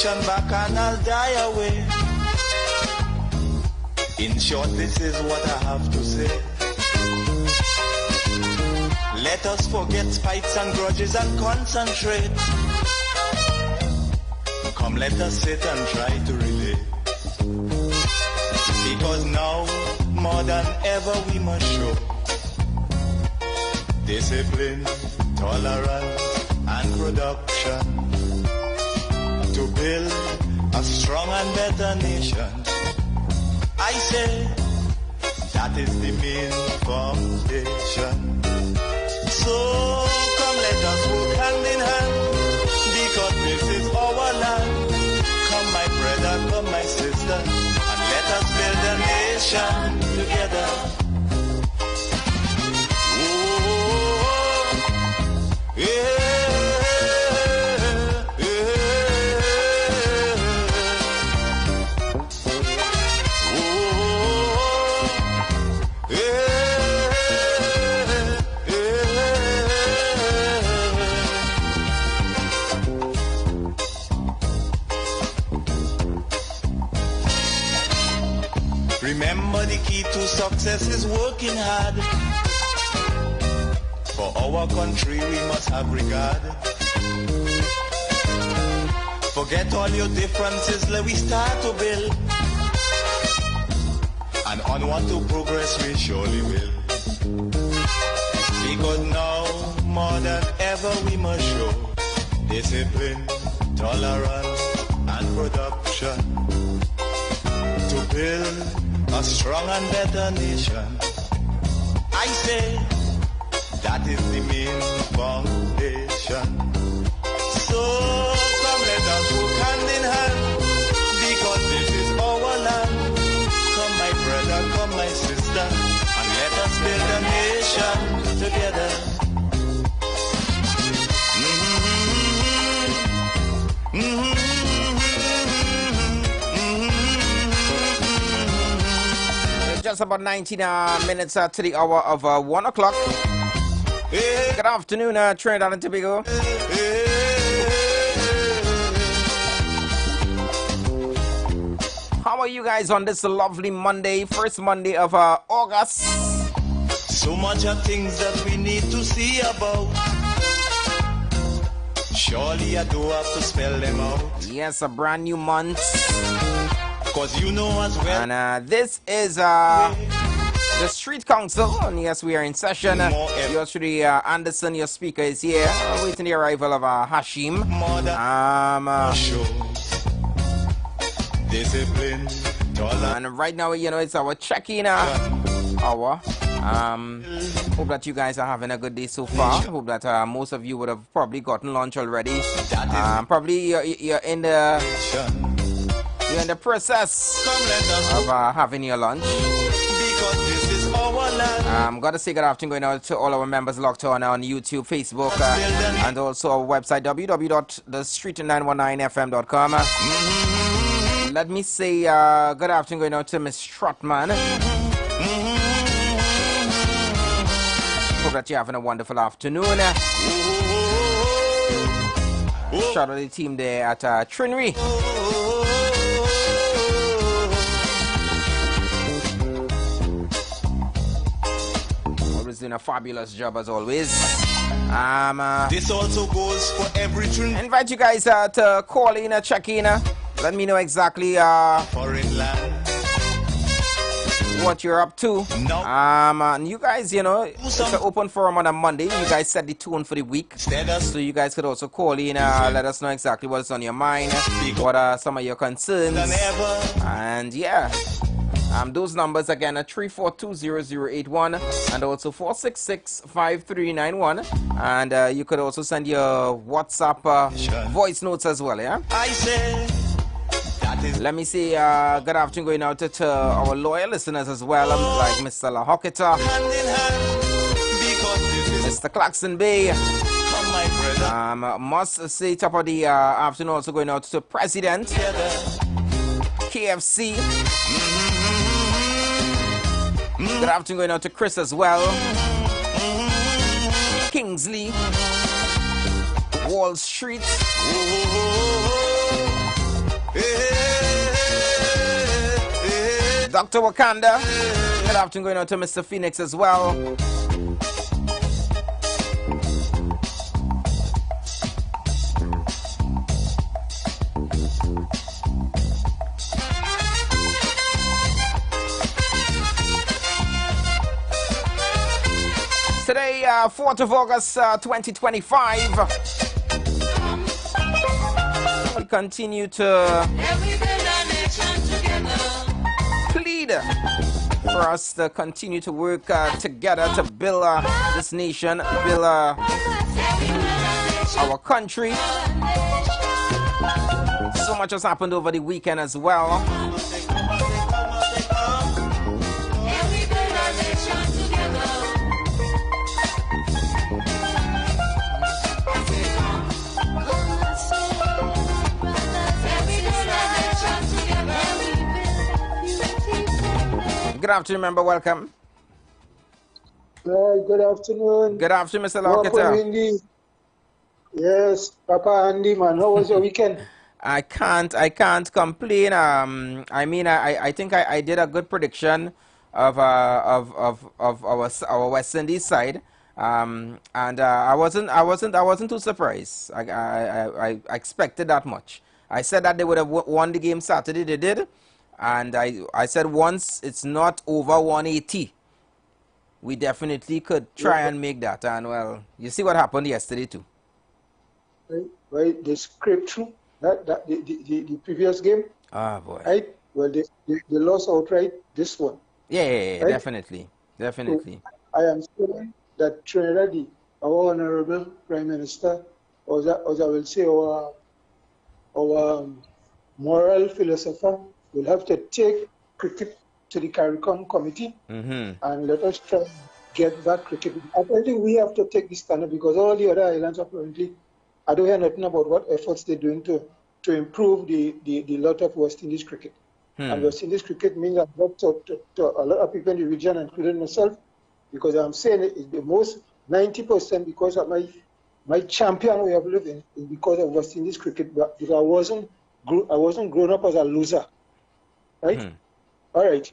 nation back and I'll die away. In short, this is what I have to say. Let us forget fights and grudges and concentrate. Come, let us sit and try to relate. Because now, more than ever, we must show discipline, tolerance, and production to build a strong and better nation. I say that is the main foundation. So come, let us work hand in hand, because this is our land. Come, my brother, come, my sister, and let us build a nation together. Oh, yeah. Remember, the key to success is working hard. For our country we must have regard. Forget all your differences, let we start to build. And onward to progress we surely will. Because now, more than ever, we must show discipline, tolerance, and production to build a strong and better nation. I say that is the main foundation. So come, let us work hand in hand, because this is our land. Come, my brother, come, my sister, and let us build a nation together. Just about 19 minutes to the hour of 1 o'clock. Good afternoon, Trinidad and Tobago. How are you guys on this lovely Monday, first Monday of August? So much of things that we need to see about. Surely I do have to spell them out. Yes, a brand new month. Cause you know as well. And this is the Street Council. And yes, we are in session. Yours truly, Anderson, your speaker, is here. Waiting the arrival of Hashim. Discipline, and right now, you know, it's our check-in hour. Hope that you guys are having a good day so far. Hope that most of you would have probably gotten lunch already. Probably you're in the process of having your lunch. Because this is our land. Gotta say good afternoon going out to all our members locked on YouTube, Facebook, and also our website www.thestreet919fm.com. Let me say good afternoon going out to Miss Trotman. Hope that you're having a wonderful afternoon. Shout out to the team there at Trinry. Always doing a fabulous job as always. This also goes for every Trinity. I invite you guys to call in, check in. Let me know exactly foreign land. What you're up to. No. And you guys, you know, it's an open forum on a Monday. You guys set the tone for the week. So you guys could also call in, let us know exactly what's on your mind, what are some of your concerns. And yeah. Those numbers again are 3420081 and also 4665391. And you could also send your WhatsApp voice notes as well, yeah? I say let me say good afternoon going out to our loyal listeners as well, like Mr. La Hocketa, Mr. Claxon Bay. Must say top of the afternoon also going out to President KFC. Good afternoon going out to Chris as well, Kingsley, Wall Street, Dr. Wakanda. Good afternoon going on to Mr. Phoenix as well. Today, 4th of August, 2025. We continue to plead for us to continue to work together to build this nation, build our country. So much has happened over the weekend as well. Good afternoon, member. Welcome. Good afternoon. Good afternoon, Mr. Lockett. Yes, Papa Andy, man. How was your weekend? I can't complain. I mean, I think I did a good prediction of our West Indies side. And I wasn't too surprised. I expected that much. I said that they would have won the game Saturday. They did. And I said once it's not over 180, we definitely could try and make that. And well, you see what happened yesterday too. Right, they scraped through the previous game. Ah, boy. Right, well they lost outright this one. Yeah, right? Definitely. So I am saying that Trinidad, our honorable Prime Minister, or as I will say, our moral philosopher, will have to take cricket to the CARICOM committee and let us try to get back cricket. I think we have to take this standard because all the other islands apparently, I don't hear nothing about what efforts they're doing to improve the lot of West Indies cricket. And West Indies cricket means a lot to a lot of people in the region, including myself, because I'm saying it's the most 90% because of my champion way of living is because of West Indies cricket. Because I wasn't grown up as a loser. Right? All right.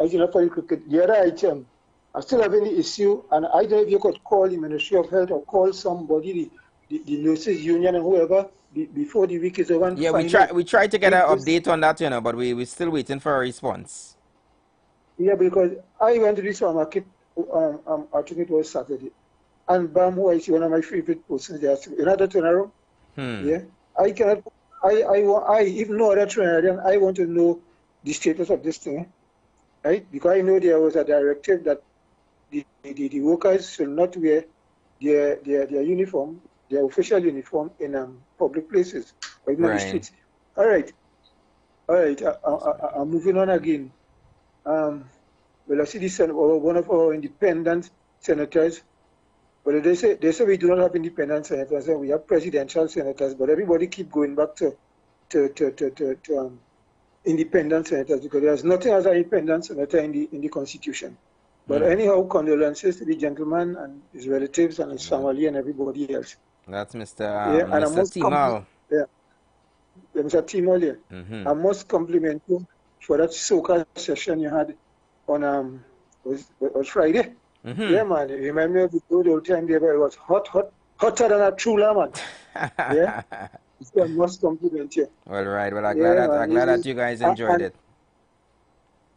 As you know, for the cricket, the other item, I still have any issue, and I don't know if you could call the Ministry of Health or call somebody, the nurses union and whoever, before the week is over. Yeah, we try to get an update on that, but we're still waiting for a response. Yeah, because I went to this market, I think it was Saturday, and Bam, who is one of my favorite persons there, another turnaround. Yeah, I cannot. I even no other Trinidadian, I want to know the status of this thing, right? Because I know there was a directive that the workers should not wear their uniform, their official uniform in public places or in the streets. All right. I'm moving on again. Well, I see this one of our independent senators. Well, they say we do not have independent senators. We have presidential senators, but everybody keep going back to independent senators because there's nothing as an independent senator in the Constitution. But anyhow, condolences to the gentleman and his relatives and his family and everybody else. That's Mr. Timal. Mr. Timal, yeah. I must compliment you for that soca session you had on was Friday. Yeah, man. You remember me of the good old time there, but it was hotter than a chula, man. Yeah. So I must compliment you. Well, right. Well, I'm glad that you guys enjoyed it.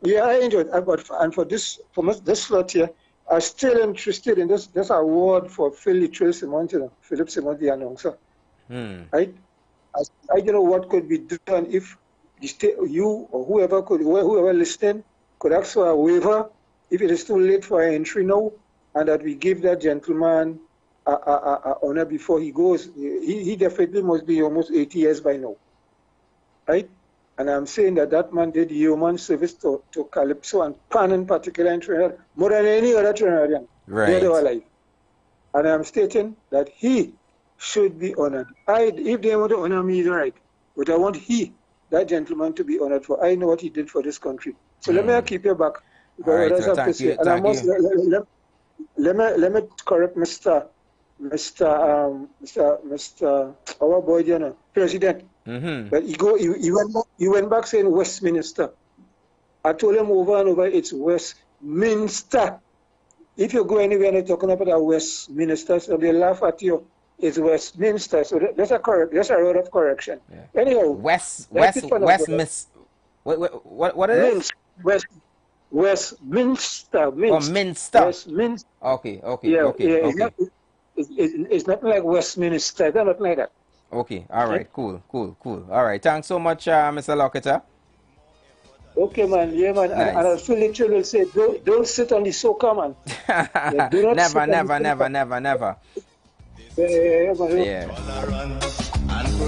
Yeah, I enjoyed it. For this slot here, I'm still interested in this award for Philip Simon, the announcer. Right? I don't know what could be done if the state, you or whoever listening could ask for a waiver if it is too late for an entry now, and that we give that gentleman a honor before he goes. He definitely must be almost 80 years by now, right? And I'm saying that man did human service to Calypso and Pan in particular in Trinidad more than any other Trinidadian dead or alive. And I'm stating that he should be honored. If they want to honor me, it's all right, but I want that gentleman, to be honored for. I know what he did for this country. So let me keep you back. Right, so thank you. Let me correct Mr. Our boy, President. But he went back saying Westminster. I told him over and over, it's Westminster. If you go anywhere and you're talking about a Westminster, so they laugh at you. It's Westminster. So that's a word of correction. Yeah. Anyhow, Westminster. What is it? Westminster. Minster. Westminster. Okay. It's not like Westminster. It's not like that. Okay. All right. Cool. All right. Thanks so much, Mr. Lockett. Okay, man. Yeah, man. Nice. And I'll feel literally will say, don't sit on the soca, man. Never.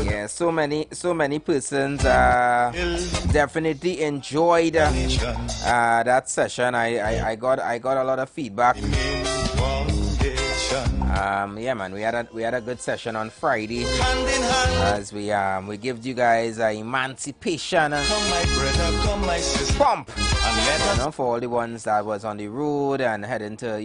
Yeah, so many persons definitely enjoyed that session. I got a lot of feedback. Yeah, man, we had a good session on Friday as we give you guys emancipation pump, for all the ones that was on the road and heading to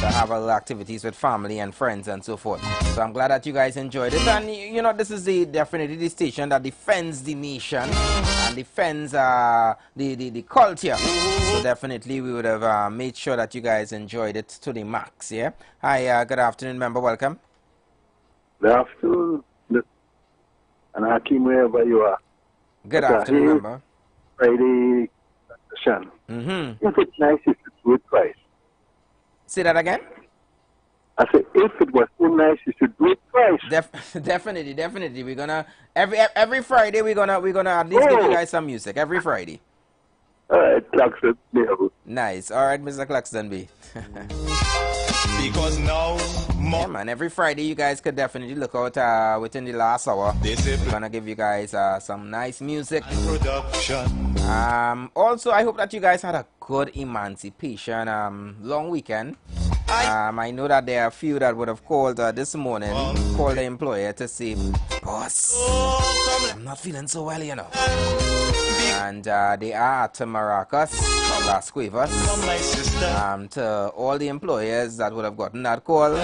to have a little activities with family and friends and so forth. So I'm glad that you guys enjoyed it, and this is definitely the station that defends the nation and defends the culture. So definitely we would have made sure that you guys enjoyed it to the max. Yeah. Hi, good afternoon, member. Welcome. Good afternoon, and Hakeem, wherever you are. Good afternoon, member. Friday session. If it's nice, you should do it twice. Say that again. I said, if it was so nice, you should do it twice. Definitely. We're gonna every Friday we're gonna at least give you guys some music every Friday. All right, Claxton. Nice. All right, Mr. Claxton B. Because now, yeah, man, every Friday you guys could definitely look out within the last hour. We're gonna give you guys some nice music. Also, I hope that you guys had a good emancipation long weekend. I know that there are a few that would have called this morning, called the employer to say, boss, I'm not feeling so well, And they are at Maracas, Las Cuevas. To all the employers that would have gotten that call,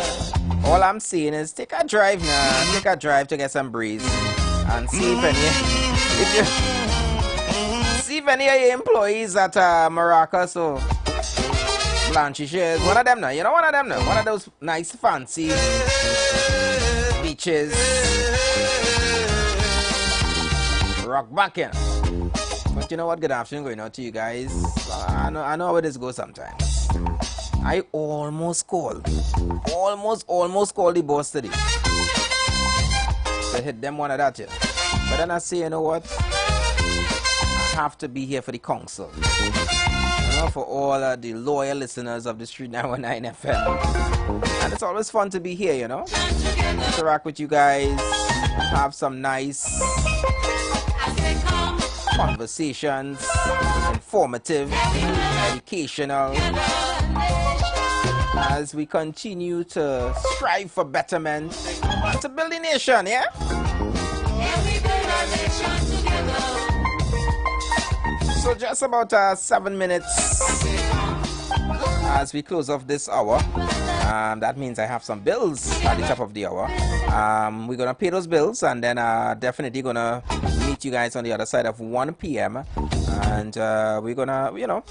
all I'm saying is take a drive now, take a drive to get some breeze and see if any of your employees at Maracas or Blanchishes, one of them now, one of those nice fancy beaches, rock back in. But you know what? Good afternoon going out to you guys. I know how this goes sometimes. I almost called the boss today to hit them one of that here. But then I say, you know what? I have to be here for the council. For all the loyal listeners of the Street 919 FM. And it's always fun to be here, interact with you guys, have some nice conversations, informative, educational, as we continue to strive for betterment and to build a nation, yeah? So just about 7 minutes as we close off this hour. That means I have some bills at the top of the hour. We're going to pay those bills and then definitely going to meet you guys on the other side of 1 p.m. And we're going to, we're going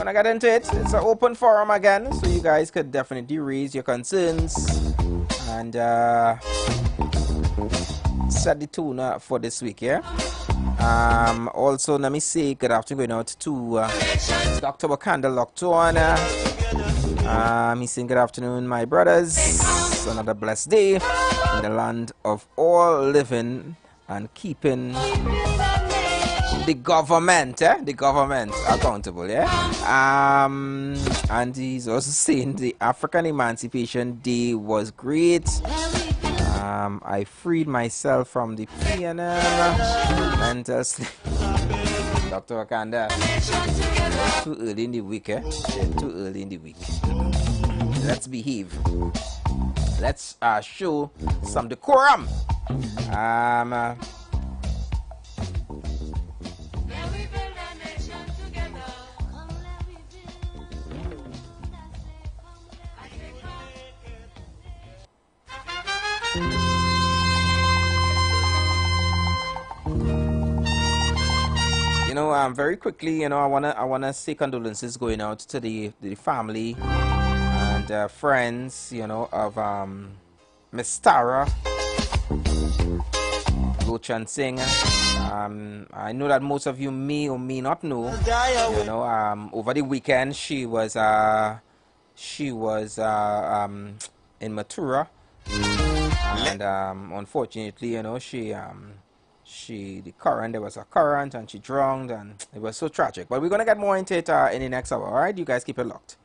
to get into it. It's an open forum again, so you guys could definitely raise your concerns and set the tune for this week, yeah? Also, let me say good afternoon going out to Dr. Wakanda locked on. He's saying good afternoon, my brothers. It's another blessed day in the land of all living and keeping the government accountable, yeah. And he's also saying the African Emancipation Day was great. I freed myself from the PNM mental sleep. Dr. Wakanda, it's too early in the week, eh? Too early in the week. Let's behave. Let's show some decorum. very quickly, you know, I wanna say condolences going out to the family and friends, you know, of Miss Tara Gochan Singh. I know that most of you may or may not know, you know, over the weekend she was in Mathura, and unfortunately, you know, there was a current and she drowned, and it was so tragic. But we're gonna get more into it in the next hour. All right, you guys keep it locked.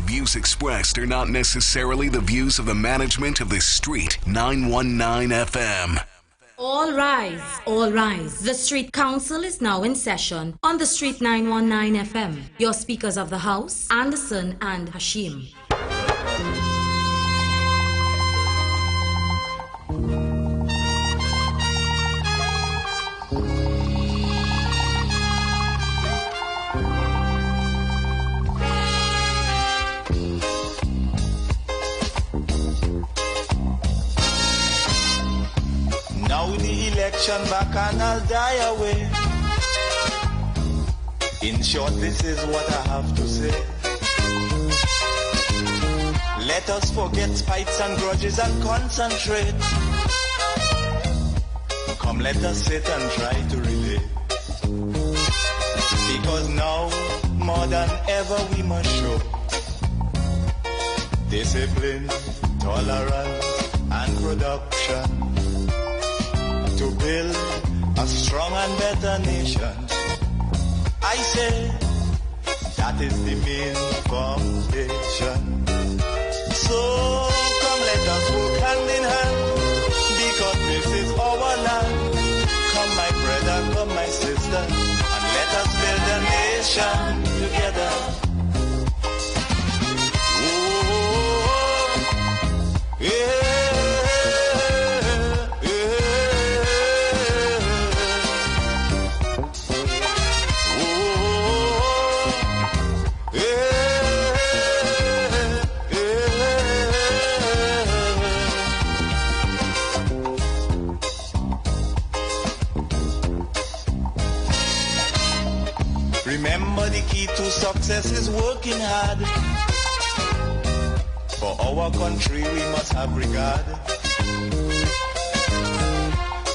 views expressed are not necessarily the views of the management of the Street 919 FM. All rise, all rise. The Street Council is now in session on the Street 919 FM. Your speakers of the house, Anderson and Hashim. Now the election back and I'll die away. In short, this is what I have to say. Let us forget fights and grudges and concentrate. Come, let us sit and try to relate. Because now, more than ever, we must show discipline, tolerance, and production to build a strong and better nation. I say that is the main foundation. So come, let us work hand in hand, because this is our land. Come, my brother, come, my sister, and let us build a nation together. Oh, yeah. Remember, the key to success is working hard. For our country we must have regard.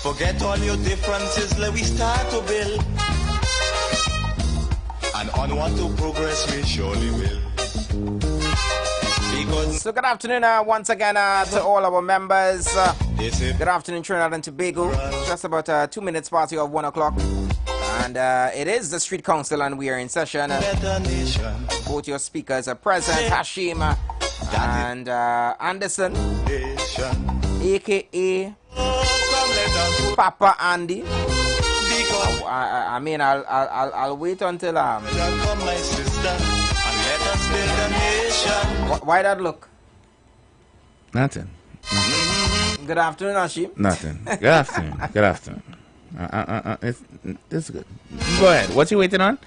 Forget all your differences, let we start to build. And onward to progress we surely will. So good afternoon once again to all our members. Good afternoon, Trinidad and Tobago. Just about 2 minutes past of 1 o'clock. And it is the Street Council and we are in session. Both your speakers are present, Hashim and Anderson, a.k.a. Papa Andy. I mean, I'll wait until why that look? Nothing. Good afternoon, Hashim. Nothing. Good afternoon. Good afternoon. It's good. Go ahead. What you waiting on?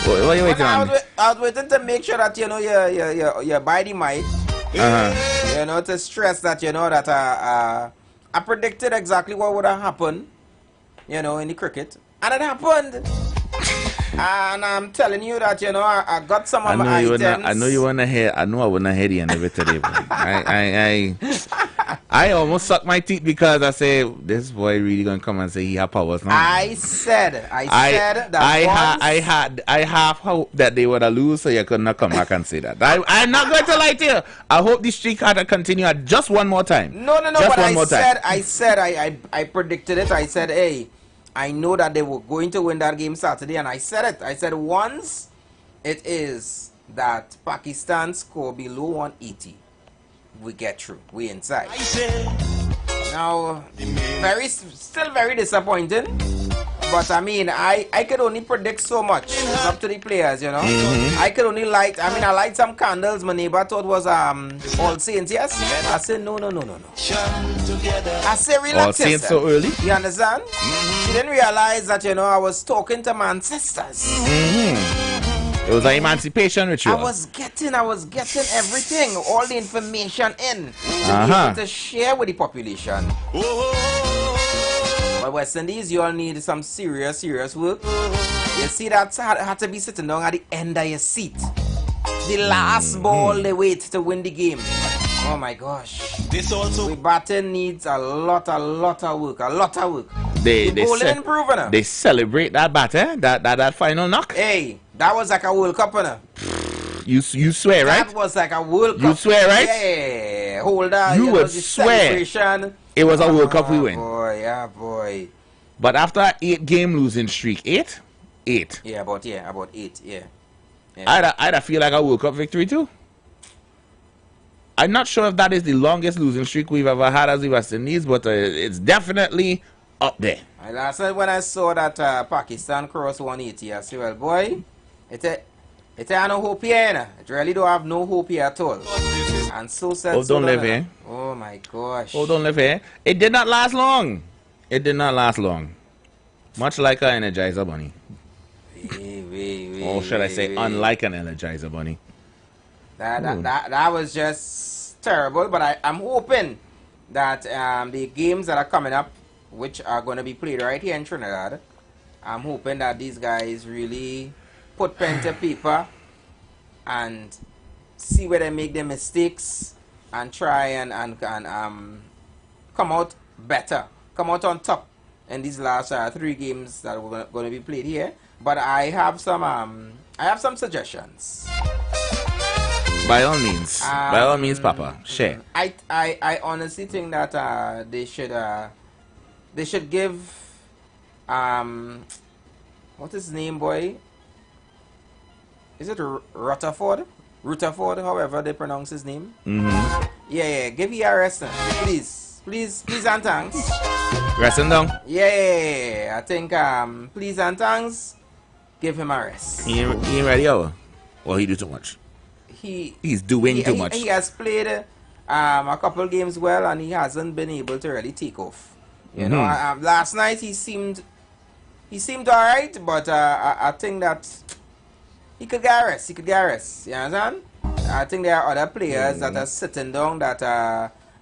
What are you waiting on? I was waiting to make sure that you know your body might. You know, to stress that you know that I predicted exactly what would have happened. You know, in the cricket, and it happened. And I'm telling you that you know I got some of my items. I know you wanna hear. I know I wanna hear the end of it today. I almost sucked my teeth because I say this boy really gonna come and say he have powers now. I said that I half hope that they would have lose, so you could not come back and say that. I'm not going to lie to you. I hope this streak had to continue just one more time. No. Just but I predicted it. I said, hey, I know that they were going to win that game Saturday, and I said it. I said once it is that Pakistan score below 180. We get through. We inside. Now, still very disappointing. But I mean, I could only predict so much. It's up to the players, you know. I could only light. I mean, I light some candles. My neighbor thought was All Saints. Yes. I said no. I said relax. All Saints so early. You understand? She didn't realize that you know I was talking to my ancestors. It was an emancipation ritual. I was getting everything, all the information in to share with the population. But West Indies, you all need some serious work. You see that had to be sitting down at the end of your seat. The last ball they wait to win the game. Oh my gosh. This also batting needs a lot of work. They improving. They celebrate that batter, that final knock. Hey, that was like a World Cup, You swear, right? That was like a World Cup. You swear, right? Yeah. Hold on. You would swear it was a World Cup we win. Boy. But after an 8-game losing streak, 8? Yeah, about 8. Yeah. I'd feel like a World Cup victory too. I'm not sure if that is the longest losing streak we've ever had as the West Indies, but it's definitely up there. Last night when I saw that Pakistan cross 180, I said, well, boy, it ain't no hope here, nah. It really don't have no hope here at all. And so said Hope don't live here. Oh my gosh. Hope don't live here. It did not last long. It did not last long. Much like an Energizer Bunny. Or should I say, unlike an Energizer Bunny. That was just terrible, but I'm hoping that the games that are coming up, which are going to be played right here in Trinidad, I'm hoping that these guys really put pen to paper and see where they make their mistakes and try and come out better, come out on top in these last 3 games that are going to be played here. But I have some suggestions. By all means, Papa, share. I honestly think that they should give what's his name, boy? Is it Rutherford? Rutherford, however they pronounce his name. Yeah, give me a rest, please, and thanks. Resting down. Yeah, I think please and thanks, give him a rest. He ain't ready, or he do too much. He's doing too much. He has played a couple games well, and he hasn't been able to really take off. You know, last night he seemed alright, but I think that he could get a rest. You understand? I think there are other players that are sitting down that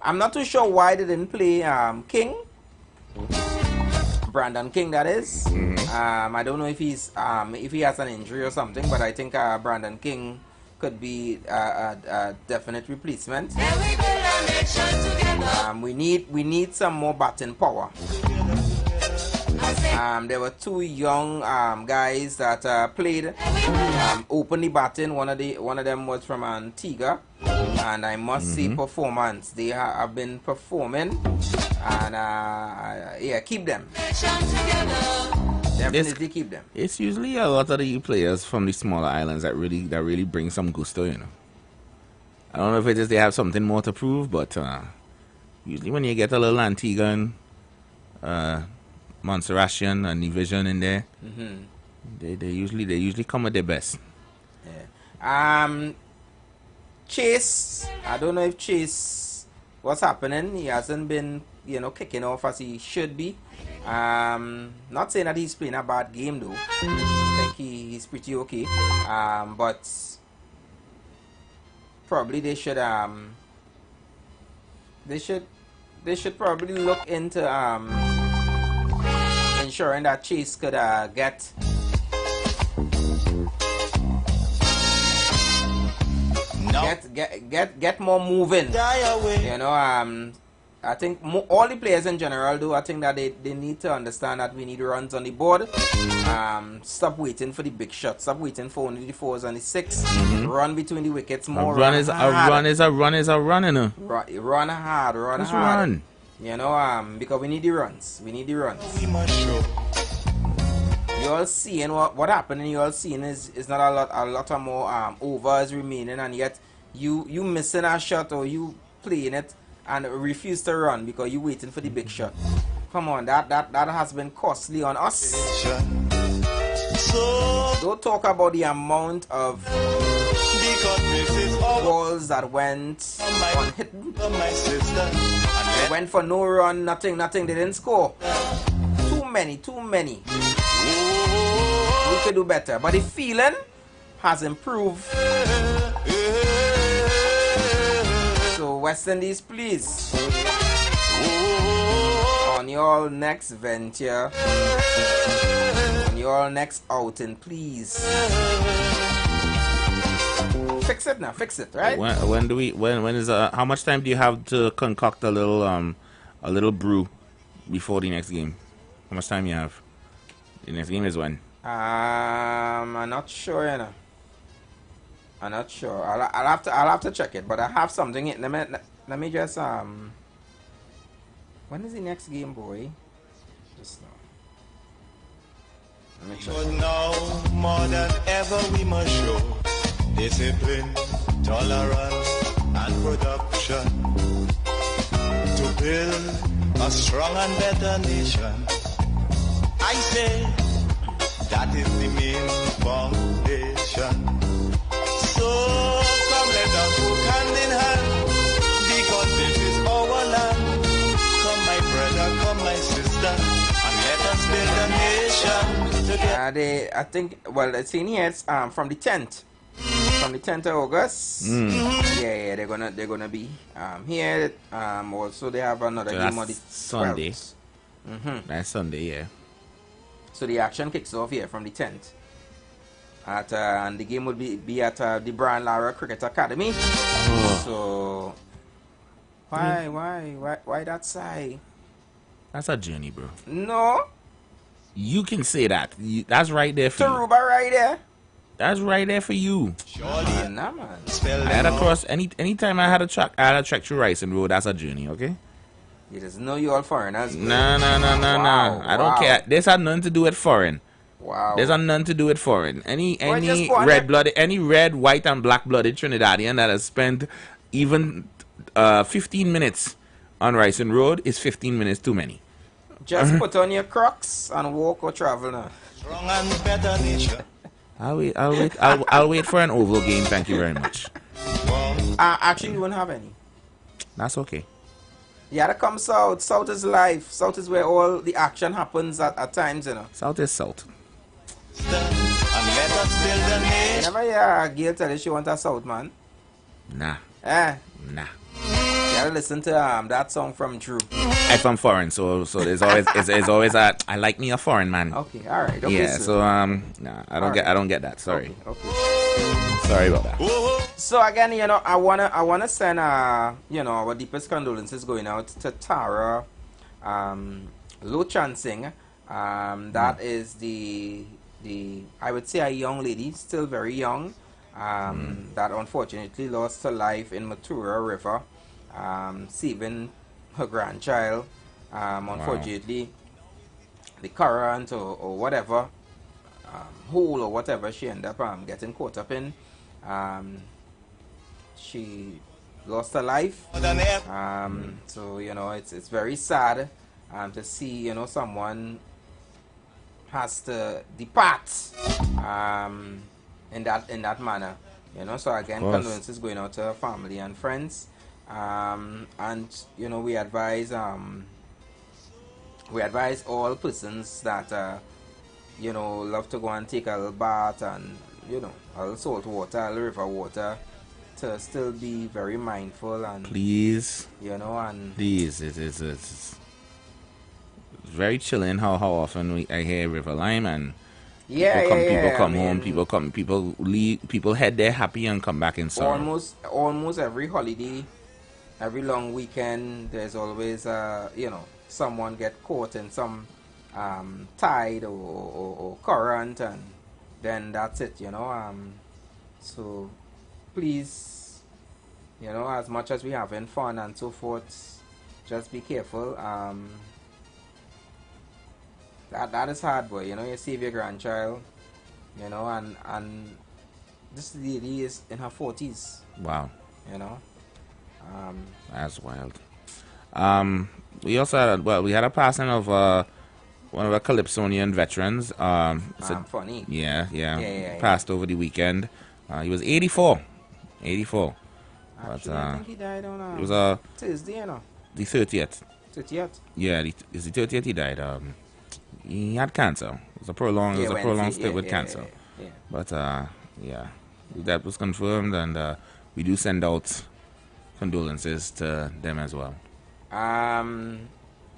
I'm not too sure why they didn't play King. Brandon King, that is. I don't know if he has an injury or something, but I think Brandon King could be a definite replacement. We need some more batting power. There were 2 young guys that played openly batting. One of them was from Antigua, and I must say performance. They have been performing, and yeah, keep them. Definitely keep them. It's usually a lot of the players from the smaller islands that really bring some gusto, you know. I don't know if it is they have something more to prove, but usually when you get a little Antiguan, Montserratian and Division in there, they usually come at their best. Yeah. Chase, I don't know if Chase, what's happening? He hasn't been, kicking off as he should be. Not saying that he's playing a bad game though. I think he's pretty okay. But probably they should probably look into ensuring that Chase could get more moving. I think all the players in general do. I think that they need to understand that we need runs on the board. Stop waiting for the big shots. Stop waiting for only the 4s and the 6. Run between the wickets more. A run is a run, you know. Run hard. Run. Because we need the runs. You all seeing what happening. You all seeing is not a lot of more overs remaining, and yet you missing a shot or you playing it and refuse to run because you waiting for the big shot. Come on, that has been costly on us. Don't talk about the amount of balls that went unhit. They went for no run, nothing. They didn't score. Too many. We could do better, but the feeling has improved. So West Indies, please, on your next venture, on your next outing, please fix it, right? When is how much time do you have to concoct a little brew before the next game? How much time you have? The next game is when? I'm not sure, I'm not sure. I'll have to check it, but I have something. Let me just when is the next game, boy? Just now. Let me check. But now more than ever we must show discipline, tolerance, and production to build a strong and better nation. I say that is the main foundation. So come let us work hand in hand, because this is our land. Come my brother, come my sister, and let us build a nation together. I think, well, it's in here, it's from the 10th. From the 10th of August. Yeah, they're gonna be here. Also they have another so game on the Sunday. 12th. That's Sunday, yeah. So the action kicks off here from the 10th. And the game will be at the Brian Lara Cricket Academy. So why that side? That's a journey, bro. No. You can say that. That's right there for you. Taruba right there. That's right there for you. Nah, man. I had to cross anytime I had a trek through Rising Road. That's a journey, okay? You just know you all foreigners. No. I don't care. This had nothing to do with foreign. Wow. There's nothing to do with foreign. Any red-blooded, any red, white, and black-blooded Trinidadian that has spent even 15 minutes on Rising Road is 15 minutes too many. Just put on your Crocs and walk or travel now. Strong and better nation. I'll wait for an oval game. Thank you very much. Actually, you won't have any. That's okay. You gotta come south. South is life. South is where all the action happens at times, you know. South is south. Whenever you Gail tell you she want a south man. Nah. Nah. You gotta listen to that song from Drew. I'm from foreign, so there's always a I like me a foreign man. Okay, all right. Okay, yeah, so nah, I don't get that. Sorry. Okay. Sorry about that. So again, you know, I wanna send you know, our deepest condolences going out to Tara Lo Chansing. That is the I would say a young lady, still very young, that unfortunately lost her life in Matura River, saving her grandchild. Unfortunately, the current or whatever, hole or whatever she ended up getting caught up in, she lost her life. So you know, it's very sad to see, you know, someone has to depart in that manner, you know. So again, condolences going out to her family and friends, and you know, we advise all persons that you know, love to go and take a little bath and, you know, a little salt water, a little river water, to still be very mindful and please, you know, and please, it's very chilling how often I hear River Lime and people come home, people leave, people head there happy and come back in sorrow. Almost every holiday, every long weekend, there's always you know, someone get caught in some tide or current, and then that's it, you know. So please, you know, as much as we having fun and so forth, just be careful. That is hard, boy. You know, you save your grandchild, you know, and this lady is in her 40s. Wow. You know, that's wild. We also had we had a passing of one of our Calypsonian veterans. Funny. Yeah. Passed over the weekend. He was 84. Actually, but, I think he died on it was Thursday, you know. The 30th. 30th? Yeah, it's the 30th he died. He had cancer. It was a prolonged stay with cancer. Yeah. But yeah, that was confirmed, and we do send out condolences to them as well.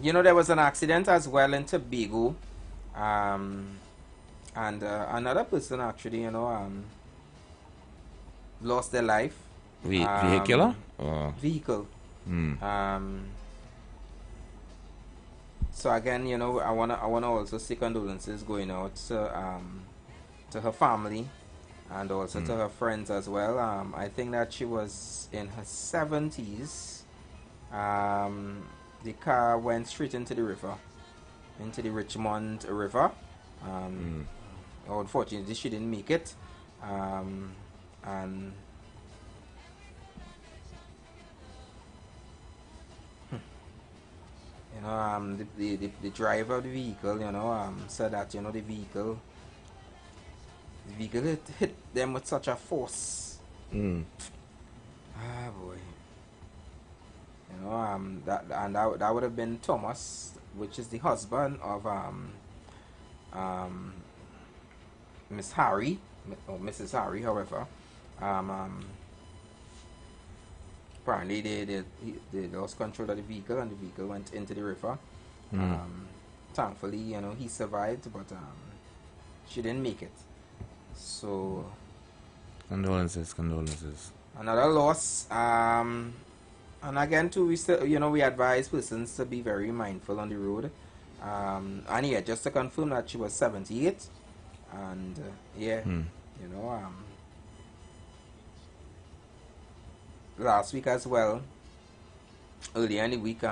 You know, there was an accident as well in Tobago, and another person actually, you know, lost their life. Vehicular? Or? Vehicle. So again, you know, I wanna also say condolences going out to her family and also to her friends as well. I think that she was in her 70s. The car went straight into the river, into the Richmond River. Unfortunately, she didn't make it. And the driver of the vehicle, you know, said that, you know, the vehicle hit them with such a force. Ah, boy. You know, that would have been Thomas, which is the husband of Miss Harry, or Mrs. Harry, however. Apparently they lost control of the vehicle, and the vehicle went into the river. Thankfully, you know, he survived, but she didn't make it. So condolences. Another loss. And again too, we still, you know, we advise persons to be very mindful on the road. And yeah, just to confirm that she was 78, and yeah, you know, last week as well, earlier in the week,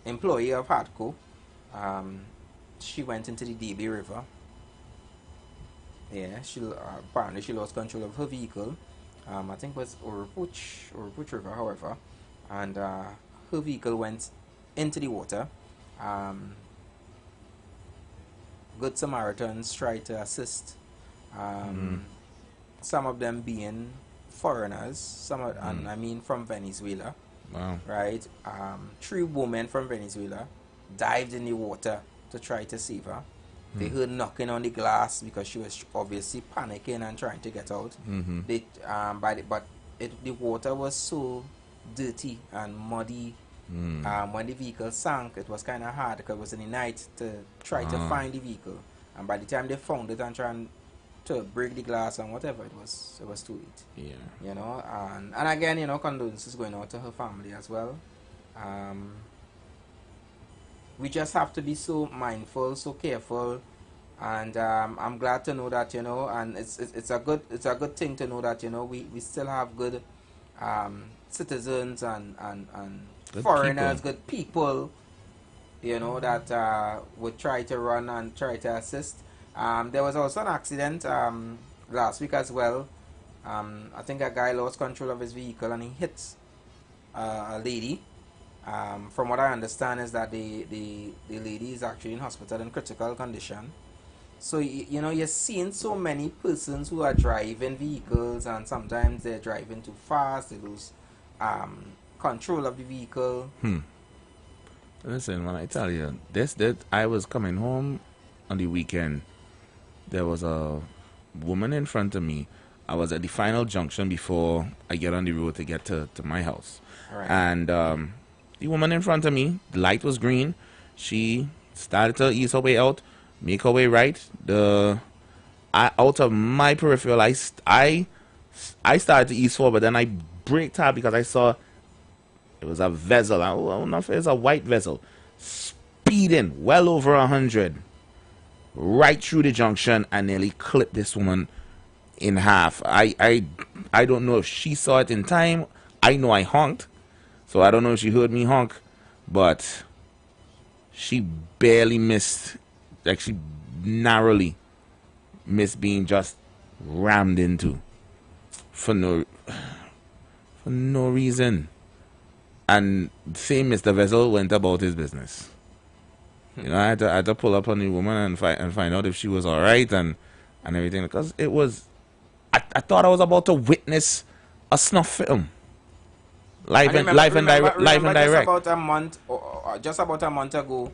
employee of Hadco, she went into the DB River. Yeah, apparently she lost control of her vehicle. I think it was Urupuch River, however, and her vehicle went into the water. Good Samaritans tried to assist. Some of them being foreigners, and I mean from Venezuela. Wow. Right? 3 women from Venezuela dived in the water to try to save her. They heard knocking on the glass because she was obviously panicking and trying to get out. But the water was so dirty and muddy. When the vehicle sank, it was kind of hard because it was in the night to try to find the vehicle. And by the time they found it and trying to break the glass and whatever, it was too late. Yeah. You know, and again, you know, condolences going out to her family as well. We just have to be so mindful, so careful, and I'm glad to know that, you know, and it's a good thing to know that, you know, we still have good citizens and good foreigners, people. Good people, you know, that would try to run and try to assist. There was also an accident last week as well. I think a guy lost control of his vehicle and he hit a lady. From what I understand is that the lady is actually in hospital in critical condition. So, you know, you're seeing so many persons who are driving vehicles, and sometimes they're driving too fast, they lose control of the vehicle. Listen, when I tell you, I was coming home on the weekend. There was a woman in front of me. I was at the final junction before I get on the road to get to my house. Right. And the woman in front of me, the light was green. She started to ease her way out, make her way right. Out of my peripheral, I started to ease forward, but then I braked her because I saw it was a vessel. I don't know if it was a white vessel, speeding well over 100, right through the junction, and nearly clipped this woman in half. I don't know if she saw it in time. I know I honked. So I don't know if she heard me honk, but she barely missed, like she narrowly missed being just rammed into for no reason. And same Mr. Vessel went about his business. You know, I had to pull up on the woman and find out if she was all right and everything, because it was, I thought I was about to witness a snuff film. Live and direct. Just about a month ago,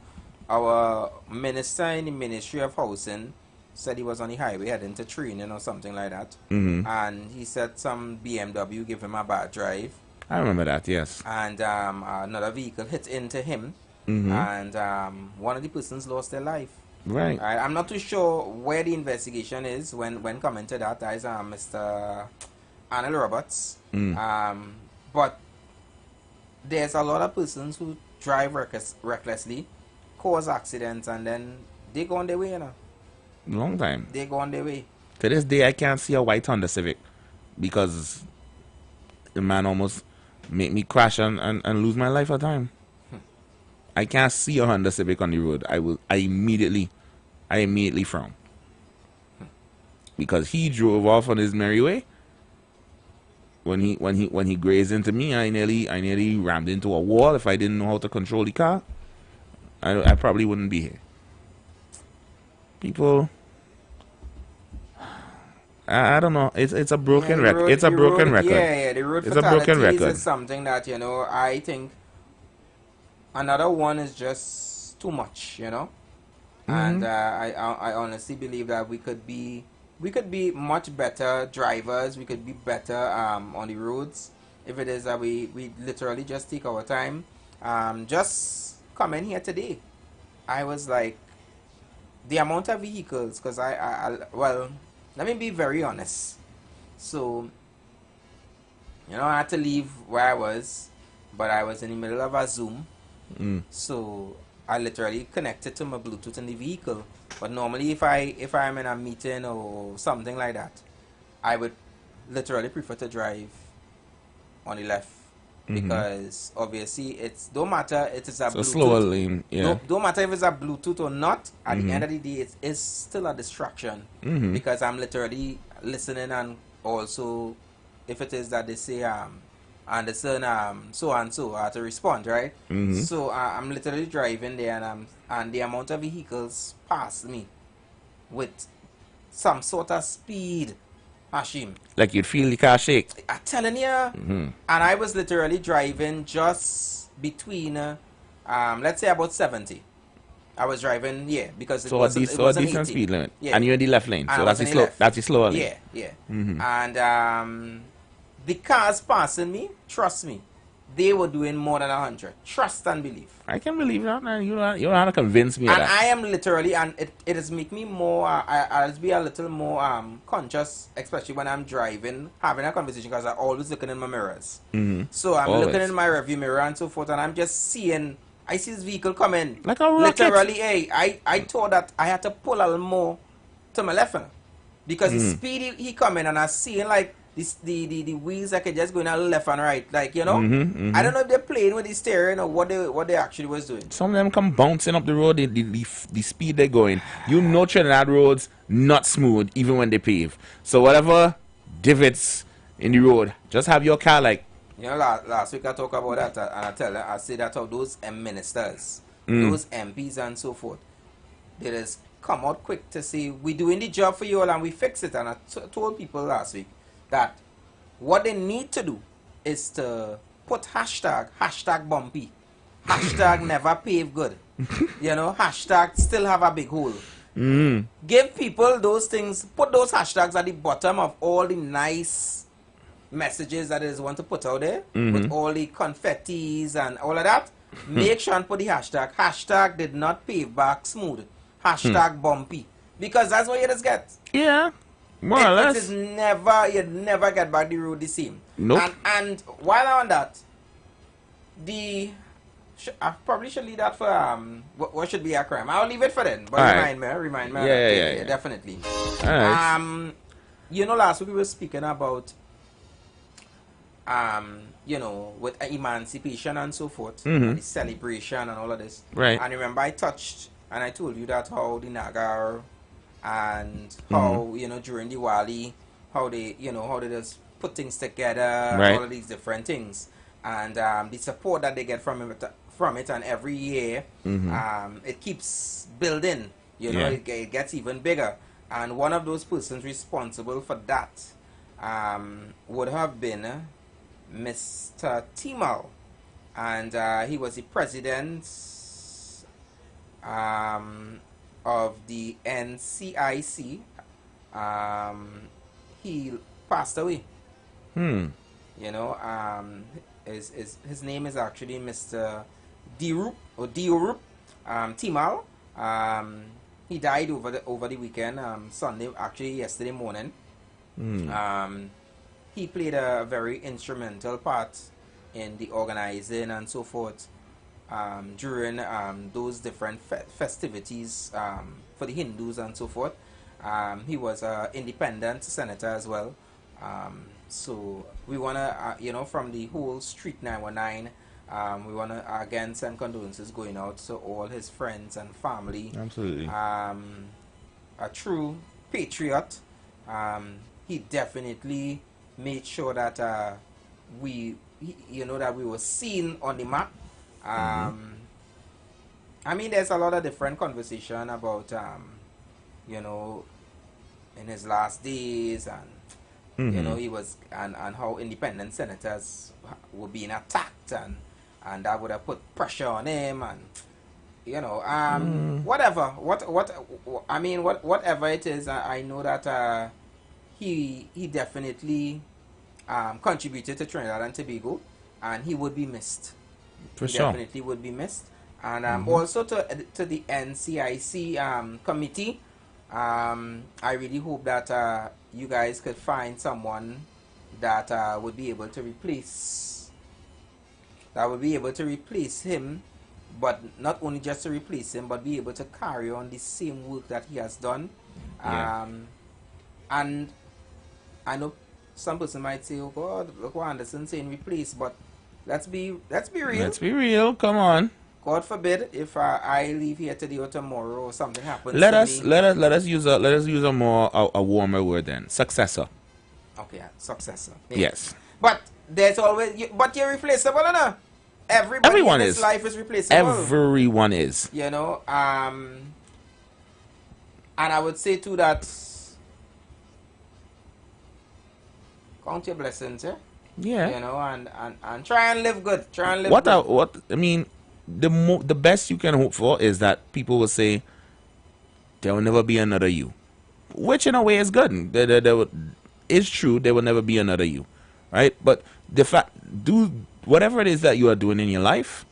our minister in the Ministry of Housing said he was on the highway heading to training or something like that. And he said some BMW gave him a bad drive. I remember that, yes. And another vehicle hit into him. And one of the persons lost their life. Right. I'm not too sure where the investigation is when coming to that. That is Mr. Arnold Roberts. But there's a lot of persons who drive recklessly, cause accidents, and then they go on their way, you know. Long time. They go on their way. To this day, I can't see a white Honda Civic because the man almost made me crash and lose my life at time. I can't see a Honda Civic on the road. I immediately frown. Because he drove off on his merry way. when he grazed into me, I nearly rammed into a wall. If I didn't know how to control the car, I probably wouldn't be here. People, I don't know. It's a broken record. It's a broken record. Yeah, the road fatalities is something that, you know, I think another one is just too much, you know. And I honestly believe that we could be much better drivers. We could be better on the roads if it is that we literally just take our time. Just coming here today, I was like, the amount of vehicles, because well, let me be very honest. So, you know, I had to leave where I was, but I was in the middle of a Zoom. So I literally connected to my Bluetooth in the vehicle. But normally if I'm in a meeting or something like that, I would literally prefer to drive on the left. Because obviously don't matter if it's a Bluetooth. Slower lane, yeah. Don't matter if it's a Bluetooth or not, at the end of the day it's still a distraction. Because I'm literally listening, and also if it is that they say Anderson so and so, I have to respond, right? So I'm literally driving there, and the amount of vehicles pass me with some sort of speed, Hashim. Like you'd feel the car shake. I'm telling you. And I was literally driving just between let's say about 70. I was driving, because it was a decent speed limit. Yeah. And you're in the left lane, so that's the slower lane. Yeah. And the cars passing me, trust me, they were doing more than 100. Trust and believe. I can believe that, man. You don't have to convince me of that. And I am literally, and it has make me more, I'll be a little more conscious, especially when I'm driving, having a conversation, because I'm always looking in my mirrors. So I'm looking in my rearview mirror and so forth, and I'm just seeing, I see this vehicle coming. Like a rocket. Literally, I thought that I had to pull a little more to my left, because the speed he coming, and I seeing like, the wheels like just going a little left and right, like, you know. I don't know if they're playing with the steering or what they actually was doing. Some of them come bouncing up the road, the speed they're going. You know, Trinidad roads not smooth even when they pave. So whatever divots in the road, just have your car like. You know, last week I talked about that, and I say that how those ministers, those MPs and so forth, they just come out quick to say, we doing the job for you all and we fix it. And I told people last week that what they need to do is to put hashtag bumpy, hashtag never pave good, you know, hashtag still have a big hole. Give people those things, put those hashtags at the bottom of all the nice messages that is want to put out there, with all the confettis and all of that. Make sure and put the hashtag did not pave back smooth, hashtag bumpy, because that's what you just get. Yeah. More or less. It is never, you never get back the road the same. Nope. And while I'm on that, I probably should leave that for what should be a crime. I'll leave it for then. But remind me. Yeah, definitely. All right. You know, last week we were speaking about you know, with emancipation and so forth, and the celebration and all of this. Right. And remember I touched and I told you that how the Nagar and how, you know, during Diwali, how they just put things together, all of these different things, and the support that they get from it, and every year it keeps building, you know, it gets even bigger. And one of those persons responsible for that would have been Mr. Timal, and he was the president of the NCIC. He passed away. You know, his name is actually Mr. Diorup Timal. He died over the weekend, Sunday, actually yesterday morning. He played a very instrumental part in the organizing and so forth during those different festivities for the Hindus and so forth. He was an independent senator as well. So we want to, you know, from the whole Street 919, we want to again send condolences going out to all his friends and family. Absolutely. A true patriot. He definitely made sure that that we were seen on the map. I mean, there's a lot of different conversation about, in his last days, and he was, and how independent senators were being attacked, and that would have put pressure on him, and whatever. Whatever it is, I know that he definitely contributed to Trinidad and Tobago, and he would be missed. For sure. Definitely would be missed. And also to the NCIC committee, I really hope that you guys could find someone that would be able to replace him, but not only just to replace him, but be able to carry on the same work that he has done. And I know some person might say, "Oh God, look what Anderson saying replace," but let's be real. Let's be real. Come on. God forbid if I leave here today or tomorrow or something happens. Let us use a more warmer word then. Successor. Okay, successor. Yes. But there's always but you're replaceable, no? Everyone in this is. Life is replaceable. Everyone is. And I would say too that count your blessings, Yeah. And try and live good. The best you can hope for is that people will say there will never be another you, which in a way is good. It's true, there will never be another you, right? But the fact, do whatever it is that you are doing in your life,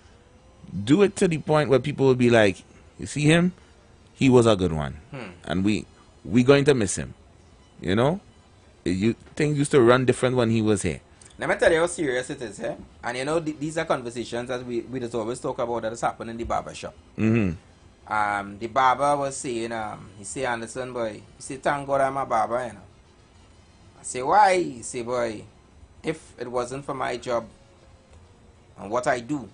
do it to the point where people will be like, you see him, he was a good one, and we going to miss him. Things used to run different when he was here. Let me tell you how serious it is, and these are conversations that we just always talk about that has happened in the barber shop. The barber was saying, he say, Anderson, boy, he say, thank God I'm a barber, I say, why? He say, boy, if it wasn't for my job and what I do,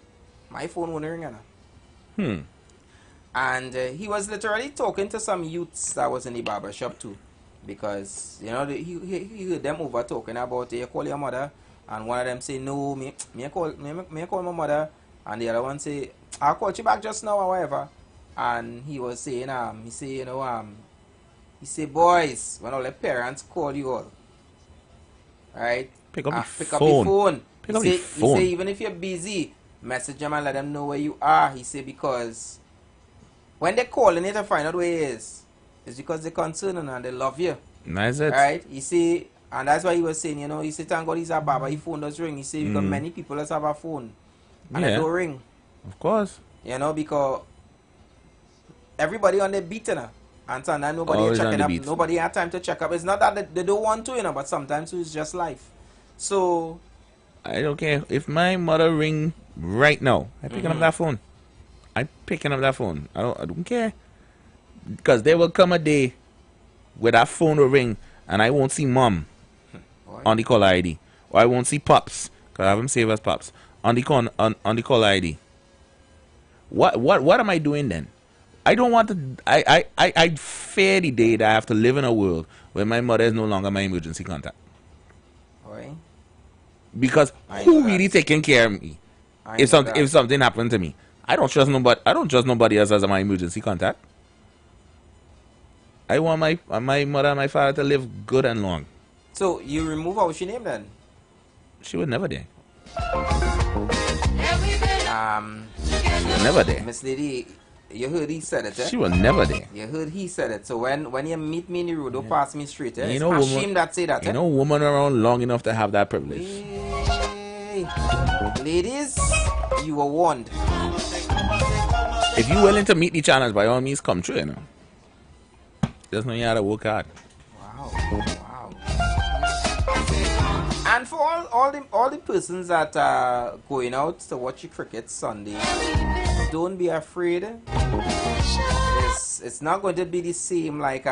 my phone wouldn't ring, And he was literally talking to some youths that was in the barber shop too, because he heard them over talking about, you call your mother. And one of them say, no, me call my mother. And the other one say, I'll call you back just now or whatever. And he was saying, he say, boys, when all the parents call you all, right? Pick up the phone. He say, even if you're busy, message them and let them know where you are. He say, because when they're calling you to find out where he is, it's because they're concerned and they love you. Nice it. Right? He say, and that's why he was saying, he said, thank God he's a barber, his phone does ring. He said, because many people just have a phone and it don't ring. Of course. Because everybody on the beat, and sometimes nobody checking up. Nobody had time to check up. It's not that they don't want to, but sometimes it's just life. So I don't care. If my mother ring right now, I'm picking up that phone. I'm picking up that phone. I don't care. Because there will come a day where that phone will ring and I won't see mom on the caller ID, or I won't see pops because I have him saved as pops on the caller ID. What am I doing then? I don't want to. I fear the day that I have to live in a world where my mother is no longer my emergency contact. Why? Because who really taking care of me if something happened to me? I don't trust nobody. I don't trust nobody else as my emergency contact. I want my mother and my father to live good and long. So you remove how she name then? She was never there. She was never there. Miss Lady, you heard he said it, She was never there. You heard he said it. So when you meet me in the road, don't pass me straight, You it's know, Hashim that say that, woman around long enough to have that privilege. Hey. Ladies, you were warned. If you're willing to meet the challenge, by all means, come true, Just know you gotta work hard. Wow. And for all the persons that are going out to watch the cricket Sunday, don't be afraid. It's not going to be the same like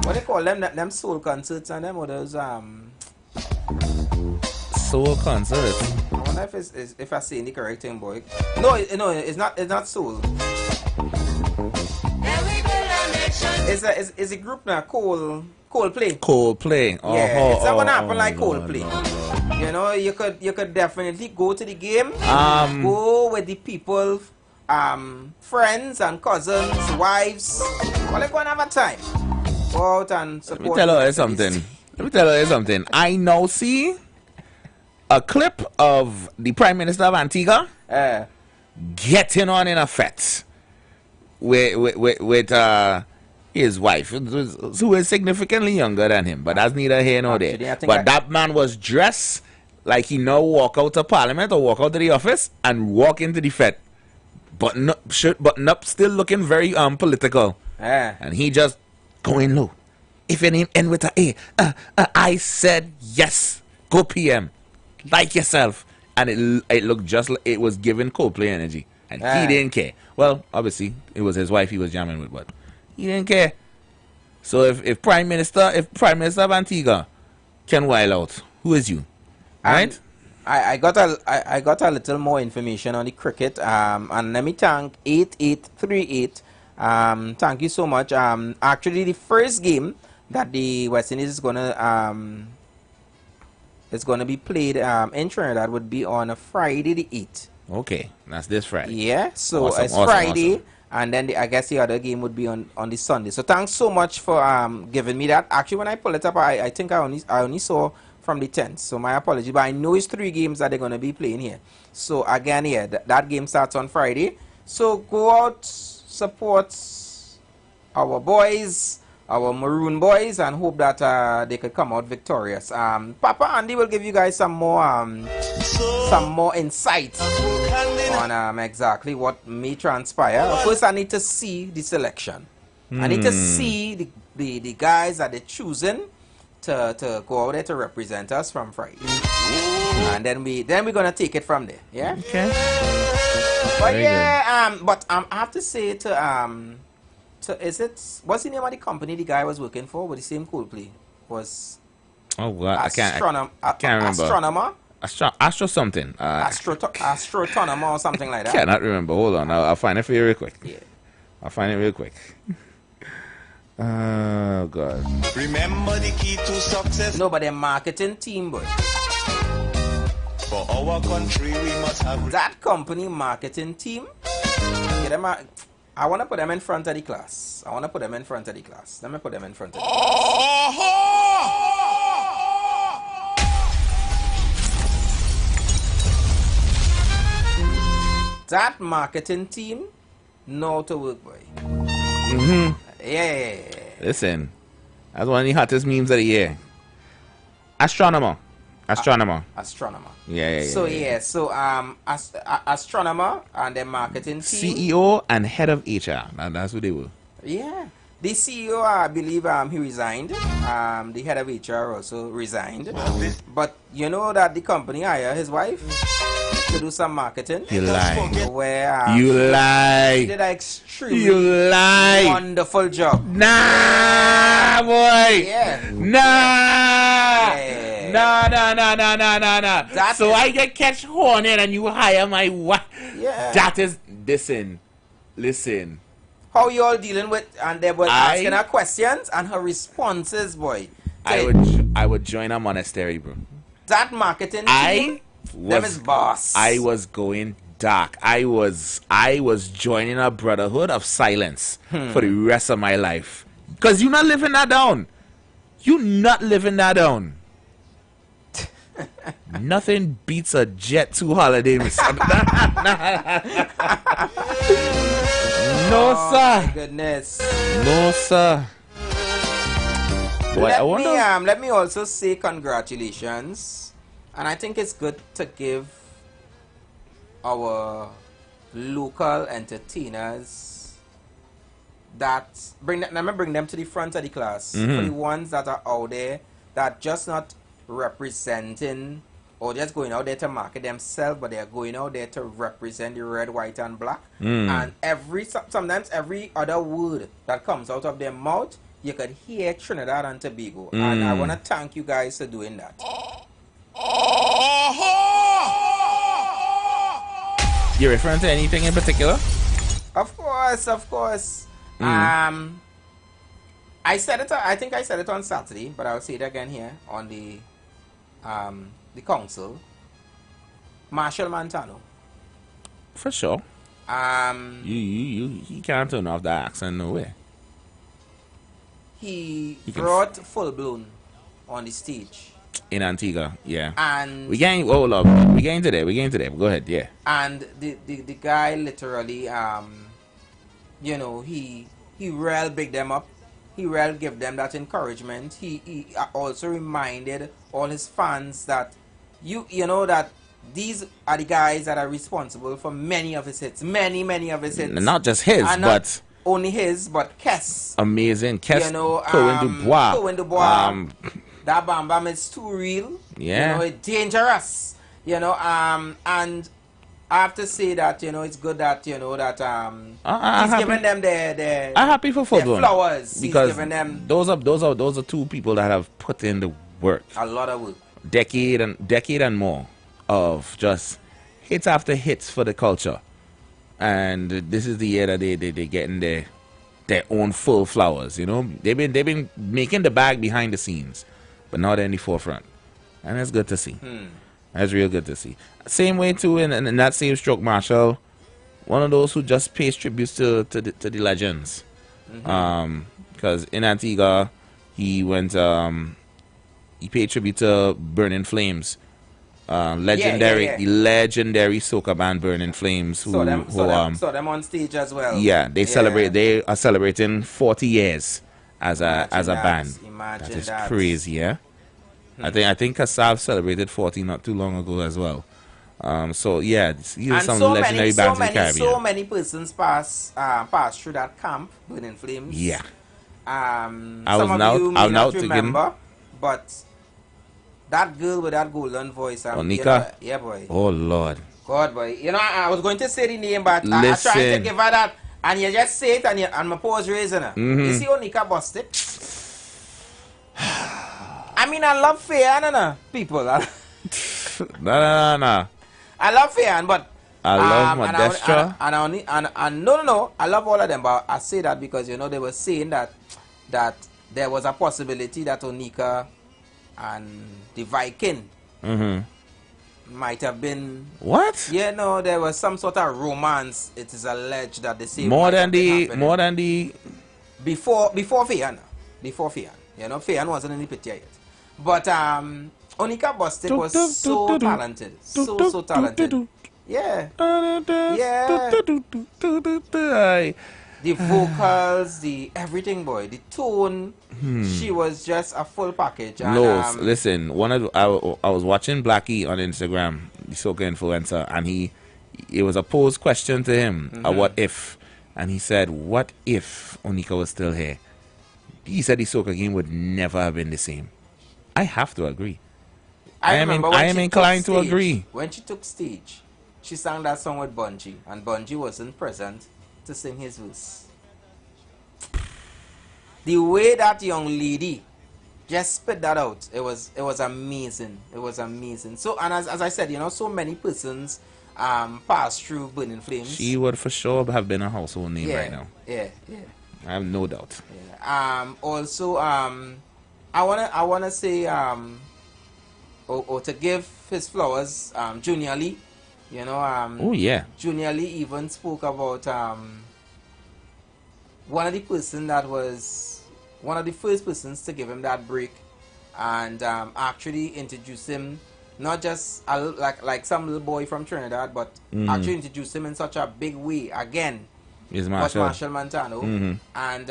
what they call them soul concerts and them, or those soul concerts. I wonder if I say the correct thing, boy. No, it's not soul. It's a group now, Coldplay. Coldplay. Yeah, it's not gonna happen like Coldplay. You know, you could definitely go to the game. Go with the people, friends and cousins, wives. Well, they're gonna have a time. Go out and support. Let me tell you something. I now see a clip of the Prime Minister of Antigua getting on in a fete with his wife, who is significantly younger than him, but that's neither here nor there. But that man was dressed like he now walk out of Parliament or walk out of the office and walk into the fete, button up, still looking very political, and he just going low. If your name end with a I said yes, go PM, like yourself, and it looked just like it was giving Coldplay energy, and he didn't care. Well, obviously it was his wife he was jamming with, but he didn't care. So if Prime Minister of Antigua can wild out, who is you? Right? I got a little more information on the cricket. And let me thank 8838. Thank you so much. Actually, the first game that the West Indies is gonna be played in Trinidad would be on a Friday the 8th. Okay, that's this Friday. Yeah, so it's Friday. Awesome. And then I guess the other game would be on the Sunday. So thanks so much for giving me that. Actually, when I pull it up, I think I only saw from the 10th. So my apology. But I know it's 3 games that they're going to be playing here. So again, yeah, that game starts on Friday. So go out, support our boys, our Maroon boys, and hope that they could come out victorious. Papa Andy will give you guys some more insight on exactly what may transpire. First, I need to see the selection. I need to see the guys that they're choosing to go out there to represent us from Friday. And then we're gonna take it from there. Yeah. Okay. But yeah, but I have to say what's the name of the company the guy was working for with the same Coldplay? Was I can't remember. Astronomer? Astro something. Astronomer or something like that. Cannot remember. Hold on. I'll find it for you real quick. Yeah. I'll find it real quick. Oh God. Remember the key to success. No, but their marketing team, boy. For our country, we must have that company marketing team. Get them out. I want to put them in front of the class. Let me put them in front of the class. That marketing team know how to work, boy. Yeah. Listen, that's one of the hottest memes of the year. Astronomer. Yeah. So Astronomer and their marketing team. CEO and head of HR. That's what they were. Yeah. The CEO, I believe, he resigned. The head of HR also resigned. But you know that the company hired his wife to do some marketing. You lie. Where you lie. She did an extremely wonderful job. Nah, boy. Yeah. Nah. So I get catch horned and you hire my wife. Yeah. That is listen. How you all dealing with, and they were asking her questions and her responses, boy. I would join a monastery, bro. That marketing team, them is boss. I was going dark. I was joining a brotherhood of silence for the rest of my life. Because you're not living that down. Nothing beats a Jet 2 holiday. No, sir. My goodness. No, sir. Let me also say congratulations. And I think it's good to give our local entertainers bring them to the front of the class. For the ones that are out there that just not representing or just going out there to market themselves, but they're going out there to represent the red, white, and black. And sometimes every other word that comes out of their mouth, you could hear Trinidad and Tobago. And I want to thank you guys for doing that. You're referring to anything in particular? Of course. I said it. I think I said it on Saturday, but I'll say it again here on the council. Marshall Montano. For sure. He can't turn off the accent no way. He brought full blown on the stage in Antigua, yeah. And we getting to there. Go ahead, yeah. And the guy literally, you know, he really big them up. He really give them that encouragement. He also reminded all his fans that you know that these are the guys that are responsible for many of his hits. Many of his hits. Not just his, but only his, but Kes. Amazing. Kes, you know, Cohen Dubois. That Bam Bam is too real. Yeah. You know, it's dangerous. You know, and I have to say that, you know, it's good that, you know, that he's giving them their I'm happy for football. Flowers. Because he's giving them those are two people that have put in the work. A lot of work. Decade and more of just hits after hits for the culture. And this is the year that they getting their own full flowers, you know. They've been making the bag behind the scenes, but not in the forefront. And that's good to see. That's real good to see. Same way too in that same stroke, Marshall, one of those who just pays tributes to the legends. Because in Antigua he went he paid tribute to Burning Flames. Legendary soca band Burning Flames saw them on stage as well. Yeah, they are celebrating 40 years as a band. Imagine that is crazy, yeah. I think Kassav celebrated 40 not too long ago as well. So yeah, these are some legendary bands in the Caribbean. So many persons pass through that camp, Burning Flames. Yeah. Some of you may not remember, but that girl with that golden voice, Onika? You know, yeah, boy. Oh Lord. God, boy. You know, I was going to say the name, but I tried to give her that, and you just say it, and my pause raising her. You see Onika busted? I mean, I love Fayan, people. No. I love Fayan, but I love Modestra. And no. I love all of them, but I say that because, you know, they were saying that there was a possibility that Onika and the Viking might have been what? Yeah, no, there was some sort of romance. It is alleged that they say more than the before Fayan. You know, Fayan wasn't in the picture yet. But Onika Bostic was so talented. So talented. Yeah. The vocals, the everything, boy, the tone. She was just a full package. And, listen, I was watching Blackie on Instagram, the soca influencer, and it was a posed question to him, a what if, and he said, what if Onika was still here? He said the soca game would never have been the same. I have to agree. I am inclined to agree. When she took stage, she sang that song with Bungie, and Bungie wasn't present to sing his verse. The way that young lady just spit that out, it was amazing. It was amazing. So, and as I said, you know, so many persons passed through Burning Flames. She would for sure have been a household name right now. Yeah. I have no doubt. Yeah. Also, I wanna say or to give his flowers, Junior Lee. You know, oh yeah. Junior Lee even spoke about one of the person that was one of the first persons to give him that break, and actually introduce him, not just like some little boy from Trinidad, but actually introduce him in such a big way again. Is Marshall Montano, and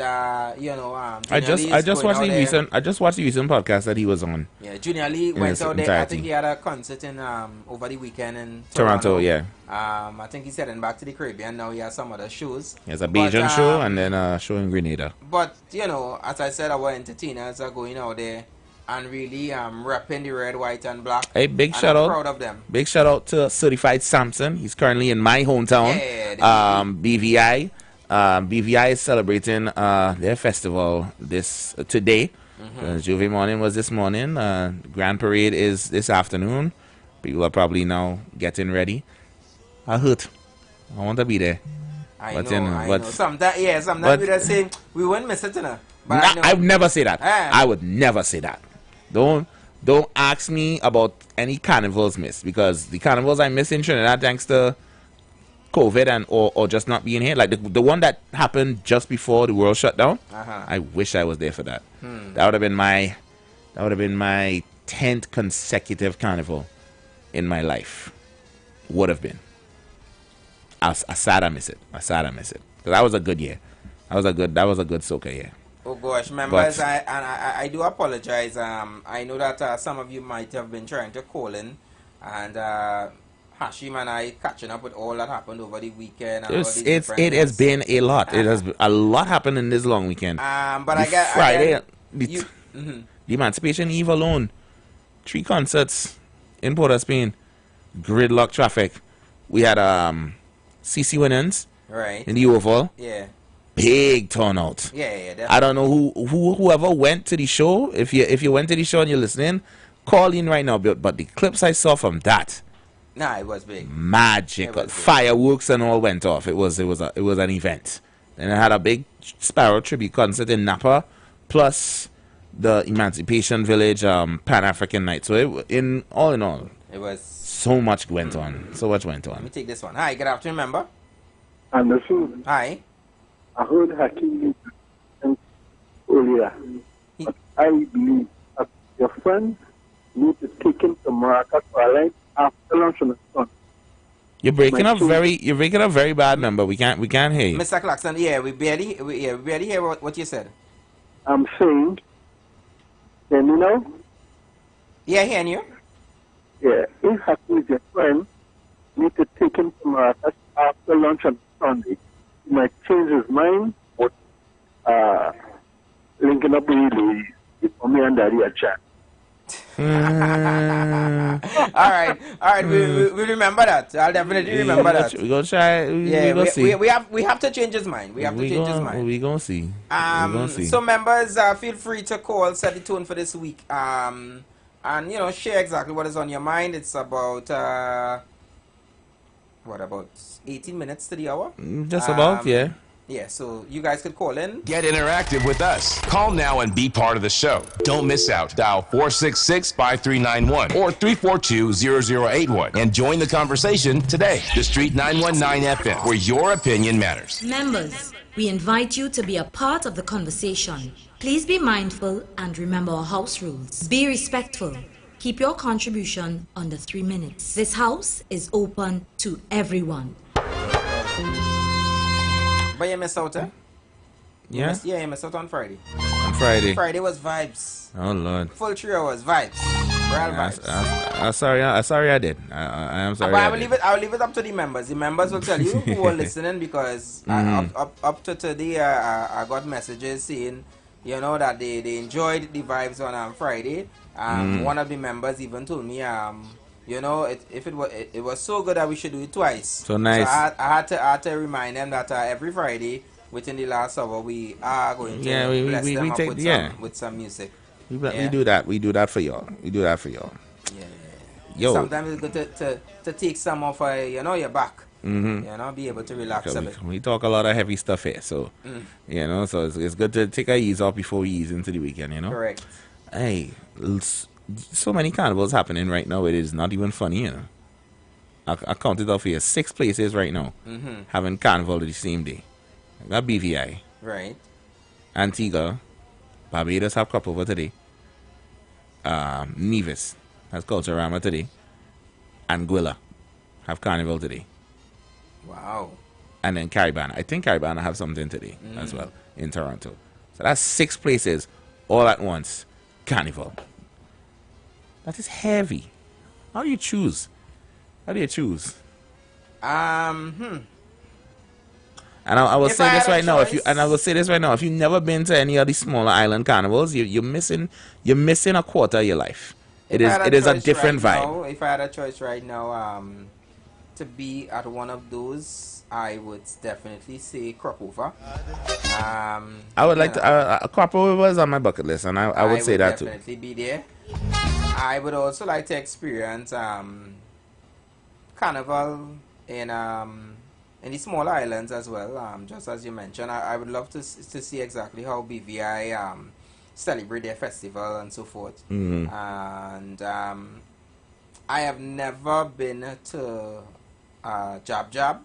you know, I just watched the recent podcast that he was on. Yeah, Junior Lee went out there. I think he had a concert in over the weekend in Toronto. Yeah. I think he's heading back to the Caribbean now. He has some other shows. He has a Bajan show and then a show in Grenada. But you know, as I said, our entertainers are going out there and really repping the red, white, and black. Hey, big shout out! Proud of them. Big shout out to Certified Samson. He's currently in my hometown. BVI. BVI is celebrating their festival today. Juve Morning was this morning. Grand Parade is this afternoon. People are probably now getting ready. I want to be there. I know. Sometimes we just say we won't miss it, you know. I would never say that. I would never say that. Don't ask me about any carnivals missed, because the carnivals I miss in Trinidad thanks to COVID and or just not being here, like the one that happened just before the world shut down. I wish I was there for that. That would have been my 10th consecutive carnival in my life. Would have been. I sad I miss it. Because that was a good year. That was a good soca year. Oh gosh, members, I do apologize. I know that some of you might have been trying to call in, and Hashim and I catching up with all that happened over the weekend. And it has been a lot. It has a lot happened in this long weekend. But I get Friday, the Emancipation Eve alone, 3 concerts in Port of Spain, gridlock traffic. We had CC Winans in the Oval. Yeah. Big turnout. Yeah, definitely. I don't know whoever went to the show. If you went to the show and you're listening, call in right now. But the clips I saw from that, it was big. Magical. Fireworks and all went off. It was an event. Then I had a big Sparrow tribute concert in Napa, plus the Emancipation Village Pan-African night. So in all, it was so much went on. Let me take this one. Hi, good afternoon, member. Anderson. Hi. I heard Hakeem earlier, but I believe that your friends need to take him to Maracas Island after lunch on the sun. You're breaking up very bad, member. We can't hear you. Mr. Clarkson, we barely hear what you said. I'm saying, can you know? Yeah, hearing you. Yeah, if Hakeem is your friend, you need to take him to Maracas after lunch on Sunday. He might change his mind, but linking up with you, for me and Daddy a chat. All right. We remember that. I'll definitely remember that. We're gonna try. We have to change his mind. We gonna see. So members, feel free to call, set the tone for this week. And share exactly what is on your mind. It's about 18 minutes to the hour? Just about, yeah. Yeah, so you guys could call in. Get interactive with us. Call now and be part of the show. Don't miss out. Dial 466-5391 or 342-0081 and join the conversation today. The Street 919 FM, where your opinion matters. Members, we invite you to be a part of the conversation. Please be mindful and remember our house rules. Be respectful. Keep your contribution under 3 minutes. This house is open to everyone. But you missed out, eh? Yeah? You missed out on Friday. On Friday? Friday was vibes. Oh, Lord. Full 3 hours, vibes. Real vibes. I'm sorry I did. I am sorry. But I'll leave it up to the members. The members will tell you who are listening, because up to today, I got messages saying, that they enjoyed the vibes on Friday. One of the members even told me, it was so good that we should do it twice. So nice. So I had to remind them that every Friday within the last hour we are going to bless them up with some music. We do that. We do that for y'all. Yeah. Yo. Sometimes it's good to take some of your back. Be able to relax a bit. We talk a lot of heavy stuff here, so so it's good to take our ease off before we ease into the weekend. Correct. Hey, so many carnivals happening right now. It is not even funny. I counted off here 6 places right now having carnival the same day. I got BVI. Right. Antigua, Barbados have crop over today. Nevis has Culturama today. Anguilla have carnival today. Wow. And then Caribana. I think Caribana have something today as well in Toronto. So that's 6 places all at once. Carnival. That is heavy. How do you choose? And I will say this right now. If you've never been to any of the smaller island carnivals, you're missing a quarter of your life. It is a different vibe. If I had a choice right now, to be at one of those, I would definitely say Crop-Over. I would like to. Crop-Over was on my bucket list, and I would say that too. Definitely be there. I would also like to experience Carnival in in the smaller islands as well. Just as you mentioned, I would love to see exactly how BVI celebrate their festival and so forth. And I have never been to Jab Jab.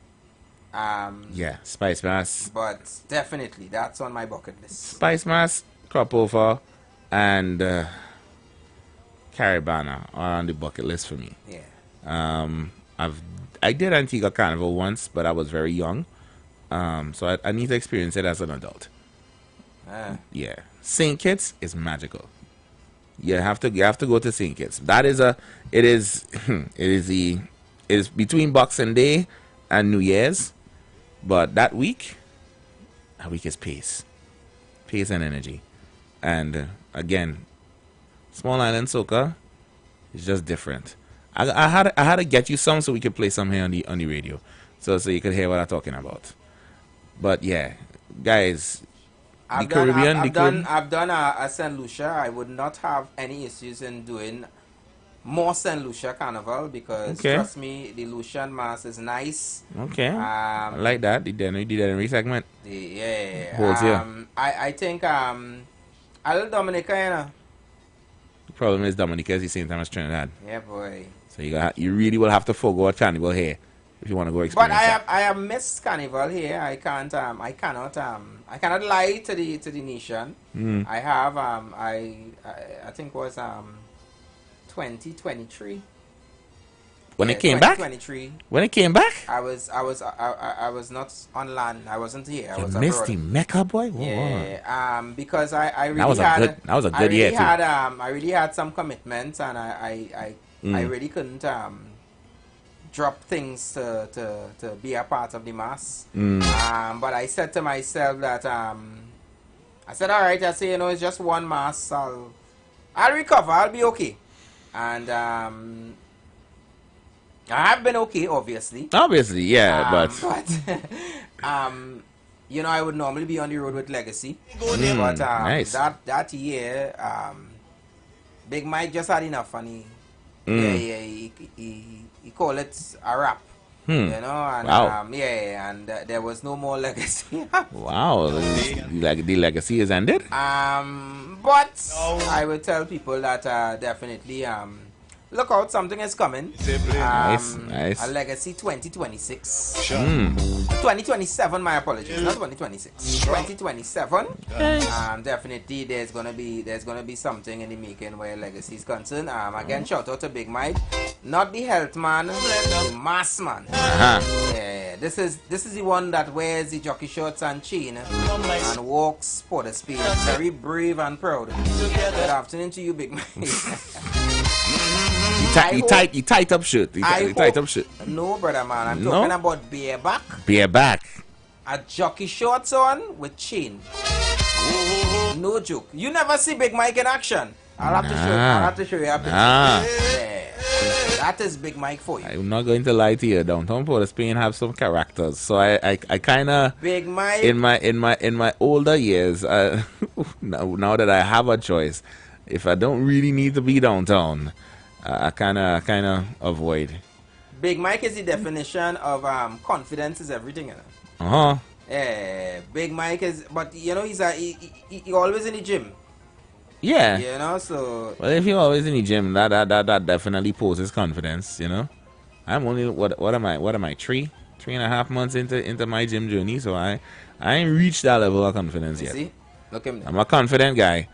Yeah, Spice Mass. But definitely, that's on my bucket list. Spice Mass, Crop Over, and Caribana are on the bucket list for me. Yeah. I did Antigua Carnival once, but I was very young. So I need to experience it as an adult. Yeah. St. Kitts is magical. You have to go to St. Kitts. It is between Boxing Day and New Year's. But that week is pace and energy. And again, small island soca is just different. I had to get you some so we could play some here on the radio, so you could hear what I'm talking about. But yeah, guys, I've done a St. Lucia. I would not have any issues in doing more St. Lucia Carnival because trust me, the Lucian Mass is nice. Okay. I like that. Did that segment? Yeah. I think a little Dominica, you know. The problem is Dominica is the same time as Trinidad. Yeah, boy. So you really will have to forego a carnival here if you want to go experience. But I have missed carnival here. I cannot lie to the nation. I have I think it was 2023. When it came back? 2023. When it came back? I was not on land. I wasn't here. I was missed the Mecca, boy. Whoa. Yeah. Because I really that was a good year too. I really had some commitments, and I really couldn't drop things to be a part of the mass. But I said to myself that I said, all right. I say, it's just one mass. I'll recover. I'll be okay. And I have been okay, obviously. Obviously, yeah, but I would normally be on the road with Legacy. But nice. that year, Big Mike just had enough, and he called it a wrap. And wow. And there was no more Legacy. Wow, the Legacy is ended. But I would tell people that definitely look out, something is coming. Nice. A Legacy 2026. 2027, my apologies, not 2026. 2027. Definitely there's gonna be something in the making where Legacy is concerned. Again, shout out to Big Mike, not the health man, the mass man. Yeah, this is the one that wears the jockey shorts and chain and walks for the speed. Very brave and proud. Good afternoon to you, Big Mike. You tight up shit. Tight up shit. No, brother man. I'm talking about bareback. Bareback. A jockey shorts on with chain. No joke. You never see Big Mike in action. I'll have to show you a picture. Yeah. That is Big Mike for you. I'm not going to lie to you. Downtown Port of Spain have some characters. So I kind of Big Mike in my older years. Now that I have a choice, if I don't really need to be downtown, I kind of avoid. Big Mike is the definition of confidence is everything. Yeah, Big Mike is, but he always in the gym. Yeah. So. Well, if you're always in the gym, that definitely poses confidence. I'm only what am I 3.5 months into my gym journey, so I ain't reached that level of confidence yet. See, look at me. I'm a confident guy.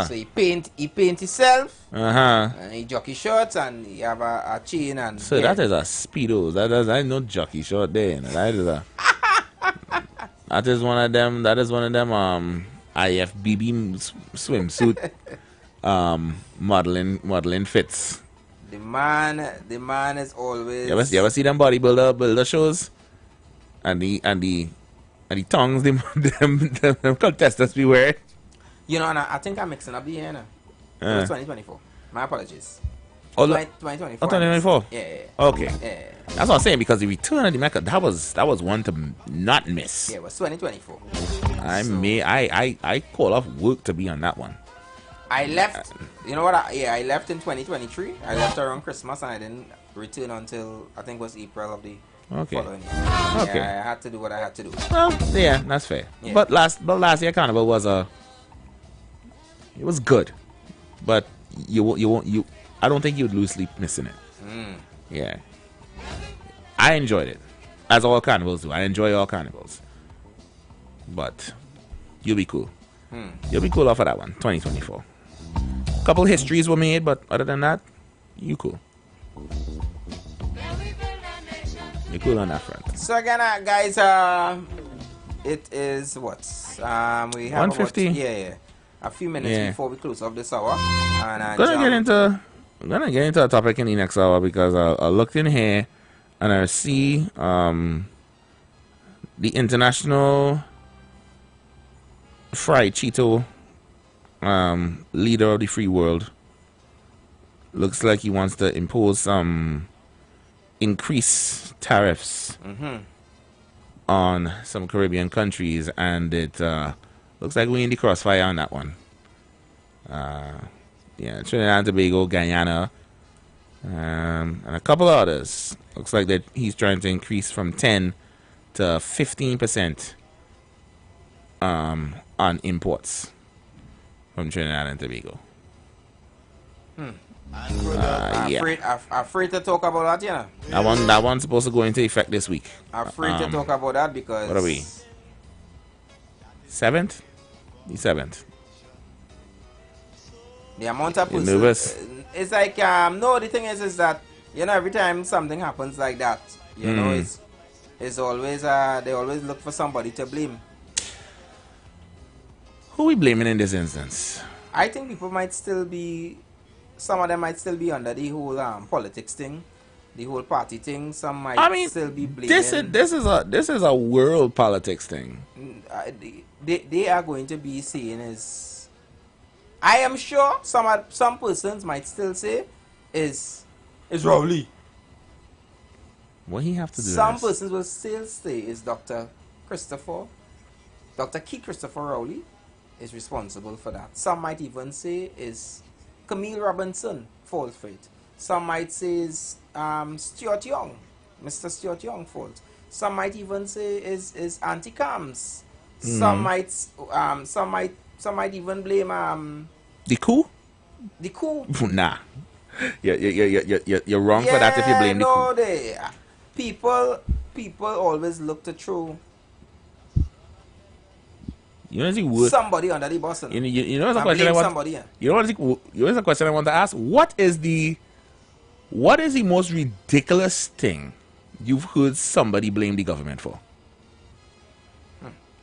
So he paint himself. And he jockey shorts and he have a chain and. So that is a speedo. That is no jockey short there. That is one of them. IFBB swimsuit modeling fits. The man is always. You ever see them bodybuilder shows? And the tongues them contestants be wearing. And I think I'm mixing up the year now. It was 2024. My apologies. 2024. 2024. Yeah. Okay. Yeah. That's what I'm saying, because the return of the Mecca, that was one to not miss. Yeah, it was 2024. I call off work to be on that one. I left. You know what? I left in 2023. I left around Christmas and I didn't return until I think it was April of the Okay. following year. Okay. Yeah, I had to do what I had to do. Well, yeah, that's fair. Yeah. But last year carnival was it was good, but I don't think you'd lose sleep missing it. Yeah, I enjoyed it, as all carnivals do. I enjoy all carnivals, but you'll be cool. You'll be cool off of that one. 2024. A couple histories were made, but other than that, you cool. You're cool on that front. So again, guys, it is what? We have 1:50. a few minutes before we close off this hour. And I'm gonna get into a topic in the next hour because I looked in here and I see the international fried Cheeto leader of the free world looks like he wants to impose some increased tariffs on some Caribbean countries, and it looks like we're in the crossfire on that one. Trinidad and Tobago, Guyana, and a couple others. Looks like that he's trying to increase from 10 to 15% on imports from Trinidad and Tobago. Afraid to talk about that, yeah. That one's supposed to go into effect this week. Afraid to talk about that because what are we? 7th? The 7th. The amount of nervous? It's like no. The thing is that every time something happens like that, it's always they always look for somebody to blame. Who are we blaming in this instance? I think people might still be. Some of them might still be under the whole politics thing, the whole party thing. Some might still be blaming. This is a world politics thing. They are going to be saying is, I am sure some persons might still say is Rowley. What he have to do? Some persons will still say is Dr. Key Christopher Rowley is responsible for that. Some might even say is Camille Robinson fault for it. Some might say is Stuart Young, Mr. Stuart Young fault. Some might even say is Auntie Cams. Some might even blame the coup. The coup. Nah, you're wrong for that if you blame the coup. People always look to throw. Somebody under the bus. You know the question I want. You know the question I want to ask. What is the most ridiculous thing you've heard somebody blame the government for?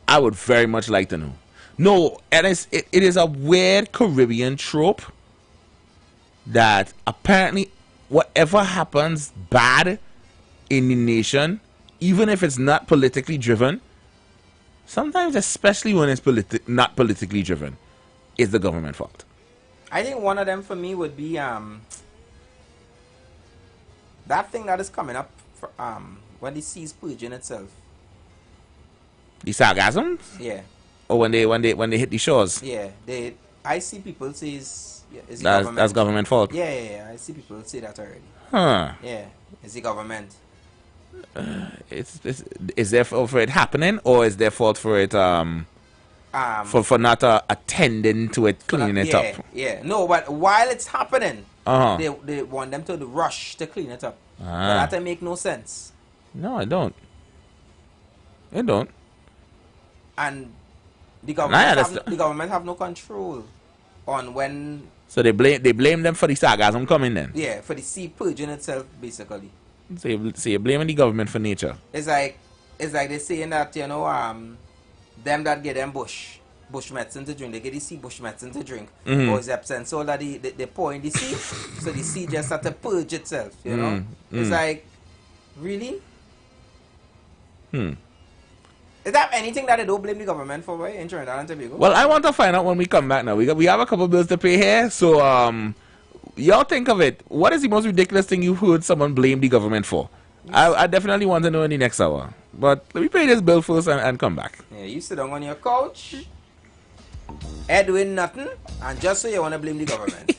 I would very much like to know. No, and it is a weird Caribbean trope that apparently whatever happens bad in the nation, even if it's not politically driven, sometimes, especially when it's not politically driven, is the government fault. I think one of them for me would be that thing that is coming up for, when the sea is purging itself. The sargassum? Yeah. Or when they hit the shores? Yeah. I see people say that's government fault. Yeah. I see people say that already. Huh. Yeah. It's the government. Is their fault for it happening, or is their fault for it for not attending to it, cleaning it up? Yeah. No, but while it's happening, they want them to rush to clean it up. But that make no sense. No, I don't. It don't. And the government have no control on when. So they blame them for the sargassum coming then. Yeah, for the sea purging itself, basically. So you're blaming the government for nature. It's like they're saying that them that get them bush medicine to drink, they get the sea bush medicine to drink, or is absent so that they pour in the sea, so the sea just have to purge itself. It's like, really. Is that anything that they don't blame the government for, in Trinidad and Tobago? Well, I want to find out when we come back now. We have a couple bills to pay here, so y'all think of it. What is the most ridiculous thing you've heard someone blame the government for? I definitely want to know in the next hour. But let me pay this bill first and come back. Yeah, you sit down on your couch, head doing nothing, and just so you want to blame the government.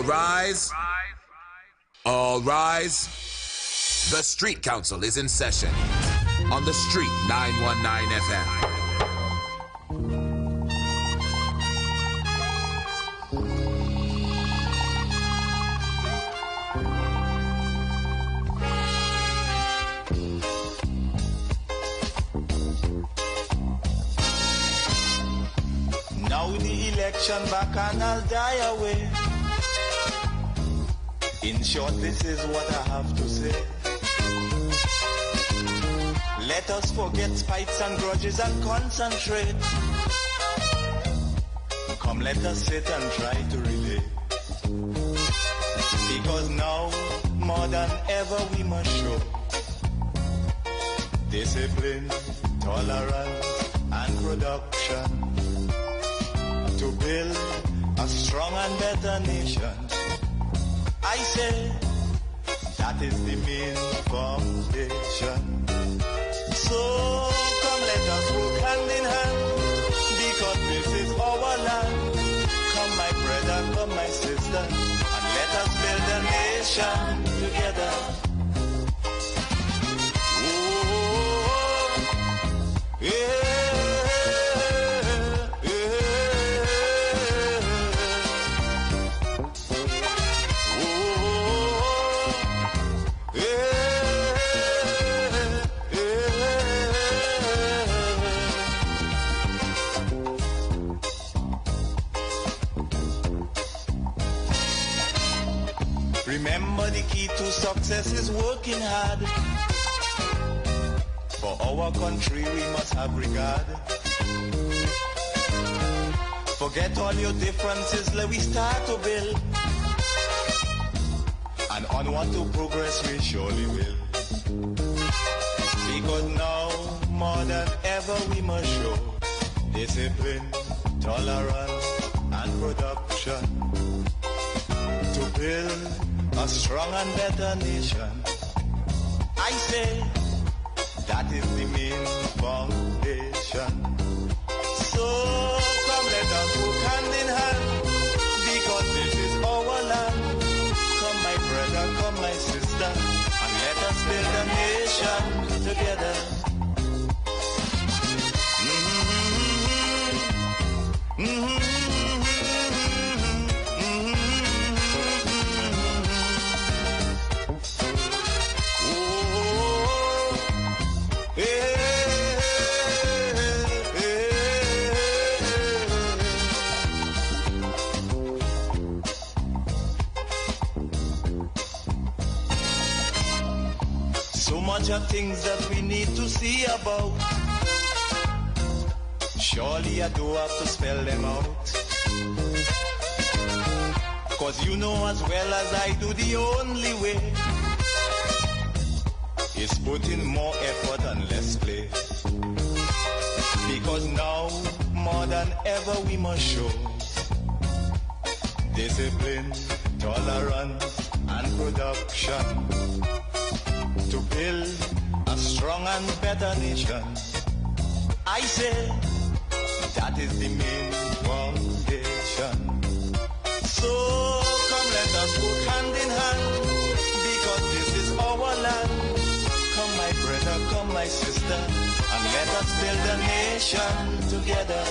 All rise. All rise. The Street Council is in session on The Street 919 FM. Now the election back and I'll die away. In short, this is what I have to say. Let us forget spites and grudges and concentrate. Come, let us sit and try to relate. Because now, more than ever, we must show discipline, tolerance, and production to build a strong and better nation. I say that is the main foundation. So come, let us work hand in hand, because this is our land. Come, my brother, come, my sister, and let us build a nation together. Oh, yeah. Remember, the key to success is working hard. For our country we must have regard. Forget all your differences, let we start to build. And onward to progress we surely will. Because now, more than ever, we must show discipline, tolerance, and production to build a strong and better nation. I say that is the main foundation. So come, let us work hand in hand, because this is our land. Come, my brother, come, my sister, and let us build a nation together. So much of things that we need to see about. Surely I do have to spell them out. Cause you know as well as I do, the only way is put in more effort and less play. Because now, more than ever, we must show discipline, tolerance, and production to build a strong and better nation. I say that is the main foundation. So come, let us work hand in hand, because this is our land. Come, my brother, come, my sister, and let us build a nation together.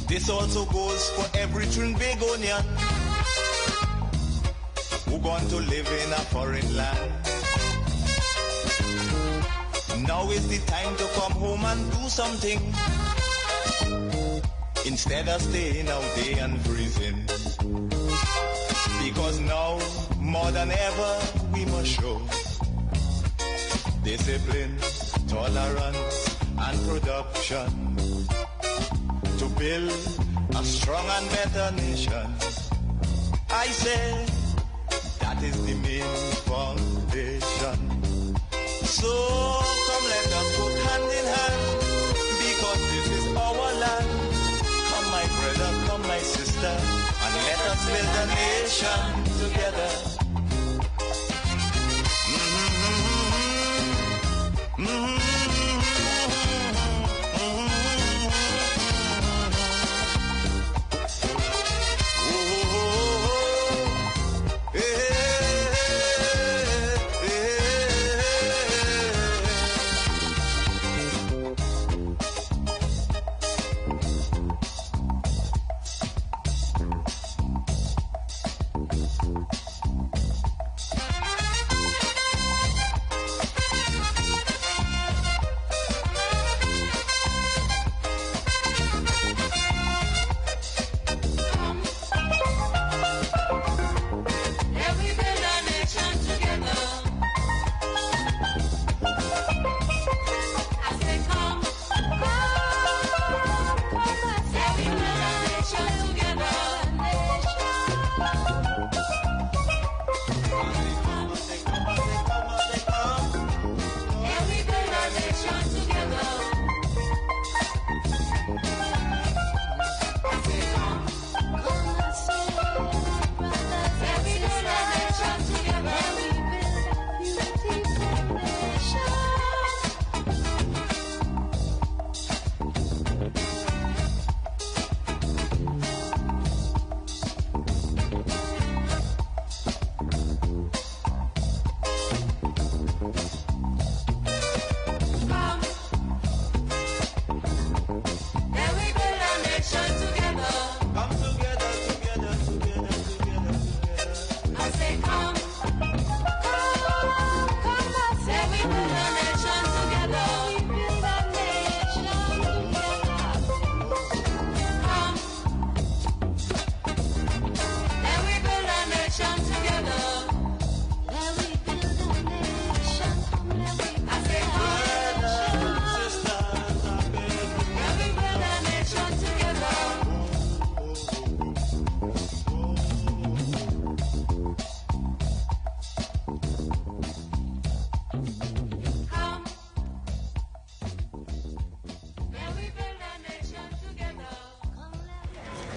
This also goes for every Trinbagonian who gone to live in a foreign land. Now is the time to come home and do something, instead of staying out there and freezing. Because now, more than ever, we must show discipline, tolerance, and production to build a strong and better nation. I say that is the main foundation. salvation. So come let us walk hand in hand, because this is our land. Come my brother, come my sister, and let us build a nation together.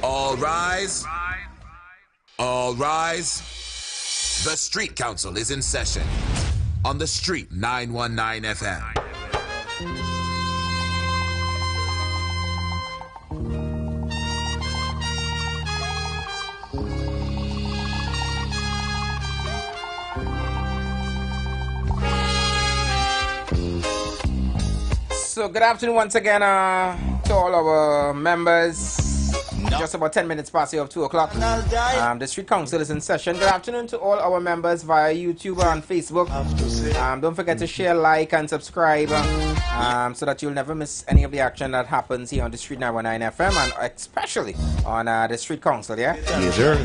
All rise. All rise. The Street Council is in session on the Street 919 FM. So good afternoon once again to all our members. Just about 10 minutes past of 2 o'clock. The Street Council is in session. Good afternoon to all our members via YouTube and Facebook. Don't forget to share, like, and subscribe so that you'll never miss any of the action that happens here on the Street 919 FM and especially on the Street Council, yeah? Yes, sir.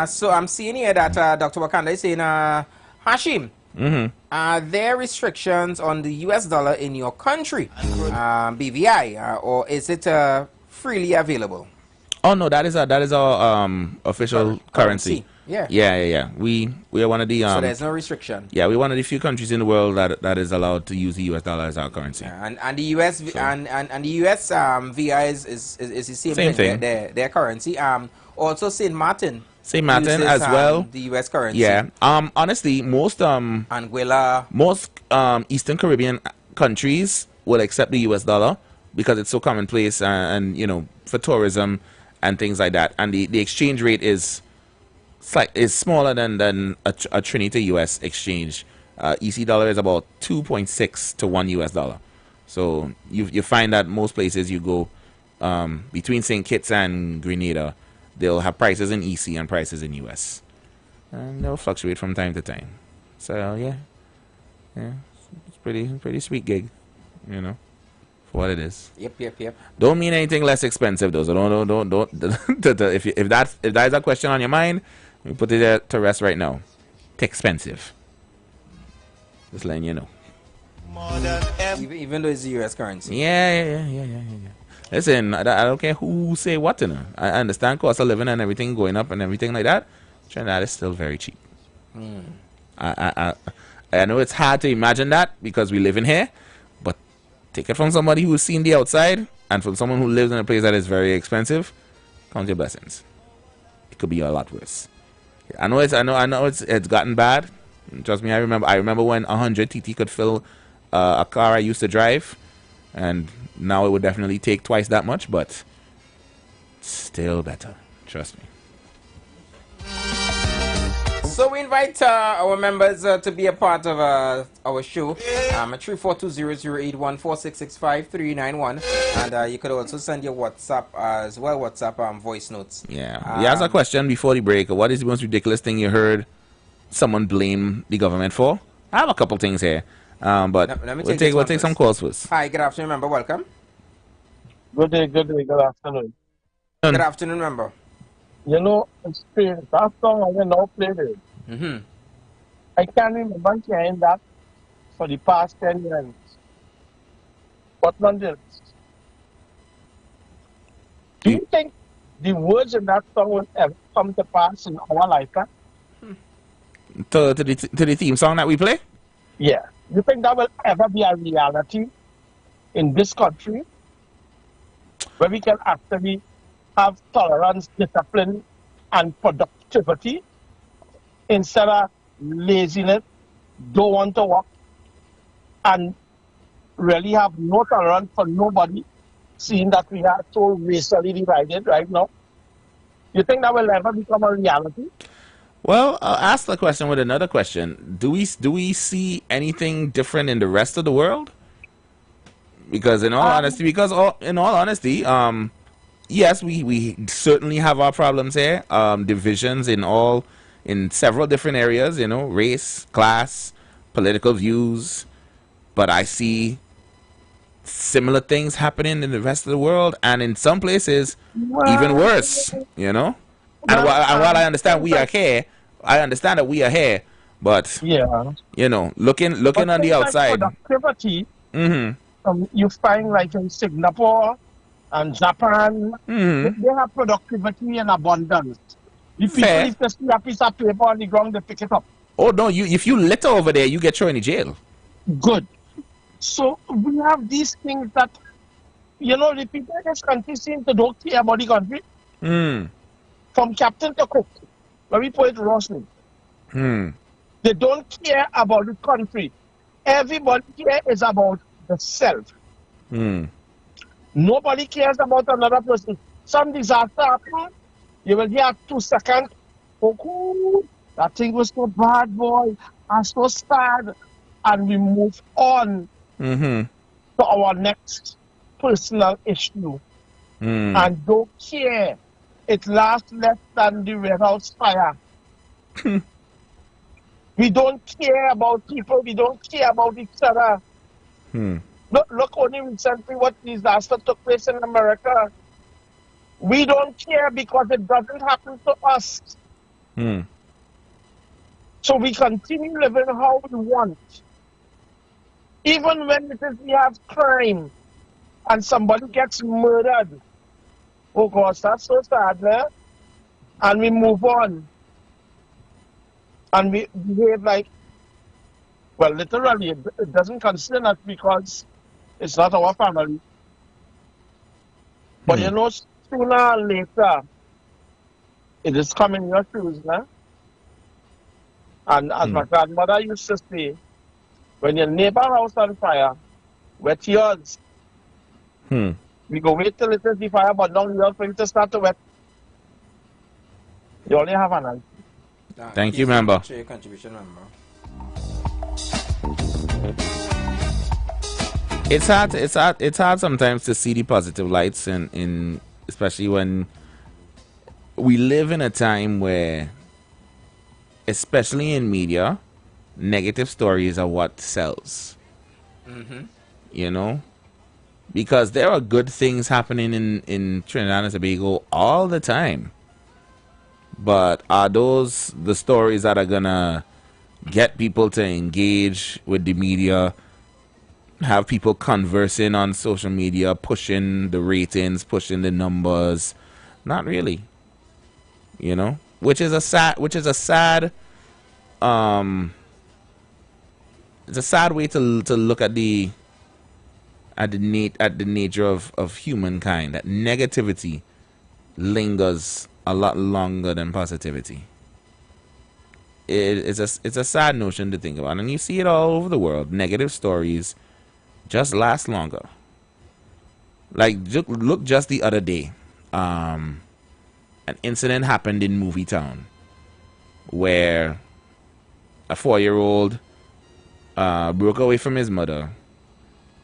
So I'm seeing here that Dr. Wakanda is saying, Hashim, are there restrictions on the US dollar in your country, BVI, or is it freely available? Oh no, that is our official currency. Yeah. We are one of the so there's no restriction. Yeah, we're one of the few countries in the world that is allowed to use the US dollar as our currency. And the US and the US VI is the same thing. Their currency. Also St. Martin uses, as well. The US currency. Yeah. Honestly, most Anguilla, most Eastern Caribbean countries will accept the US dollar because it's so commonplace and you know, for tourism and things like that. And the exchange rate is smaller than a Trinity US exchange. EC dollar is about 2.6 to 1 US dollar. So you find that most places you go between St. Kitts and Grenada, they'll have prices in EC and prices in US. And they'll fluctuate from time to time. So yeah, it's pretty sweet gig, you know, for what it is. Yep. Don't mean anything less expensive though. So don't. if that is a question on your mind, we put it to rest right now. It's expensive. Just letting you know. Even though it's the US currency. Yeah. Listen, I don't care who say what, you know. I understand cost of living and everything going up and everything like that. Trinidad is still very cheap. I know it's hard to imagine that because we live in here, but take it from somebody who's seen the outside and from someone who lives in a place that is very expensive. Count your blessings. It could be a lot worse. I know it's gotten bad. Trust me, I remember when 100 TT could fill a car I used to drive, and now it would definitely take twice that much, but still better. Trust me. So we invite our members to be a part of our show at 342-0081 4665-391, and you could also send your WhatsApp as well, WhatsApp voice notes. Yeah. He asked a question before the break. What is the most ridiculous thing you heard someone blame the government for? I have a couple things here, but we'll take some calls first. Hi, good afternoon, member. Welcome. Good day, good afternoon. Good afternoon, member. You know, that song I will now play it. I can't remember hearing that for the past 10 years. But nonetheless, do you think the words in that song will ever come to pass in our lifetime? To the theme song that we play? Yeah. You think that will ever be a reality in this country where we can actually have tolerance, discipline, and productivity instead of laziness, don't want to work, and really have no tolerance for nobody, seeing that we are so racially divided right now? You think that will ever become a reality? Well, I'll ask the question with another question. Do we see anything different in the rest of the world? Because in all honesty, yes, we certainly have our problems here. Divisions in several different areas, race, class, political views. But I see similar things happening in the rest of the world, and in some places even worse. And while I understand we are here, I understand that we are here, but looking on the outside, productivity. You find like in Singapore and Japan, they have productivity and abundance. The people, if they see a piece of paper on the ground, they pick it up. Oh no! If you litter over there, you get thrown in jail. Good. So we have these things that, the people in this country seem to don't care about the country. From captain to cook, where we put it roughly. They don't care about the country. Everybody here is about the self. Nobody cares about another person. Some disaster happen, you will hear 2 seconds, oh, that thing was so bad, boy. I'm so sad. And we move on to our next personal issue. And don't care. It lasts less than the Red House fire. We don't care about people. We don't care about each other. Look only recently what disaster took place in America. We don't care because it doesn't happen to us. So we continue living how we want. Even when we have crime and somebody gets murdered. Oh gosh, that's so sad, man. And we move on. And we behave like, well, literally, it doesn't concern us because it's not our family. But sooner or later, it is coming in your shoes, man. And as my grandmother used to say, when your neighbor house on fire, wet yours. We go wait till it is the fire, but now yours for you to start to wet. You only have an eye. Thank you, member. Your contribution, member. It's hard sometimes to see the positive lights in especially when we live in a time where, especially in media, negative stories are what sells. Because there are good things happening in Trinidad and Tobago all the time. But are those the stories that are gonna get people to engage with the media, have people conversing on social media, pushing the ratings, pushing the numbers? Not really. Which is a sad it's a sad way to look at the nature of humankind. That negativity lingers a lot longer than positivity. It's a sad notion to think about, and you see it all over the world. Negative stories just last longer. Like, look just the other day, an incident happened in Movie Town where a 4-year-old broke away from his mother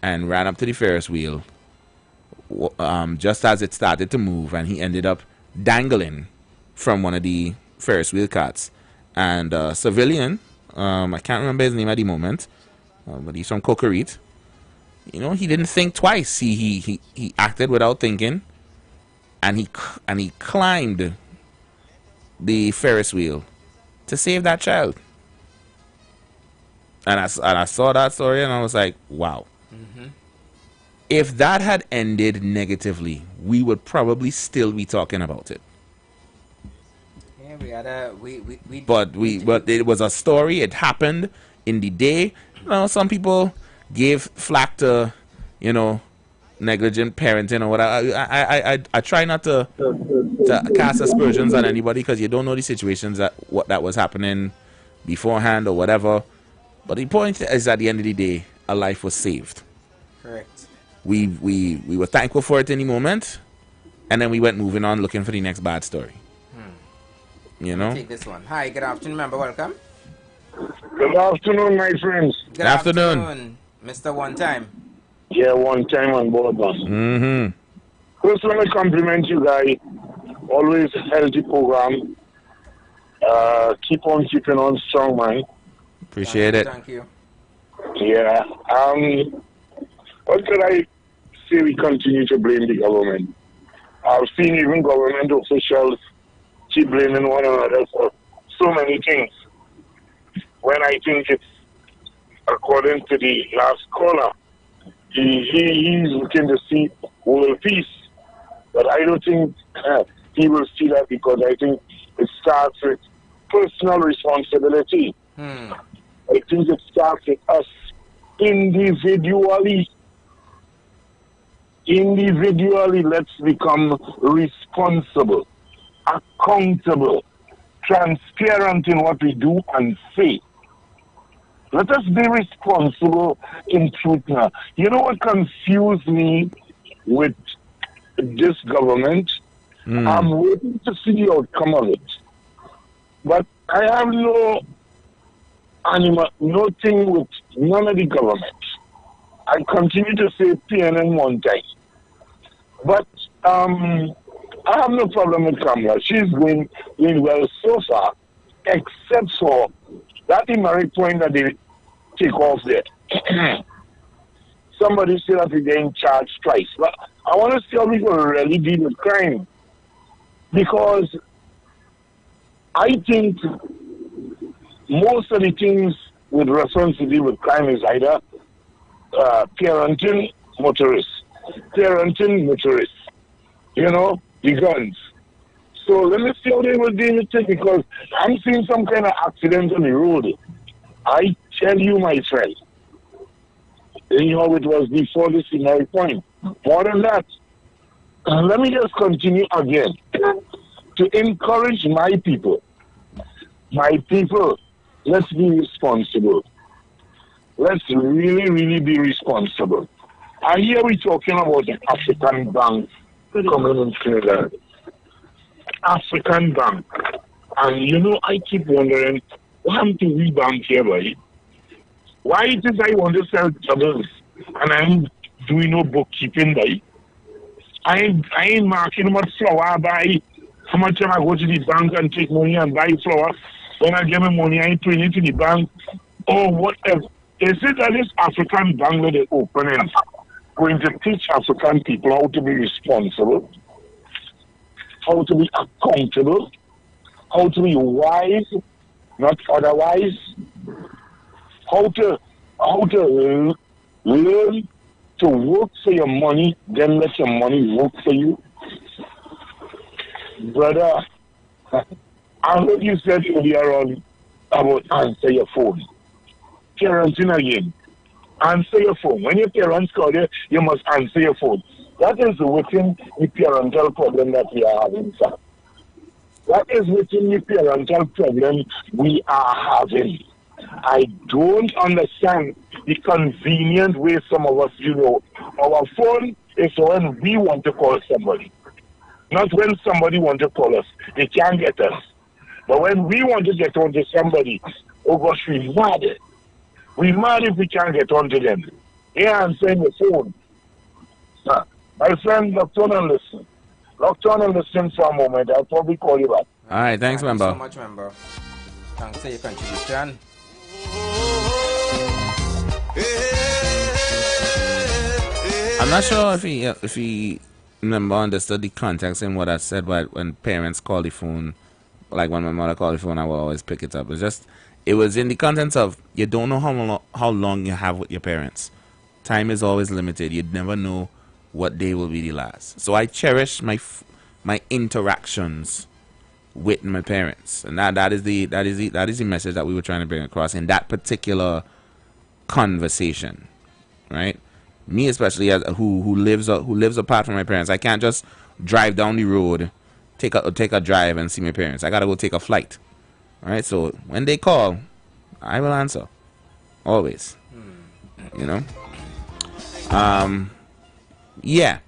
and ran up to the Ferris wheel just as it started to move, and he ended up dangling from one of the Ferris wheel carts. And a civilian, I can't remember his name at the moment, but he's from Cocorite. You know, he didn't think twice. He acted without thinking, and he climbed the Ferris wheel to save that child. And I saw that story, and I was like, wow. Mm-hmm. If that had ended negatively, we would probably still be talking about it. Yeah, but it was a story. It happened in the day. You know, some people gave flack to, you know, negligent parenting or whatever. I try not to cast aspersions on anybody, because you don't know the situations that was happening beforehand or whatever. But the point is, at the end of the day, a life was saved. Correct. We were thankful for it in the moment, and then we went moving on looking for the next bad story. You know? Take this one. Hi, good afternoon, member. Welcome. Good afternoon, my friends. Good afternoon, Mr. One Time. Yeah, one time on board, boss. Mm-hmm. First, let me compliment you guys. Always healthy program. Keep on keeping on strong, man. Appreciate it. Thank you. Yeah. What could I say? We continue to blame the government. I've seen even government officials keep blaming one another for so many things, when I think it's, according to the last caller, he's looking to see world peace. But I don't think he will see that, because I think it starts with personal responsibility. I think it starts with us individually. Let's become responsible, accountable, transparent in what we do and say. Let us be responsible in truth now. You know what confused me with this government? I'm waiting to see the outcome of it. But I have nothing with none of the government. I continue to say PNN one time. But I have no problem with Kamala. She's going well so far, except for that demerit point that they take off there. Somebody said that we're getting charged twice. But I want to see how we can really deal with crime. Because I think most of the things with reference to deal with crime is either parenting motorists, you know, the guns. So let me see how they will deal with it, because I'm seeing some kind of accident on the road. I tell you, my friend, you know, it was before this demerit point. More than that, let me just continue again to encourage my people. My people, let's be responsible. Let's really, really be responsible. And here we're talking about the African Bank coming in Trinidad. African Bank. And you know, I keep wondering, what happened to we bank here, boy? Why it is I want to sell doubles and I'm doing no bookkeeping, boy? I ain't marking how much flour I buy, how much time I go to the bank and take money and buy flour. When I get my money, I ain't putting it to the bank or whatever. Is it that this African bank that they're opening going to teach African people how to be responsible, how to be accountable, how to be wise, not otherwise, how to learn to work for your money, then let your money work for you? Brother, I heard you said earlier on about answer your phone. Parenting again. Answer your phone. When your parents call you, you must answer your phone. That is within the parental problem that we are having, sir. That is within the parental problem we are having. I don't understand the convenient way some of us, our phone is when we want to call somebody. Not when somebody wants to call us. They can't get us. But when we want to get on to somebody, oh gosh, we're mad. We're mad if we can't get on to them. Here I'm saying the phone. Sir, my friend, lock on and listen. Lock on and listen for a moment. I'll probably call you back. All right, thanks, member. Thank you so much, member. Thanks for your contribution. I'm not sure if he member understood the context in what I said, but when parents call the phone, like when my mother called the phone, I will always pick it up. It was in the contents of you don't know how long you have with your parents. Time is always limited. You'd never know what day will be the last. So I cherish my interactions with my parents, and that is the message that we were trying to bring across in that particular conversation, right? Me especially, as who lives apart from my parents, I can't just drive down the road, take a drive and see my parents. I gotta go take a flight. All right, so when they call, I will answer, always. Yeah.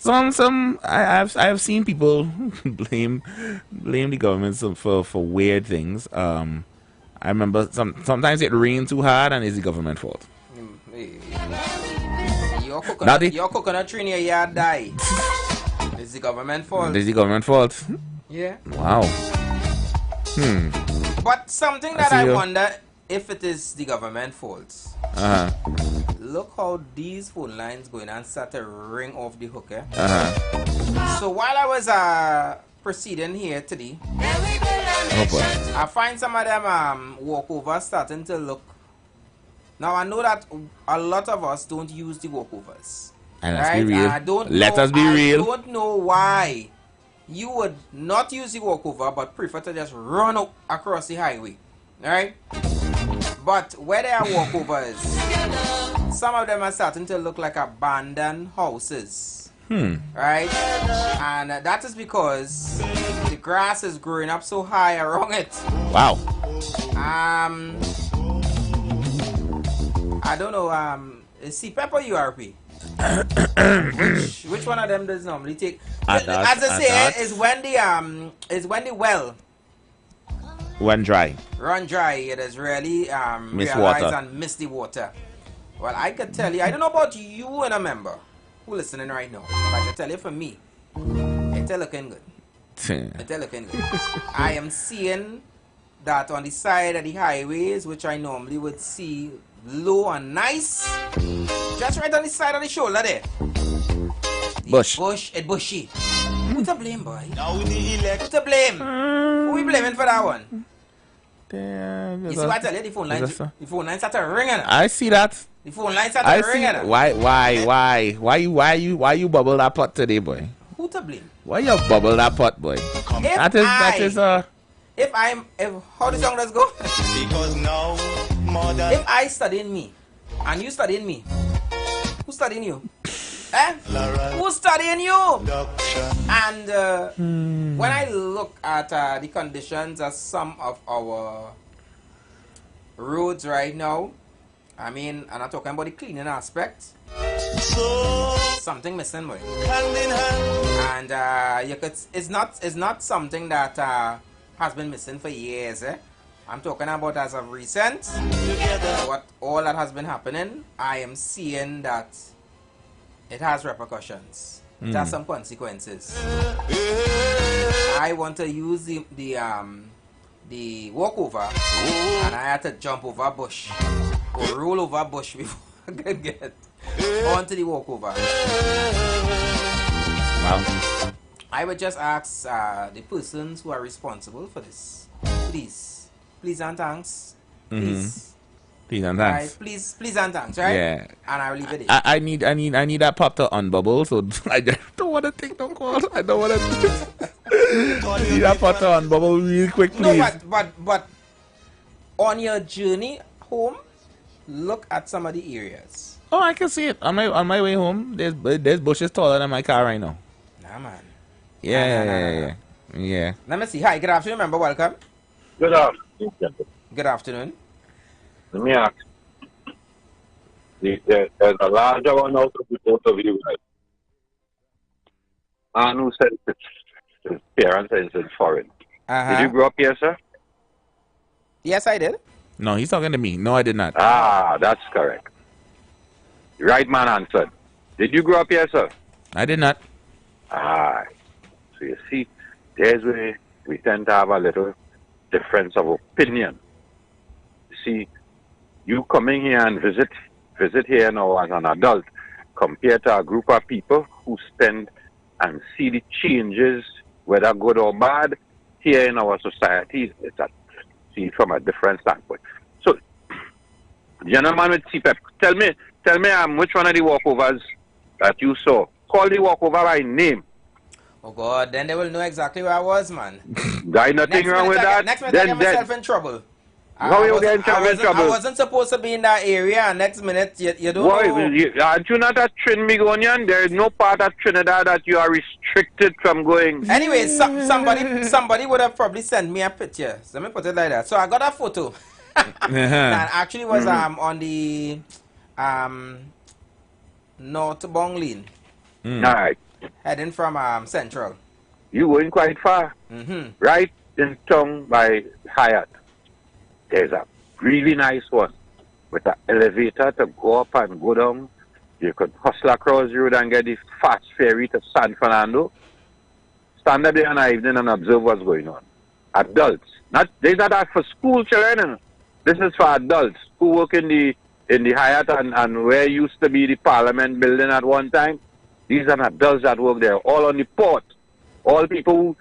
I have seen people blame the government for weird things. I remember sometimes it rained too hard and it's the government fault. Your coconut tree in your yard died. It's the government fault. It's the government fault. Yeah. Wow. But something that I wonder if it is the government fault. Look how these phone lines going and start to ring off the hook. So while I was proceeding here today, I find some of them walkovers starting to look. Now I know that a lot of us don't use the walkovers. And let's be real. Let us be real. I don't know why you would not use the walkover but prefer to just run up across the highway. Alright? But where there are walkovers, some of them are starting to look like abandoned houses. Right? And that is because the grass is growing up so high around it. Wow. I don't know, is CPEP or URP? which one of them does normally take? As I say, is when the well run dry. It is really miss realized water. and miss the water. Well, I could tell you, I don't know about you and a member who listening right now, but I can tell you for me, it's looking good. It's looking good. I am seeing that on the side of the highways, which I normally would see low and nice, just right on the side of the shoulder there. It's bushy. Who to blame, boy? Who to blame? Who we blaming for that one? Damn, you see what I tell you? The phone lines started ringing. I see that. The phone lines started ringing. Why you bubble that pot today, boy? Who to blame? Why you bubble that pot, boy? How the song does go? Because now if I studying me and you studying me, who's studying you? Who's studying you? And when I look at the conditions of some of our roads right now, I mean, I'm not talking about the cleaning aspect. Something missing, boy. And it's not something that has been missing for years. I'm talking about as of recent. What all that has been happening, I am seeing that it has repercussions. It has some consequences. I want to use the walkover, and I had to jump over a bush or roll over a bush before I could get onto the walkover. Wow. I would just ask the persons who are responsible for this, please and thanks, please. Please and thanks. Right, please and thanks, right? Yeah. And I will leave it. I need that pop to unbubble, so I don't want to take no call. I don't want to. Need that pop to unbubble real quick, please. No, but on your journey home, look at some of the areas. Oh, I can see it on my way home. There's bushes taller than my car right now. Nah, man. Yeah. Let me see. Hi, good afternoon, member. Welcome. Good afternoon. Good afternoon. Let me ask. There's a larger one out of the both of you guys. And who said his parents is in foreign. Did you grow up here, sir? Yes, I did. No, he's talking to me. No, I did not. Ah, that's correct. The right man answered. Did you grow up here, sir? I did not. Ah, so you see, there's where we tend to have a little difference of opinion. You see, you coming here and visit here now as an adult compared to a group of people who spend and see the changes, whether good or bad, here in our society. It's see from a different standpoint. So, gentleman with CPEP, tell me, which one of the walkovers that you saw? Call the walkover by name. Oh God, then they will know exactly where I was, man. There's nothing wrong with that. Next minute I get myself in trouble. How you get in trouble? I wasn't supposed to be in that area, and next minute you don't know. Aren't you not a Trinbagonian? There is no part of Trinidad that you are restricted from going. Anyway, somebody would have probably sent me a picture. So let me put it like that. So I got a photo. That actually was on the northbound lane. All right. Heading from Central. You going quite far. Right in town by Hyatt. There's a really nice one with an elevator to go up and go down. You could hustle across the road and get the fast ferry to San Fernando. Stand up there in the evening and observe what's going on. Adults. These are not for school children. This is for adults who work in the Hyatt and where used to be the Parliament building at one time. These are adults that work there, all on the port. All people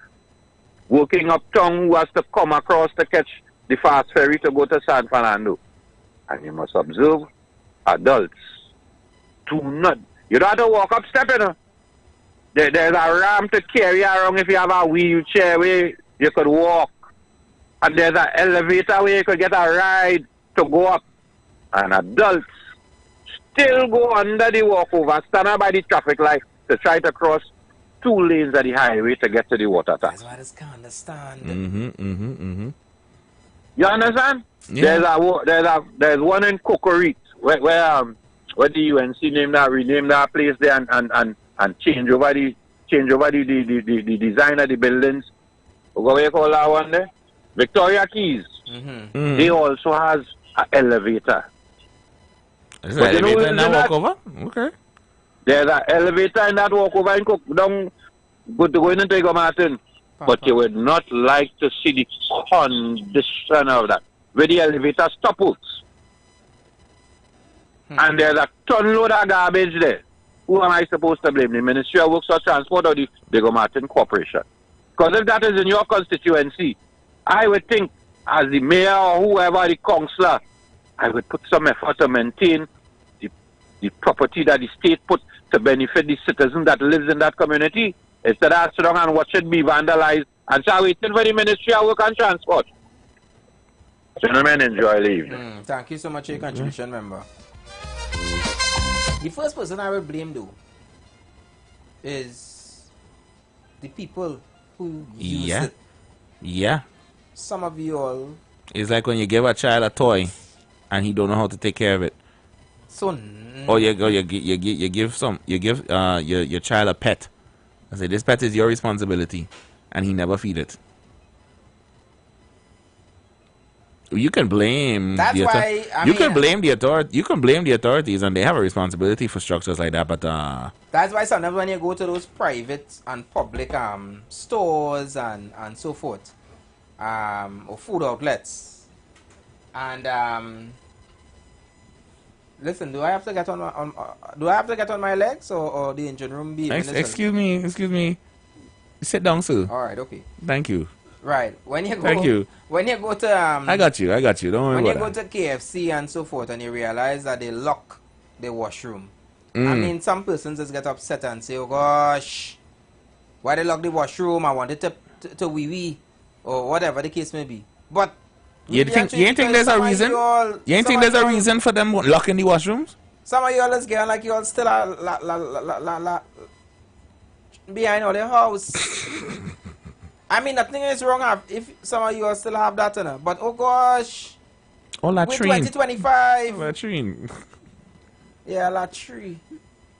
working uptown who has to come across to catch the fast ferry to go to San Fernando. And you must observe adults. You don't have to walk up step, you know. There's a ramp to carry around if you have a wheelchair where you could walk. And there's an elevator where you could get a ride to go up. And adults still go under the walkover, stand up by the traffic light to try to cross 2 lanes of the highway to get to the water tank. That's what I just can't understand. You understand? Yeah. There's one in Cocorit where the UNC rename that place there and change over the design of the buildings. What you call that one there? Victoria Keys. They also has an elevator. Is there an elevator in that walkover? Okay. There's an elevator in that walkover in going into Ego Martin. But you would not like to see the condition of that. Where the elevator stops. And there's a ton load of garbage there. Who am I supposed to blame? The Ministry of Works or Transport or the Ego Martin Corporation? Because if that is in your constituency, I would think as the mayor or whoever, the councillor, I would put some effort to maintain the property that the state put to benefit the citizen that lives in that community. Instead of sit down and watch it be vandalized and start waiting for the Ministry of Work and Transport. Gentlemen, enjoy the evening. Thank you so much for your contribution, member. The first person I will blame, though, is the people who use it. Yeah. Some of you all. It's like when you give a child a toy and he don't know how to take care of it. So. Or you give your child a pet. I say this pet is your responsibility, and he never feed it. You can blame. That's why you can blame the authority. You can blame the authorities, and they have a responsibility for structures like that. But that's why sometimes when you go to those private and public stores and so forth, or food outlets, and listen, do I have to get on my legs or the engine room be? Excuse me. Sit down, sir. All right, okay. Thank you. Right. When you go, Thank you. When you go to I got you. Don't worry when you about go to KFC and so forth, and you realize that they lock the washroom. I mean, some persons just get upset and say, "Oh gosh, why they lock the washroom? I wanted to wee wee," or whatever the case may be. But You think there's a reason? You ain't think there's a reason for them locking the washrooms? Some of y'all is getting like y'all still are behind all the house. I mean, nothing is wrong if some of you all still have that, but oh gosh. Oh, latrine. 2025. Latrine. Yeah, latrine.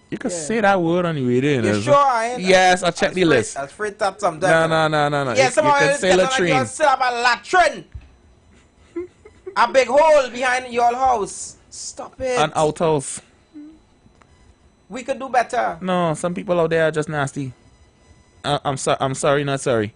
You could say that word on the radio. You sure I ain't? Yes, I'll check the list. I was afraid that sometimes. No. Yeah, some of you say latrine. Like you still have a latrine. A big hole behind your house. Stop it. An outhouse. We could do better. No, some people out there are just nasty. I'm sorry, not sorry.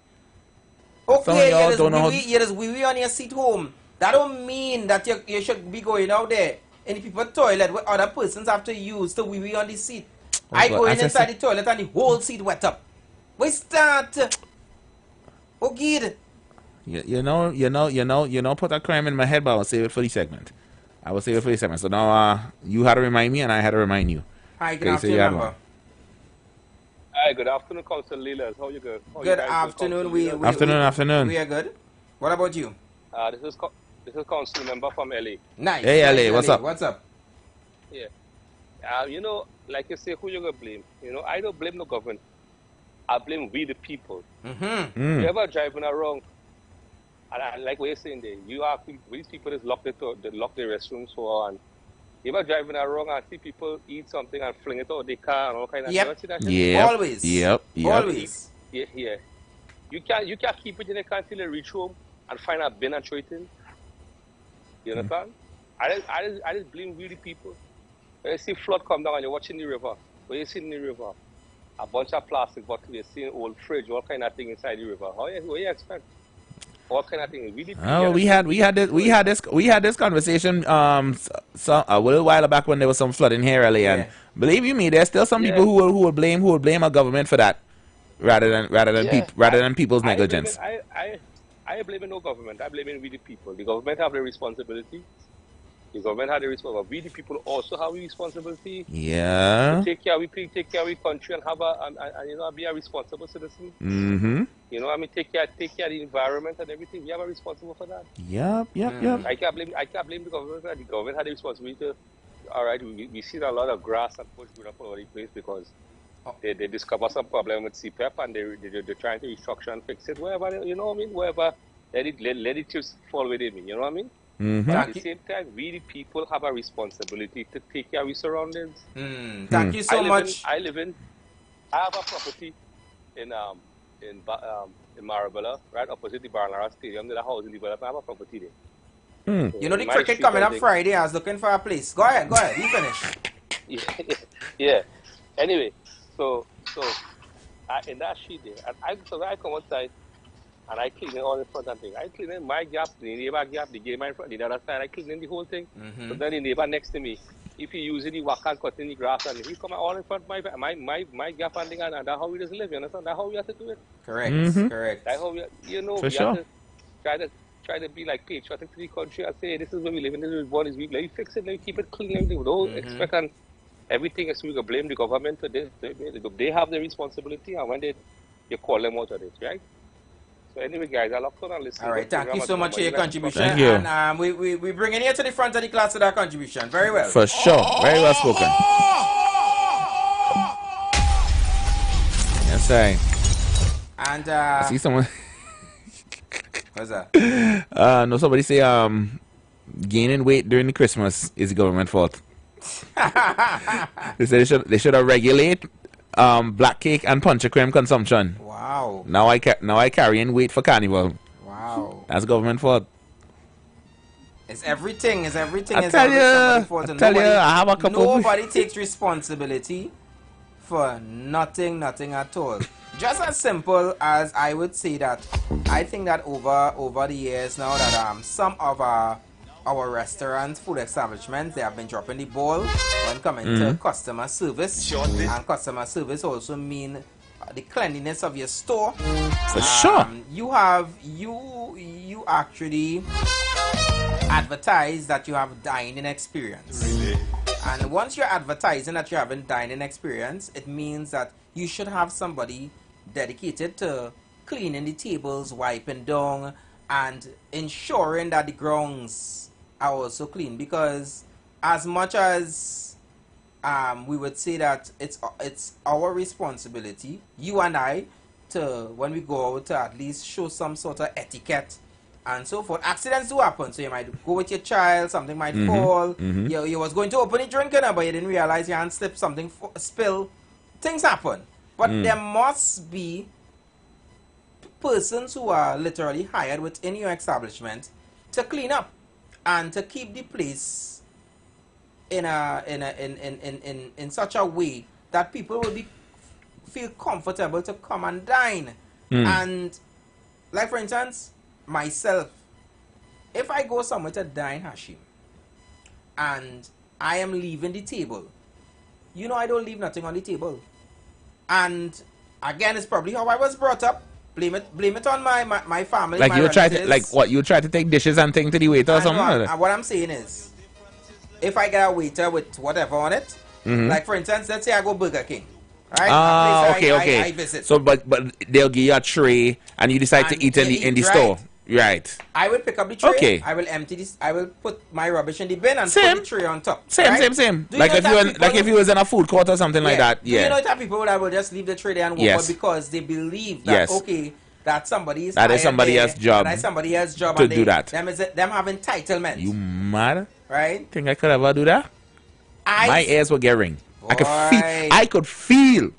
Okay, you just wee on your seat home. That don't mean that you should be going out there in the people's toilet where other persons have to use to wee on the seat. I go inside the toilet and the whole seat wet up. What's that? Oh, good. You know, put that crime in my head, but I will save it for the segment. So now you had to remind me and I had to remind you. Hi, good afternoon. Hi, good afternoon, Council Leaders. How you good? Good afternoon. Afternoon. We are good. What about you? This is Council Member from LA. Nice. Hey, LA, what's up? What's up? Yeah. You know, like you say, who you gonna blame? You know, I don't blame the government. I blame we the people. Mm-hmm. You ever driving around, and like what you're saying there, you have these people just lock their restrooms for, and you ever driving around and see people eat something and fling it out of their car and all kind of stuff. Yeah. Always. Yep. Always. Yeah. You can't keep it in the car until you reach home and find a bin and throw it in. You understand? I just blame really people. When you see flood come down and you're watching the river, when you see in the river, a bunch of plastic bottles, you're seeing old fridge, all kind of thing inside the river. What you expect? All kind of things. Really. Oh, we had this conversation a little while back when there was some flooding here earlier. And believe you me, there's still some people who will blame a government for that, rather than people's negligence. I blame no government. I blame really people. The government have the responsibility. The government have the responsibility. We the people also have a responsibility. Yeah. To take care of our country and have be a responsible citizen. Mm-hmm. You know, I mean, take care of the environment and everything. We have a responsible for that. Yep. I can't blame the government. The government had the responsibility. All right, we see a lot of grass and bush growing up all over the place because they discover some problem with CPEP and they're trying to restructure and fix it. Wherever, you know what I mean? Wherever, let it just fall within me. You know what I mean? Mm-hmm. But at the same time, we the people have a responsibility to take care of our surroundings. Thank you so much. I have a property in Marabella, right opposite the Barnara Stadium. There's a housing development. I have a property there. So you know the cricket coming up Friday. I was looking for a place. Go ahead. You finish. Yeah. Anyway, so in that sheet there, and I come outside and I clean it all in front and thing. I clean in my gap, the neighbor gap, the game in front, the other side. I clean in the whole thing. Mm-hmm. So then the neighbor next to me, if he using the whack and cutting the grass, and he come all in front of my gap and thing, and that's how we just live. You understand? That's how we have to do it. Correct. Mm-hmm. Correct. That's how we, For sure. Have to try to be like patriotic to the country and say, this is where we live, and this is what is we. Let me fix it. Let me keep it clean. Everything. Don't expect and everything is we can blame the government for this. They have the responsibility, and when you call them out of it, right? So anyway, guys, I love to listen. All right, thank you so much for your contribution. Thank you. And we bring it here to the front of the class with our contribution. Very well. For sure. Very well spoken. Yes, sir. And I see someone. What's that? No, somebody say gaining weight during the Christmas is the government fault. They said they should regulate black cake and punch cream consumption. Wow. Now I carrying weight for carnival. Wow. That's government fault. It's everything. I tell you, I have a couple. Nobody takes responsibility for nothing at all. Just as simple as I would say that I think that over the years now that some of our restaurants, food establishments, they have been dropping the ball when coming to customer service. And customer service also mean the cleanliness of your store. For sure. You actually advertise that you have dining experience. Really? And once you're advertising that you have a dining experience, it means that you should have somebody dedicated to cleaning the tables, wiping down, and ensuring that the grounds are also clean, because as much as we would say that it's our responsibility, you and I, to when we go out to at least show some sort of etiquette and so forth. Accidents do happen, so you might go with your child, something might fall. You was going to open it drinking, but you didn't realize your hand slipped, something spill. Things happen, but there must be persons who are literally hired within your establishment to clean up and to keep the place in such a way that people will feel comfortable to come and dine. And like for instance, myself, if I go somewhere to dine, Hashim, and I am leaving the table, you know I don't leave nothing on the table. And again, it's probably how I was brought up. Blame it on my family. Like my you try relatives. to, like what, you try to take dishes and things to the waiter or something? What I'm saying is, if I get a waiter with whatever on it, like for instance, let's say I go Burger King, right? Okay. I visit. So, but they'll give you a tray, and you decide to eat in the store, right? I will pick up the tray. Okay. I will empty this. I will put my rubbish in the bin and Same. put the tray on top. Same. Like if you was in a food court or something like that. Do you know that people that will just leave the tray there and walk out because they believe that that somebody is somebody else's job. That is somebody else's job to do that. Them have entitlement. You mad? Right? Think I could ever do that? My ears would get ring. I could feel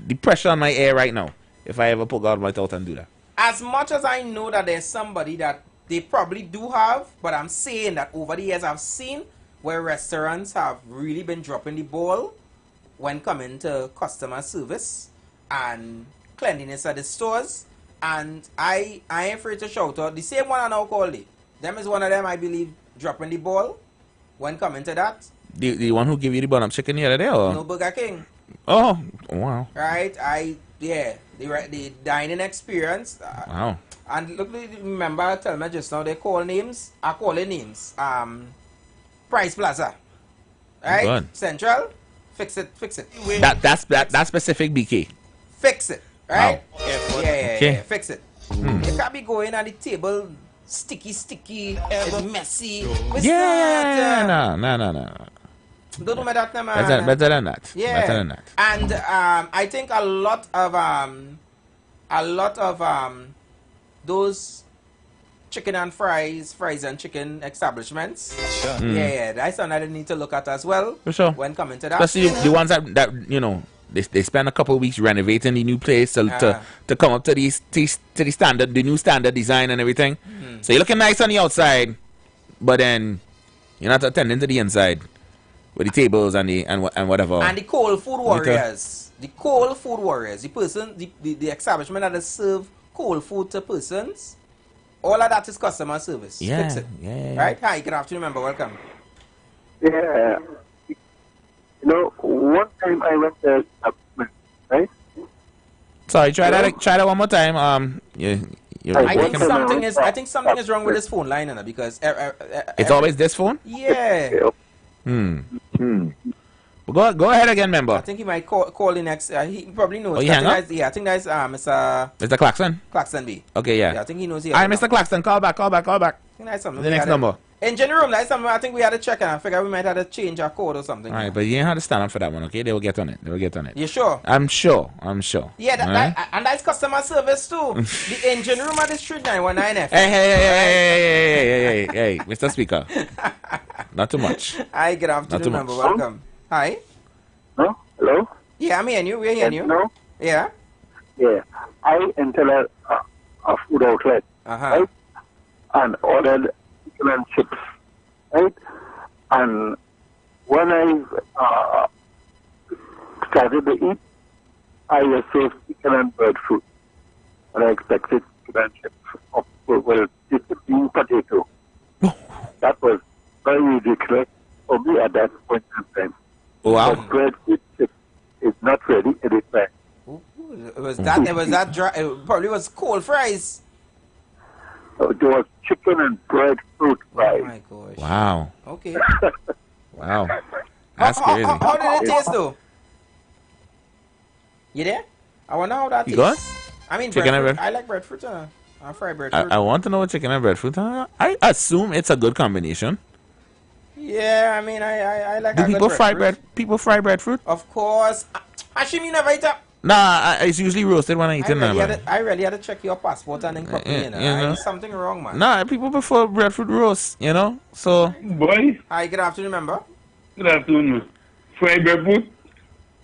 the pressure on my ear right now if I ever put out my mouth and do that. As much as I know that there's somebody that they probably do have, but I'm saying that over the years I've seen where restaurants have really been dropping the ball when coming to customer service and cleanliness at the stores. And I ain't afraid to shout out the same one I now call it. Them is one of them, I believe, dropping the ball when coming to that. The one who gave you the bun-up chicken the other day, or? No, Burger King. Oh, wow. Right, the dining experience. Wow. And look, remember I tell me just now, they call names. I call it names. Price Plaza. Right? Good. Central. Fix it. That specific BK. Fix it. Right? Wow. Yeah. Fix it. You can't be going at the table sticky, it's messy. No. Don't do that, man. Better than that. Yeah. Better than that. And I think a lot of those chicken and fries and chicken establishments. Sure. That's something I need to look at as well. For sure. When coming to that. Especially the ones that you know, they spend a couple of weeks renovating the new place to come up to the standard, the new standard design and everything. So you're looking nice on the outside, but then you're not attending to the inside with the tables and whatever. And the cold food warriors. The cold food warriors. The person, the establishment that serve cold food to persons. All of that is customer service. Fix it. Yeah. Right? Hi, good afternoon, member. Welcome. Yeah. You know, one time I went there, right? Sorry, try that one more time. I think something is wrong with this phone line, because it's always this phone. Yeah. Well, go ahead again, member. I think he might call in next. He probably knows. He hang up? I think that's Mr. Claxton. Claxton B. Okay, yeah. I think he knows. All right, Mr. Claxton, call back. I think that's something. The next number. Engine room. That's something I think we had to check, and I figure we might have to change our code or something. All right, but you ain't have to stand up for that one, okay? They will get on it. You sure? I'm sure. Yeah, and that's customer service too. The engine room at the Street 919 FM. Hey, Mr. Speaker. Not too much. Hi, good afternoon, member. Welcome. Hi. No? Hello? Yeah, I'm hearing you. We're hearing you. No? Yeah. Yeah. I entered a food outlet, right? And ordered chicken and chips, right? And when I started to eat, I was served chicken and breadfruit. And I expected chicken and chips. Just a bean potato. That was very ridiculous for me at that point in time. Wow. Breadfruit chips is not ready at this time. It was that dry. It probably was cold fries. There was chicken and breadfruit fries. Oh my gosh. Wow. Okay. Wow. That's crazy. How did it taste though? You there? I wonder how that tastes. Good? I mean, chicken breadfruit. I like breadfruit. I fried breadfruit. I want to know what chicken and breadfruit. I assume it's a good combination. Yeah, I mean, I like. Do people fry bread? People fry breadfruit? Of course. Hashim, you never eat it? Nah, it's usually roasted when I eat it. I really had to check your passport and then cook me, you know. There's something wrong, man. Nah, people prefer breadfruit roast, you know. So. Boy. Hi, good afternoon, member. Good afternoon. Fried breadfruit.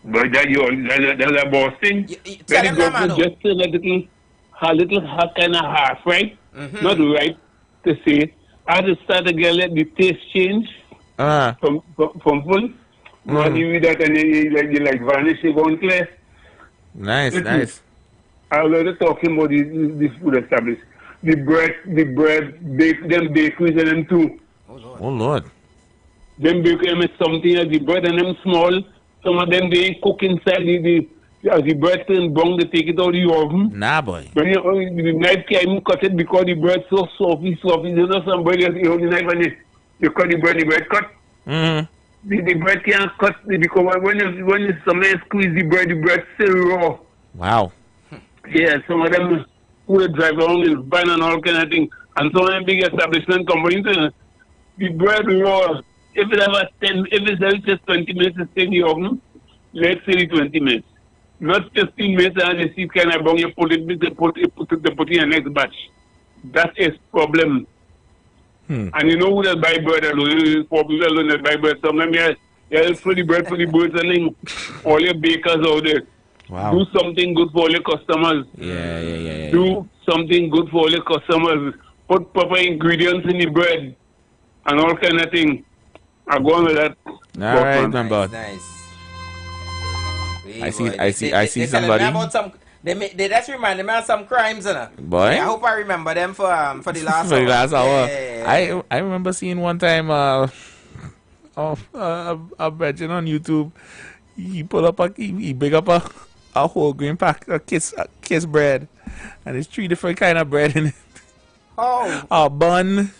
But that's a boss thing. Tell them that, man. Just a little kind of half, right? Not right to say. I just start to get let the taste change from full. When you eat that and you like varnish it on clear. Nice, nice. I was already talking about this food established. The bread, them bakeries and them too. Oh Lord. Them bakeries with something as the bread and them small. Some of them they cook inside as the bread turn brown, they take it out of the oven. Nah, boy. But the knife can't even cut it because the bread so soft. You know some bread you hold the knife and you cut the bread cut. The bread can't cut because when somebody squeeze the bread still raw. Wow. Yeah, some of them who drive around in van and all kind of thing. And some of them big establishment companies, the bread raw. If it's just 20 minutes to stay in the oven, let's say 20 minutes. Not 15 minutes and you see kind of bong, you put it in the next batch. That is problem. And you know who does buy bread alone? People alone that buy bread. Sometimes you for the bread for the birds and all your bakers out there. Wow. Do something good for all your customers. Yeah. Do something good for all your customers. Put proper ingredients in the bread and all kind of thing. I go on with that. All right, remember. Nice. I see somebody. They just reminded me of some crimes, you know. Boy. I hope I remember them for the last for hour. the last hour. Yeah. I remember seeing one time a virgin on YouTube. He pull up he big up a whole grain pack, a kiss bread, and there's 3 different kind of bread in it. Oh. A bun,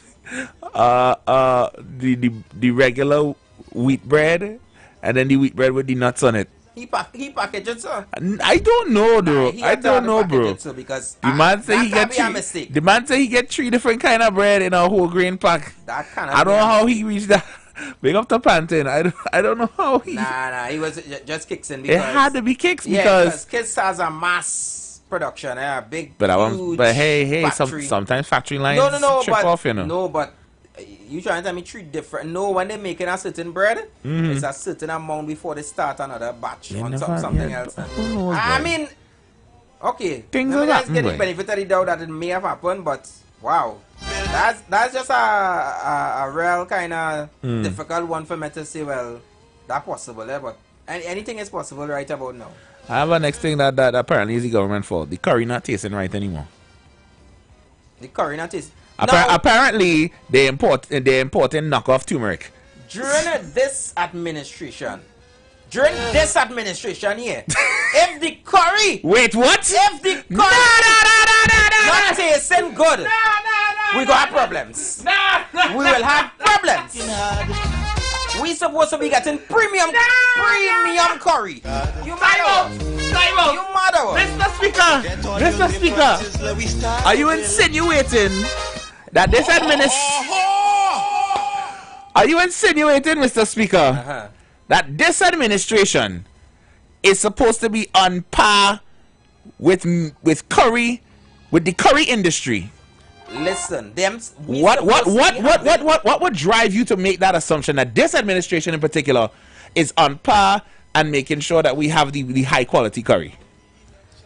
the regular wheat bread, and then the wheat bread with the nuts on it. He packaged it, sir. I don't know, though. I don't know, bro. Because the man say he get 3 different kind of bread in a whole grain pack. I don't know how he reached that. Big up to Pantin. I don't know how he. Nah. He was just Kixing because it had to be Kix because Kix has a mass production, big. But hey, factory. Sometimes factory lines trip off, you know. No, but you trying to tell me 3 different? No, when they're making a certain bread, it's a certain amount before they start another batch on something else. I mean, okay, things like that. Getting benefit of the doubt that it may have happened, but wow, that's just a real kind of difficult one for me to say. Well, that's possible, but anything is possible right about now. I have a next thing that apparently is the government fault. The curry not tasting right anymore. The curry not tasting. Apparently, they importing knockoff turmeric. During this administration here, if the curry... Wait, what? If the curry... not tasting good, we got problems. We will have problems. We supposed to be getting premium curry. You mad? You mad? Mr. Speaker, are you insinuating that this Are you insinuating, Mr. Speaker, that this administration is supposed to be on par with curry, with the curry industry? Listen, what would drive you to make that assumption that this administration in particular is on par and making sure that we have the high quality curry?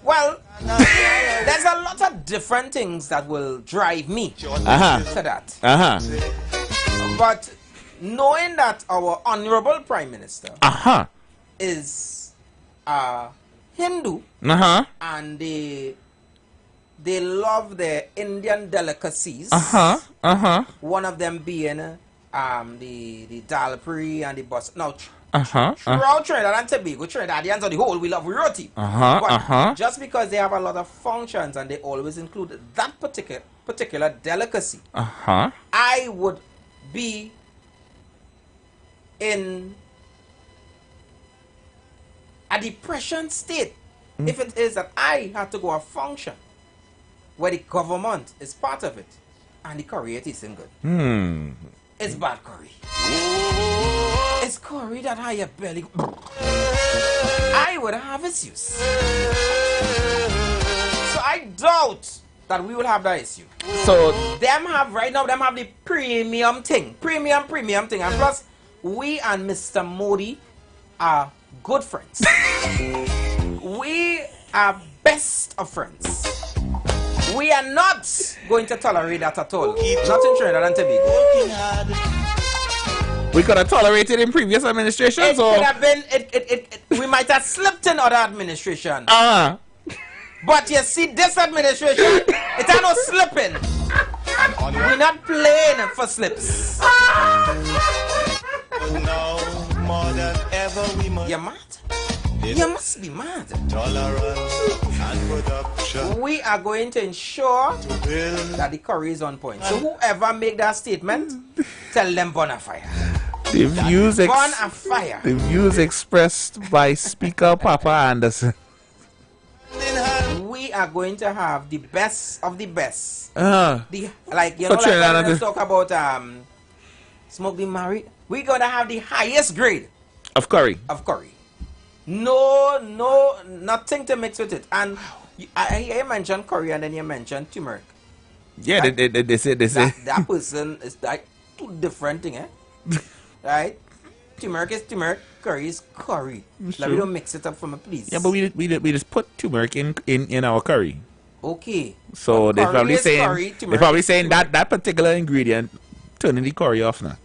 Well, there's a lot of different things that will drive me to that. But knowing that our honorable Prime Minister is Hindu and they love their Indian delicacies. One of them being the dal puri and the bus. Now, throughout Trinidad and Tobago, Trinidadians on the whole, we love roti. But just because they have a lot of functions and they always include that particular delicacy, I would be in a depression state if it is that I had to go a function where the government is part of it, and the curry it isn't good. It's bad curry. It's curry that have your belly. I would have its use. So I doubt that we will have that issue. So them have the premium thing. Premium thing. And plus, we and Mr. Modi are good friends. We are best of friends. We are not going to tolerate that at all. Not in Trinidad and Tobago. We could have tolerated in previous administrations. It could have been. We might have slipped in other administration. But you see, this administration, it ain't no slipping. We're not playing for slips. Now more than ever we must. You're mad? You must be mad. Tolerance and production. We are going to ensure that the curry is on point. So whoever make that statement, tell them bona fire. The views expressed by Speaker Papa Anderson. We are going to have the best of the best. Like when we talk about smoke the married, we're gonna have the highest grade of curry. No, nothing to mix with it. And I hear you mention curry and then you mention turmeric. Yeah, right? they say that person is like two different things, right? Turmeric is turmeric, curry is curry. Like we don't mix it up for me, please. Yeah, but we just put turmeric in our curry. Okay. So they're probably saying that particular ingredient turning the curry off now.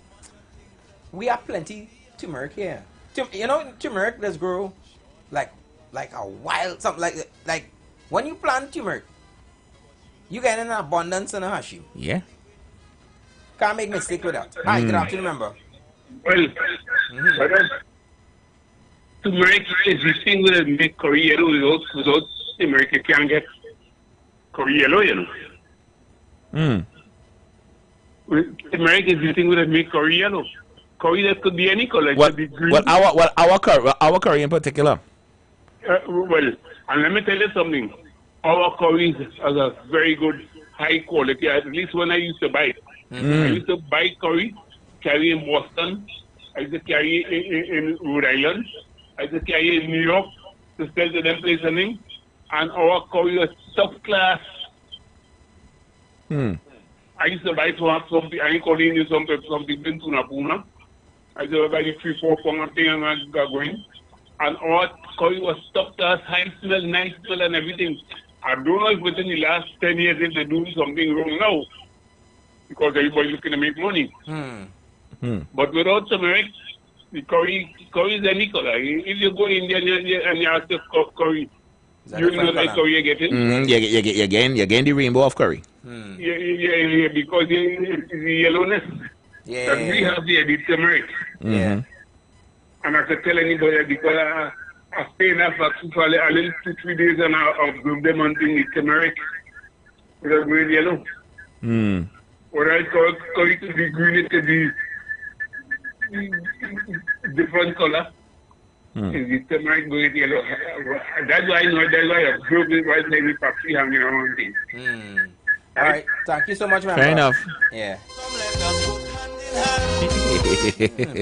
We have plenty turmeric here. You know, turmeric does grow like a wild something like when you plant turmeric, you get an abundance in a hashim. Yeah. Can't make mistake with that. Hi, good afternoon, remember. Well, turmeric is the thing that make curry yellow. Without turmeric, you can't get curry yellow, you know. Turmeric is the thing that make curry yellow. Curry that could be any color. It could be green. Our curry in particular. And let me tell you something. Our curry has a very good high quality. At least when I used to buy it. I used to buy curry, carry in Boston. I used to carry in Rhode Island. I used to carry in New York to sell to them places. And our curry was top class. I used to buy something. I ain't calling you something in Tunapuna. I used to buy the 3-4 pound thing and I got going. And our curry was top class, high smell, nice smell and everything. I don't know if within the last 10 years if they're doing something wrong now. Because everybody's looking to make money. But without turmeric, the curry is any color. If you go in India and you ask the curry, you know that curry you're getting? You're getting the rainbow of curry. Yeah, because it's the yellowness that we have here, the turmeric. And I could tell anybody because I stay in that for a little 2-3 days and I observe them on the turmeric with a green yellow. Or I curry to be green, it to be different color. The turmeric green yellow. That's why I know, that's why I observe it right now with Papi hanging around things. All right, thank you so much, man. Fair enough. Yeah.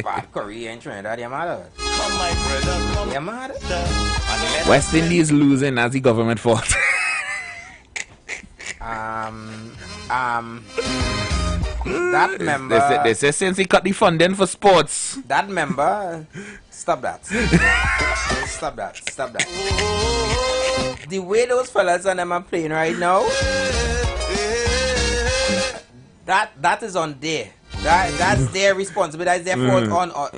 Bad curry in Trinidad, you mad? You mad? West Indies losing, that's the government fault. That member. They say since he cut the funding for sports. That member, stop that. Stop that. The way those fellas and them are playing right now, that is on there. That's their responsibility. That's their fault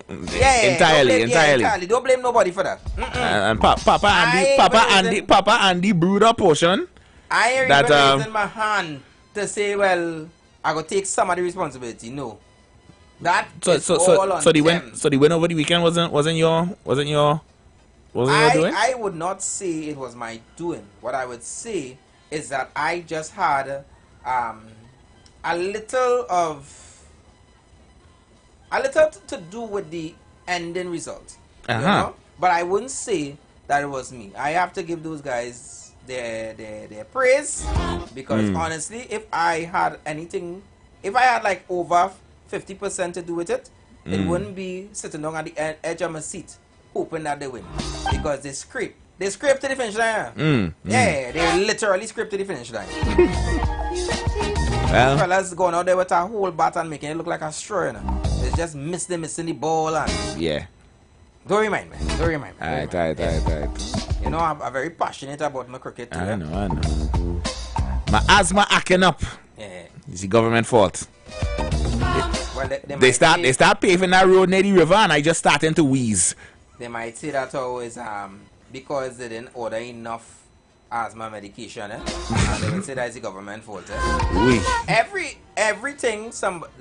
entirely. Don't blame nobody for that. And Papa Andy brewed a portion. I ain't even raising my hand to say, well, I go take some of the responsibility. No, that is all on them. So the win over the weekend wasn't your doing? I would not say it was my doing. What I would say is that I just had a little to do with the ending result. You know? But I wouldn't say that it was me. I have to give those guys their praise, because honestly, if I had like over 50% to do with it, it wouldn't be sitting down at the edge of my seat hoping that they win, because they scrape to the finish line. Yeah, they literally scrape to the finish line. Well, fellas going out there with a whole bat and making it look like a straw, you know. It's just missing the ball and yeah. Don't remind me. Alright. You know, I'm very passionate about my cricket too. I know. My asthma acting up. Yeah. It's the government fault. They start paving that road near the river and I just starting to wheeze. They might say that always because they didn't order enough asthma medication, and they will say that it's the government fault. Oui. Everything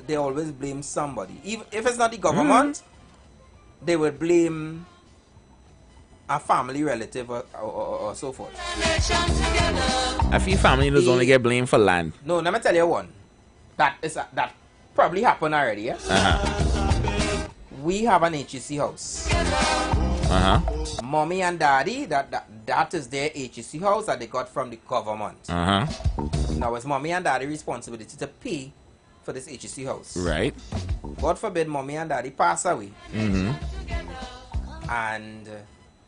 they always blame somebody. Even if it's not the government, they would blame a family relative or so forth. I feel family does only get blamed for land. No, let me tell you one. That probably happened already, yeah? We have an HEC house. Mommy and daddy, that is their HEC house that they got from the government. Now it's mommy and daddy responsibility to pay for this HEC house. Right. God forbid mommy and daddy pass away. And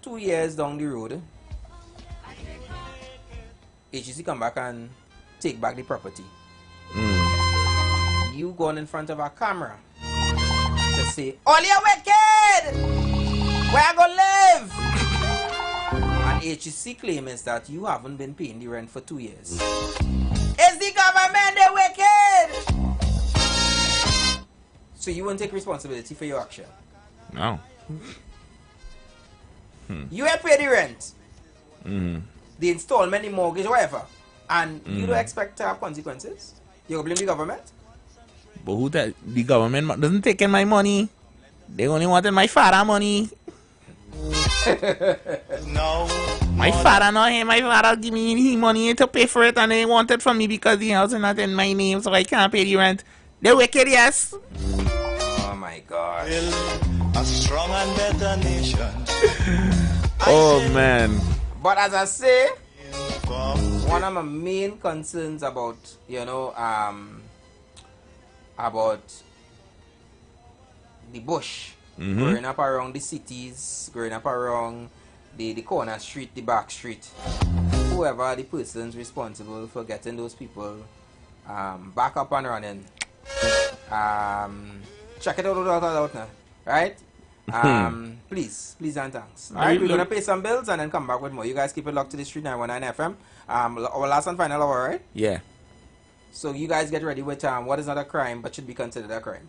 2 years down the road, HEC come back and take back the property. You going in front of a camera to say, "All you wicked! Where I gonna live?" And HEC claim is that you haven't been paying the rent for 2 years. It's the government, they wicked! So you won't take responsibility for your action. No. You ain't pay the rent, the installment, the mortgage, whatever, and you don't expect to have consequences. You gonna blame the government? But who the government doesn't take in my money? They only wanted my father money. No. My father not here. My father give me money to pay for it, and they wanted from me because the house is not in my name, so I can't pay the rent. They wicked, yes. Oh my God. A strong and better nation. Oh man. But as I say, one of my main concerns about, about the bush, growing up around the cities, growing up around the corner street, the back street, whoever the person's responsible for getting those people back up and running, check it out now, right? Please and thanks. Alright, we're gonna pay some bills and then come back with more. You guys keep it locked to the Street 919 FM. Our last and final hour, right? Yeah. So you guys get ready with what is not a crime but should be considered a crime.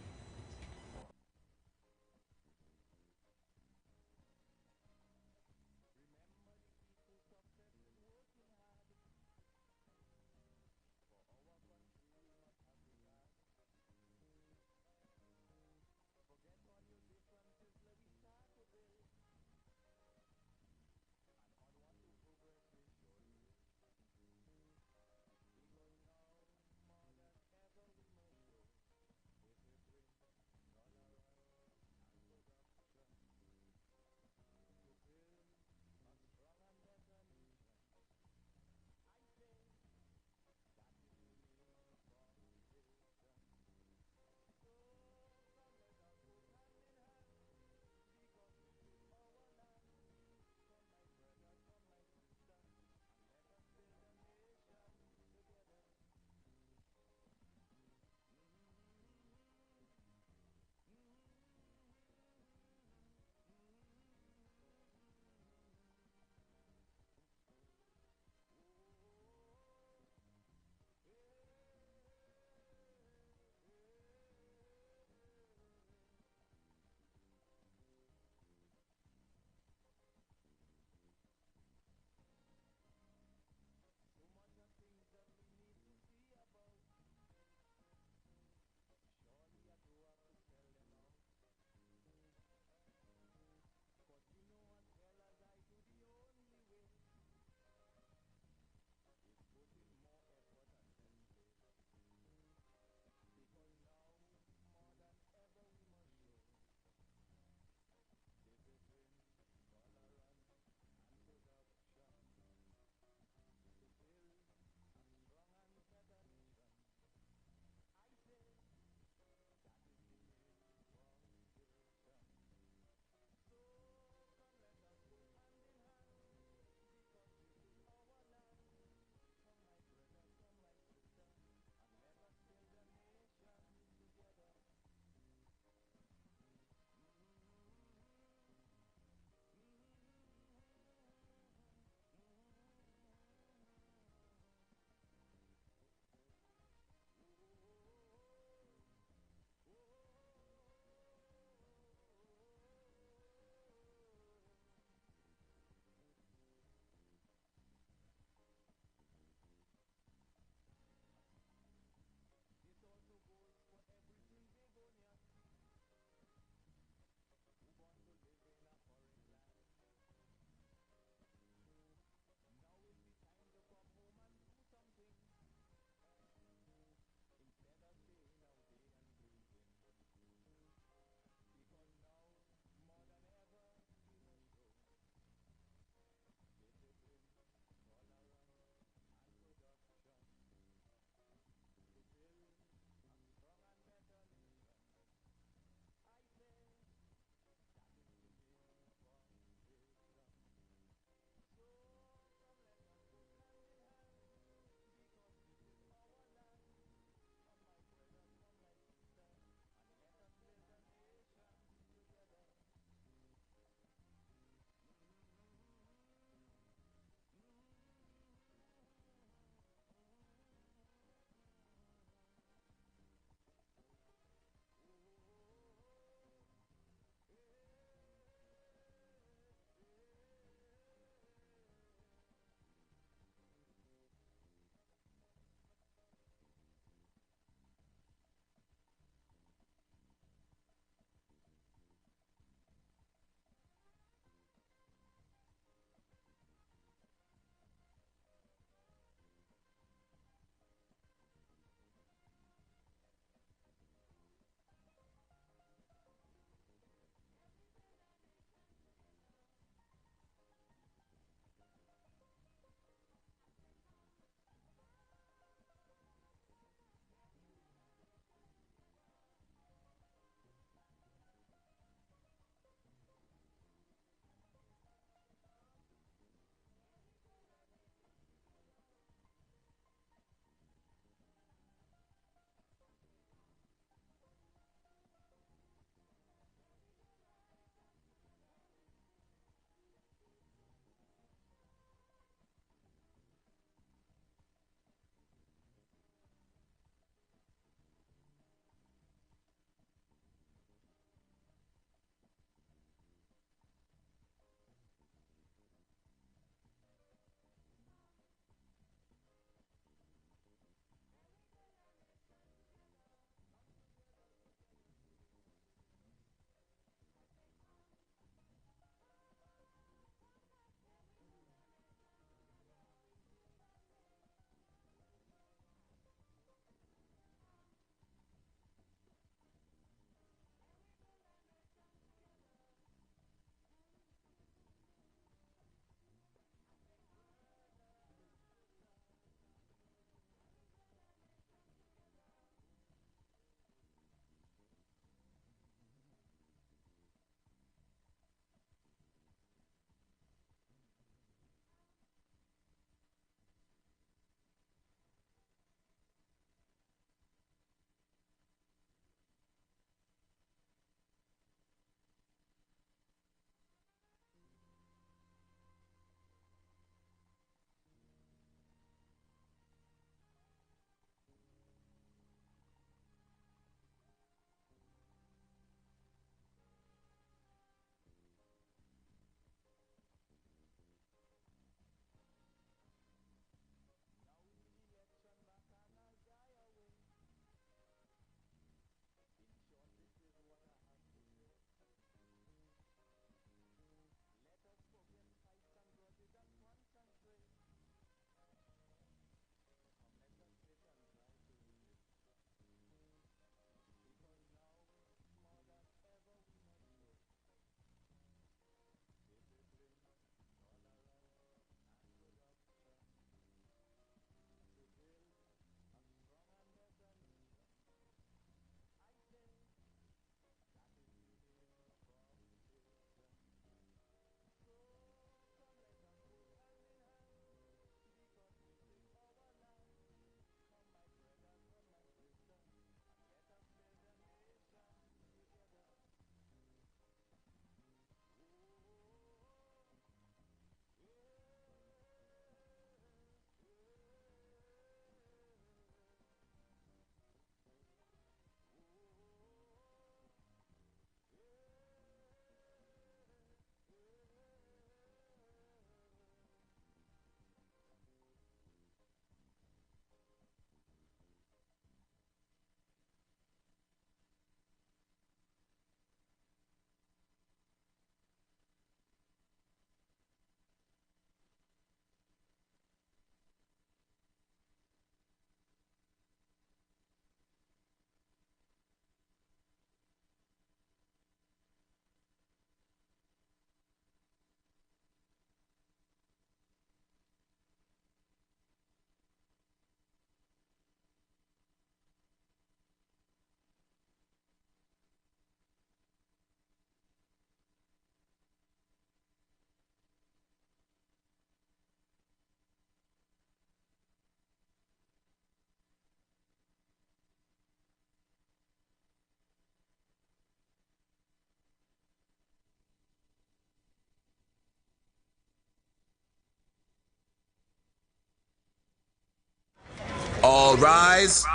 All rise.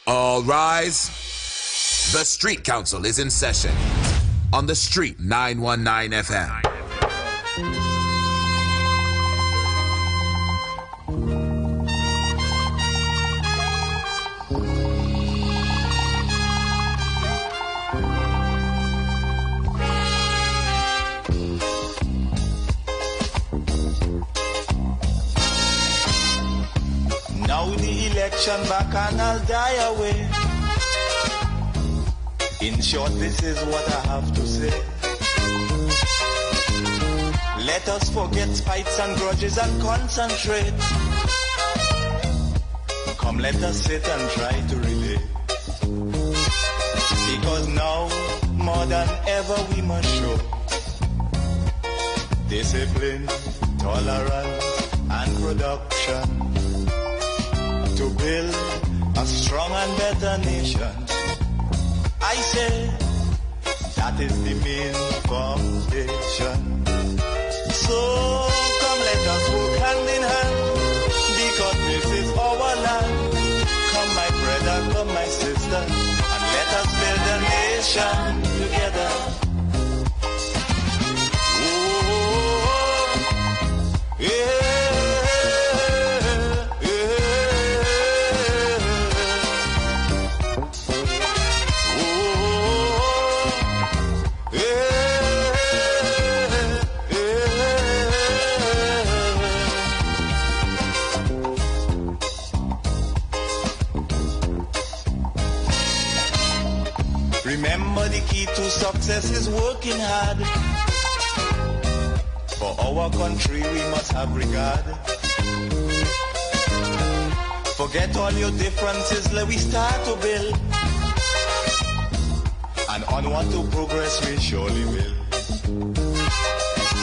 All rise. The Street Council is in session on The Street 919 FM. Now the election back and I'll die away. In short, this is what I have to say. Let us forget fights and grudges and concentrate. Come, let us sit and try to relate. Because now, more than ever, we must show discipline, tolerance, and production to build a strong and better nation. I say that is the main foundation. So come, let us work hand in hand, because this is our land. Come, my brother, come, my sister, and let us build a nation together. Oh, yeah. Remember, the key to success is working hard. For our country we must have regard. Forget all your differences, let we start to build. And onward to progress we surely will.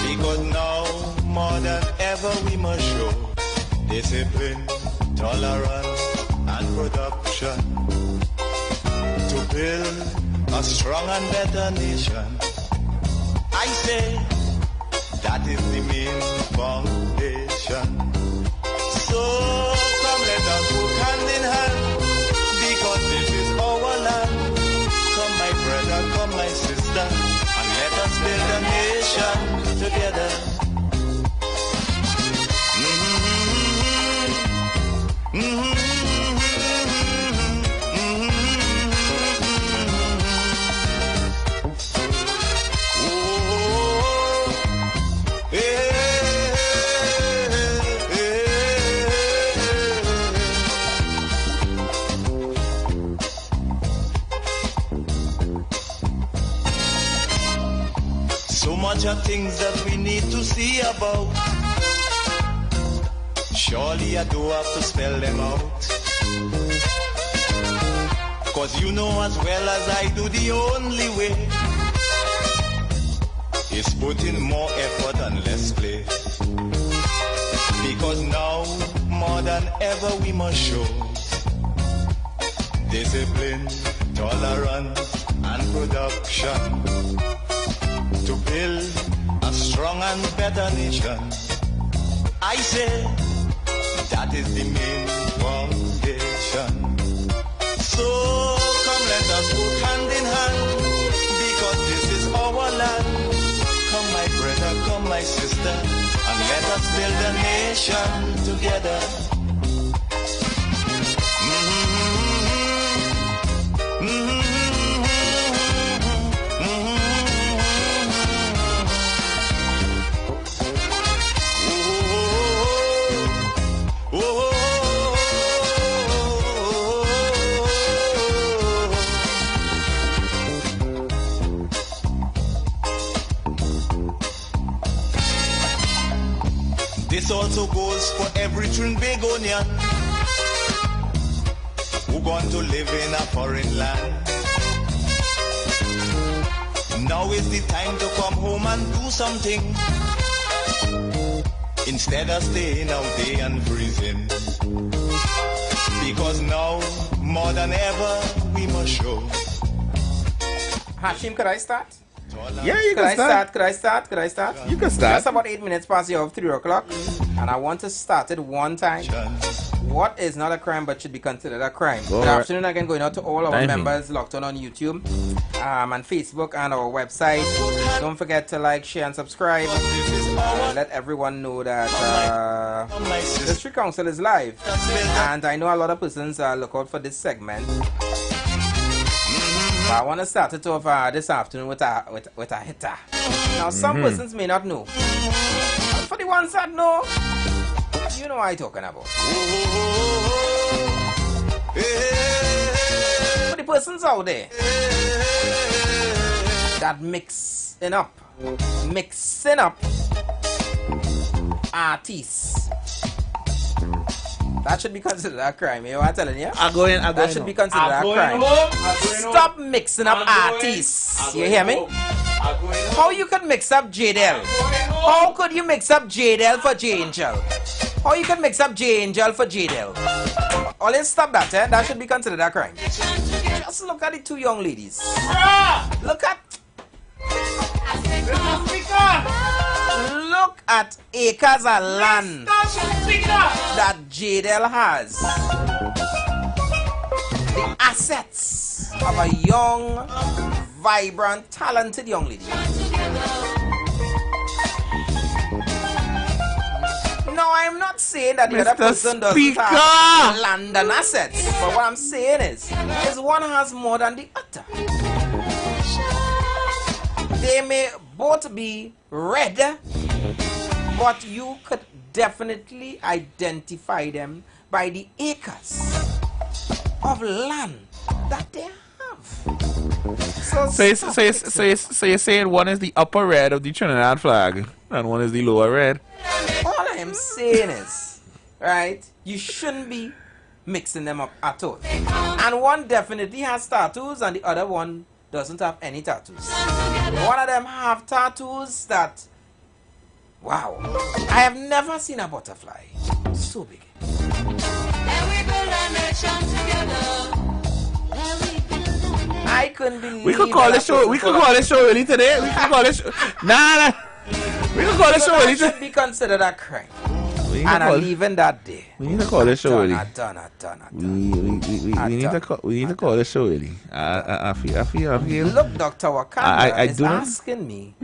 Because now, more than ever, we must show discipline, tolerance, and production to build a strong and better nation. I say that is the main foundation. So come, let us work hand in hand, because this is our land. Come, my brother, come, my sister, and let us build a nation together. Mm-hmm. Mm-hmm. Of things that we need to see about. Surely I do have to spell them out. Cause you know as well as I do, the only way is put in more effort and less play. Because now, more than ever, we must show discipline, tolerance, and production to build a strong and better nation. I say that is the main foundation. So come, let us work hand in hand, because this is our land. Come, my brother, come, my sister, and let us build a nation together. Mm-hmm. Mm-hmm. This also goes for every Trinbagonian who going to live in a foreign land. Now is the time to come home and do something, instead of staying out there and freezing. Because now, more than ever, we must show. Hashim, could I start? Yeah, you can start. Could I start? You can start. Just about 8 minutes past the hour of 3 o'clock. And I want to start it one time. What is not a crime but should be considered a crime? Good afternoon again, going out to all our members locked on YouTube and Facebook and our website. Don't forget to like, share and subscribe. Let everyone know that the Street Council is live. And I know a lot of persons look out for this segment. But I want to start it off this afternoon with a hitter. Now some persons may not know. But for the ones that know, you know what I'm talking about. For the persons out there that mixing up artists, that should be considered a crime. You know what I'm telling you? That should be considered a crime. Stop mixing up artists. You hear me? How you could mix up J-Del? How could you mix up J-Del for J-Angel? How you can mix up J-Angel for J-Del? Let's stop that, eh? That should be considered a crime. Just look at the two young ladies. Look at acres of land that J-Del has. The assets of a young, vibrant, talented young lady. No, I'm not saying that the other person doesn't have land and assets. But what I'm saying is one has more than the other. They may both be red, but you could definitely identify them by the acres of land that they have. So you're saying one is the upper red of the Trinidad flag and one is the lower red? All I am saying is, right, you shouldn't be mixing them up at all. And one definitely has tattoos and the other one doesn't have any tattoos. One of them have tattoos that, wow, I have never seen a butterfly so big. I couldn't believe we could call this show. We could call this show early today. We could call this show. Nah. We could call this show early. That should be considered a crime. And I'm leaving that day. We need to call this show early. We need to call this show early. I feel. Look, Dr. Wakanda is asking me,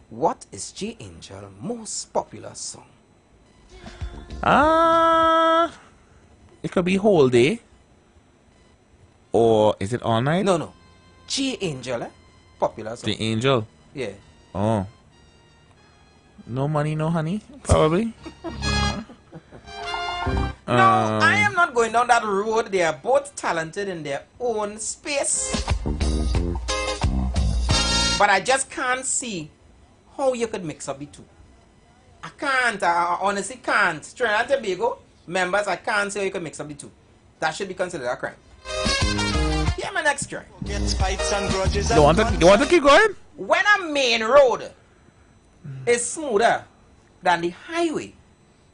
what is J-Angel most popular song? It could be Whole Day. Or is it All Night? No. J-Angel, popular song. J-Angel? Yeah. Oh. No Money, No Honey, probably. No, I am not going down that road. They are both talented in their own space. But I just can't see how you could mix up the two. I can't. I honestly can't. Trinidad and Tobago members, I can't see how you can mix up the two. That should be considered a crime. Yeah, my next crime. You want to keep going? When a main road is smoother than the highway,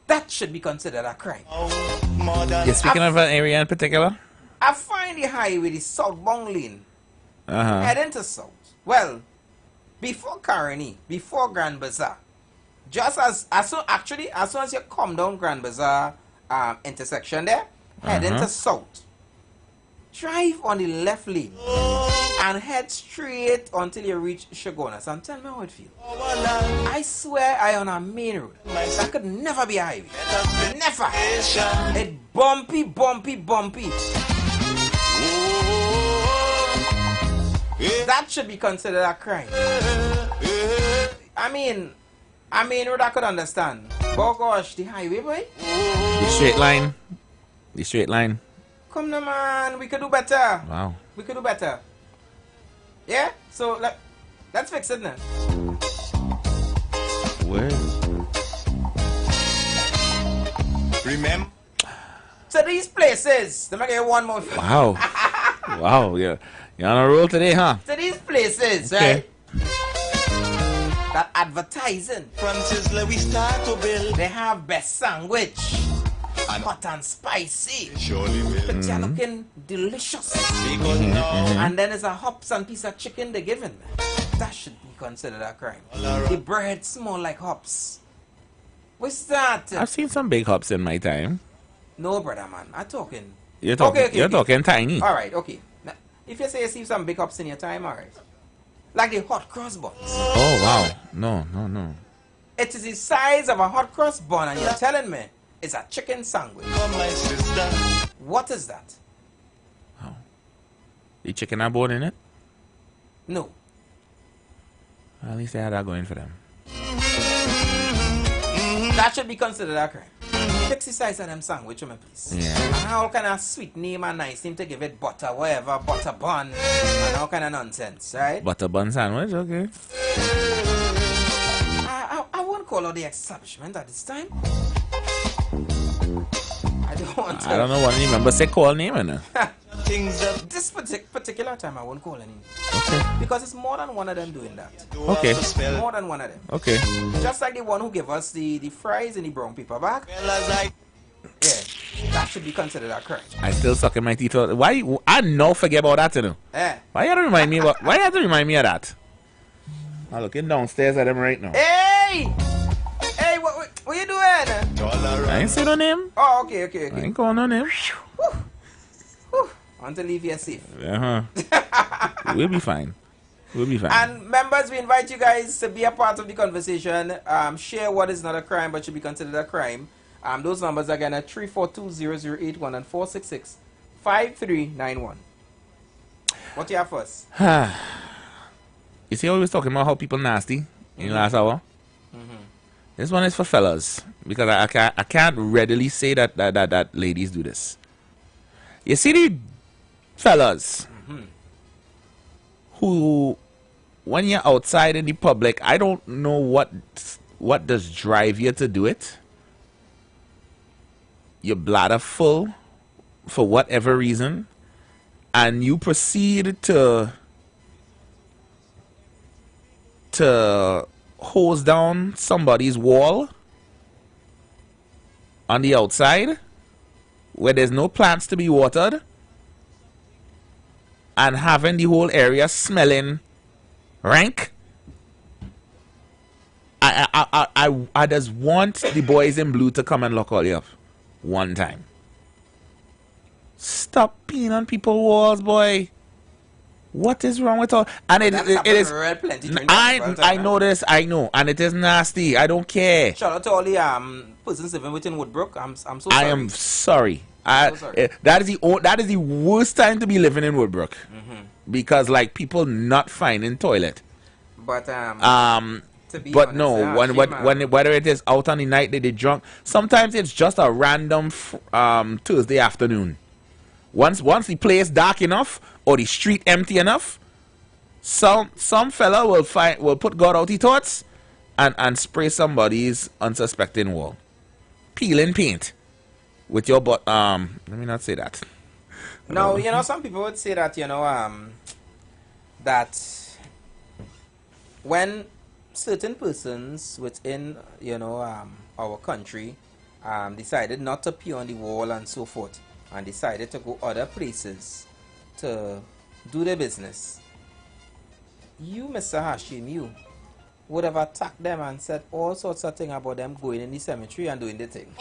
that should be considered a crime. You're speaking of an area in particular? I find the highway, the southbound lane, heading to south. Well, before Caroni, before Grand Bazaar, just as soon as you come down Grand Bazaar intersection there, heading to south. Drive on the left lane and head straight until you reach Shogunas and tell me how it feels. I swear I on a main road. That could never be a highway. Never. It's bumpy. That should be considered a crime. I mean, a main road I could understand. Oh gosh, the highway, boy. The straight line. Come on, man. We could do better. Wow. We could do better. Yeah? So, let's fix it now. Where? Remember? So these places, let me give you one more. Wow. Wow, yeah. You're on a roll today, huh? So these places, right? That advertising. From Sizzler we start to build. They have best sandwich. Hot and spicy. Picture looking delicious. And then there's a hops and piece of chicken they're giving. That should be considered a crime. The bread smell like hops. What's that? I've seen some big hops in my time. No, brother, man. I'm talking. You're talking. You're talking tiny. All right. Okay. Now, if you say you see some big ups in your time, all right. Like the hot cross buns. Oh wow! No. It is the size of a hot cross bun, and you're telling me it's a chicken sandwich. My sister. What is that? Oh. The chicken are born in it? No. At least they had that going for them. That should be considered a crime. Fix the size of them sandwich, me please. Yeah. And all kind of sweet name and nice name to give it butter, whatever, butter bun, and all kind of nonsense, right? Butter bun sandwich, okay. I won't call out the establishment at this time. I don't want to. I don't know what any member say call name in it. This particular time I won't call any. Okay. Because it's more than one of them doing that. Okay. More than one of them. Okay. Just like the one who gave us the fries in the brown paper bag. Yeah. That should be considered a crime. I still suck in my teeth. Why? I no forget about that, you know. Why you have to remind me? Why you have to remind me of that? I'm looking downstairs at them right now. Hey! Hey, what you doing? I ain't say no name. Oh, okay. I ain't calling no name. I want to leave you safe. We'll be fine. And members, we invite you guys to be a part of the conversation. Share what is not a crime but should be considered a crime. Those numbers again are 342-0081 and 466-5391. What do you have first? You see, I was talking about how people nasty in the last hour. This one is for fellas because I can't readily say that ladies do this. You see the fellas who, when you're outside in the public, I don't know what does drive you to do it. Your bladder full for whatever reason, and you proceed to hose down somebody's wall on the outside where there's no plants to be watered and having the whole area smelling rank. I just want the boys in blue to come and lock all you up one time. Stop peeing on people's walls, boy. What is wrong with all? And it is. I know this. I know, and it is nasty. I don't care. Shout out to all the persons living within Woodbrook. I'm so sorry. I am sorry. That is the worst time to be living in Woodbrook because like people not finding toilet. But no, whether it is out on the night they drunk, sometimes it's just a random Thursday afternoon. Once the place dark enough or the street empty enough, some fella will put God out his thoughts and spray somebody's unsuspecting wall, peeling paint with your butt. Let me not say that. No, some people would say that that when certain persons within our country decided not to pee on the wall and so forth, and decided to go other places to do their business, you, Mr. Hashim, you would have attacked them and said all sorts of things about them going in the cemetery and doing the thing.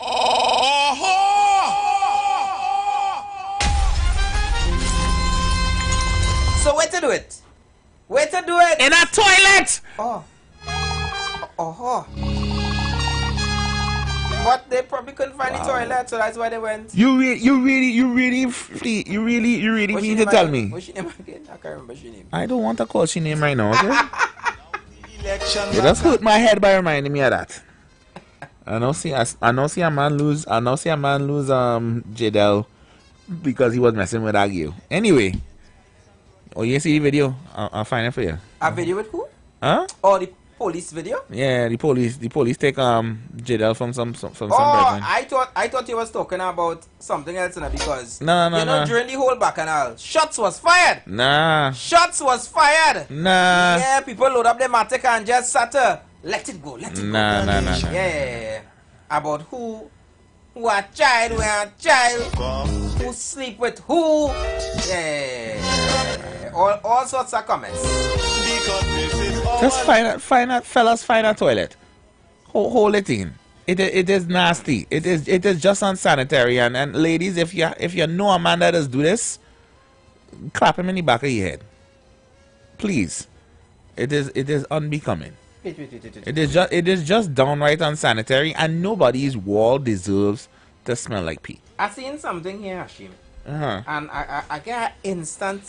So where to do it? Where to do it? In a toilet! But they probably couldn't find the toilet, so that's why they went. You really mean to tell me? What's your name again? I can't remember your name. I don't want to call your name right now, okay? You just hurt my head by reminding me of that. I know see a man lose Jadel because he was messing with Agio. Anyway. Oh, you see the video? I'll find it for you. A video with who? Huh? Oh, the police video? Yeah, the police take Jadel from some brethren. I thought you was talking about something else because no. During the whole bacchanal, shots was fired. Shots was fired. Yeah, people load up their matic and just sat let it go. Yeah. About who a child, who sleep with who. Yeah. All sorts of comments. Just find a fellas, find a toilet. Hold it in. It is nasty. It is just unsanitary. And ladies, if you know a man that does do this, clap him in the back of your head, please. It is unbecoming. It is just downright unsanitary, and nobody's wall deserves to smell like pee. I seen something here, Hashim. And I get an instant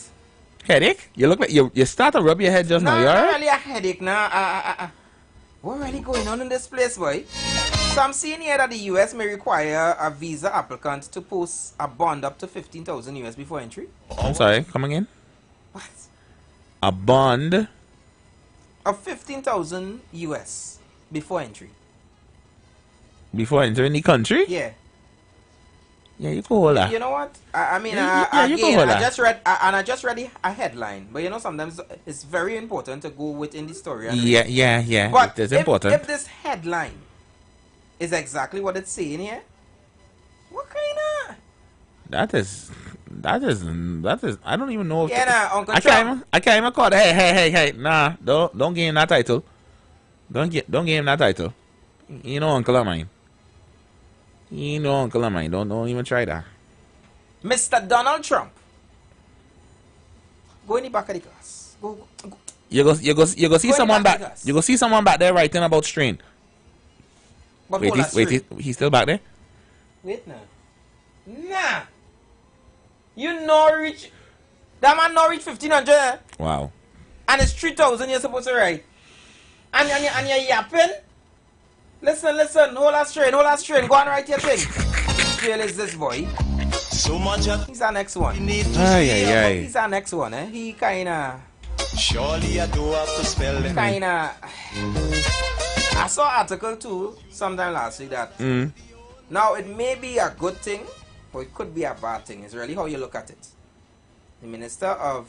headache. You look like you start to rub your head just now. You not really a headache now. What really going on in this place, boy? So I'm seeing here that the US may require a visa applicant to post a bond up to 15,000 US before entry. I'm sorry, come again? What? A bond of 15,000 US before entry. Before entering the country? Yeah. Yeah, you can hold that. You know what? I mean, again, I just read a headline, but you know, sometimes it's very important to go within the story. Yeah. But it is important. If this headline is exactly what it's saying here, what kind of? That is. I don't even know. Uncle Trump. I can't even call it. Hey. Nah, don't give him that title. Don't give him that title. You know, Uncle of mine. Don't even try that. Mr. Donald Trump. Go in the back of the class. Go. You go see someone back. You go see someone back there writing about strain. Wait, he's still back there? Wait now. Nah. You know reach. That man not reach 1,500. Wow. And it's 3,000 you're supposed to write. And you're yapping. Listen. Hold that strain. Go and write your thing. Where is this boy? So much. He's our next one. Aye. He's our next one, eh? He kinda. Surely I do have to spell them. Kinda. I saw an article too sometime last week that. Now it may be a good thing, but it could be a bad thing. It's really how you look at it. The Minister of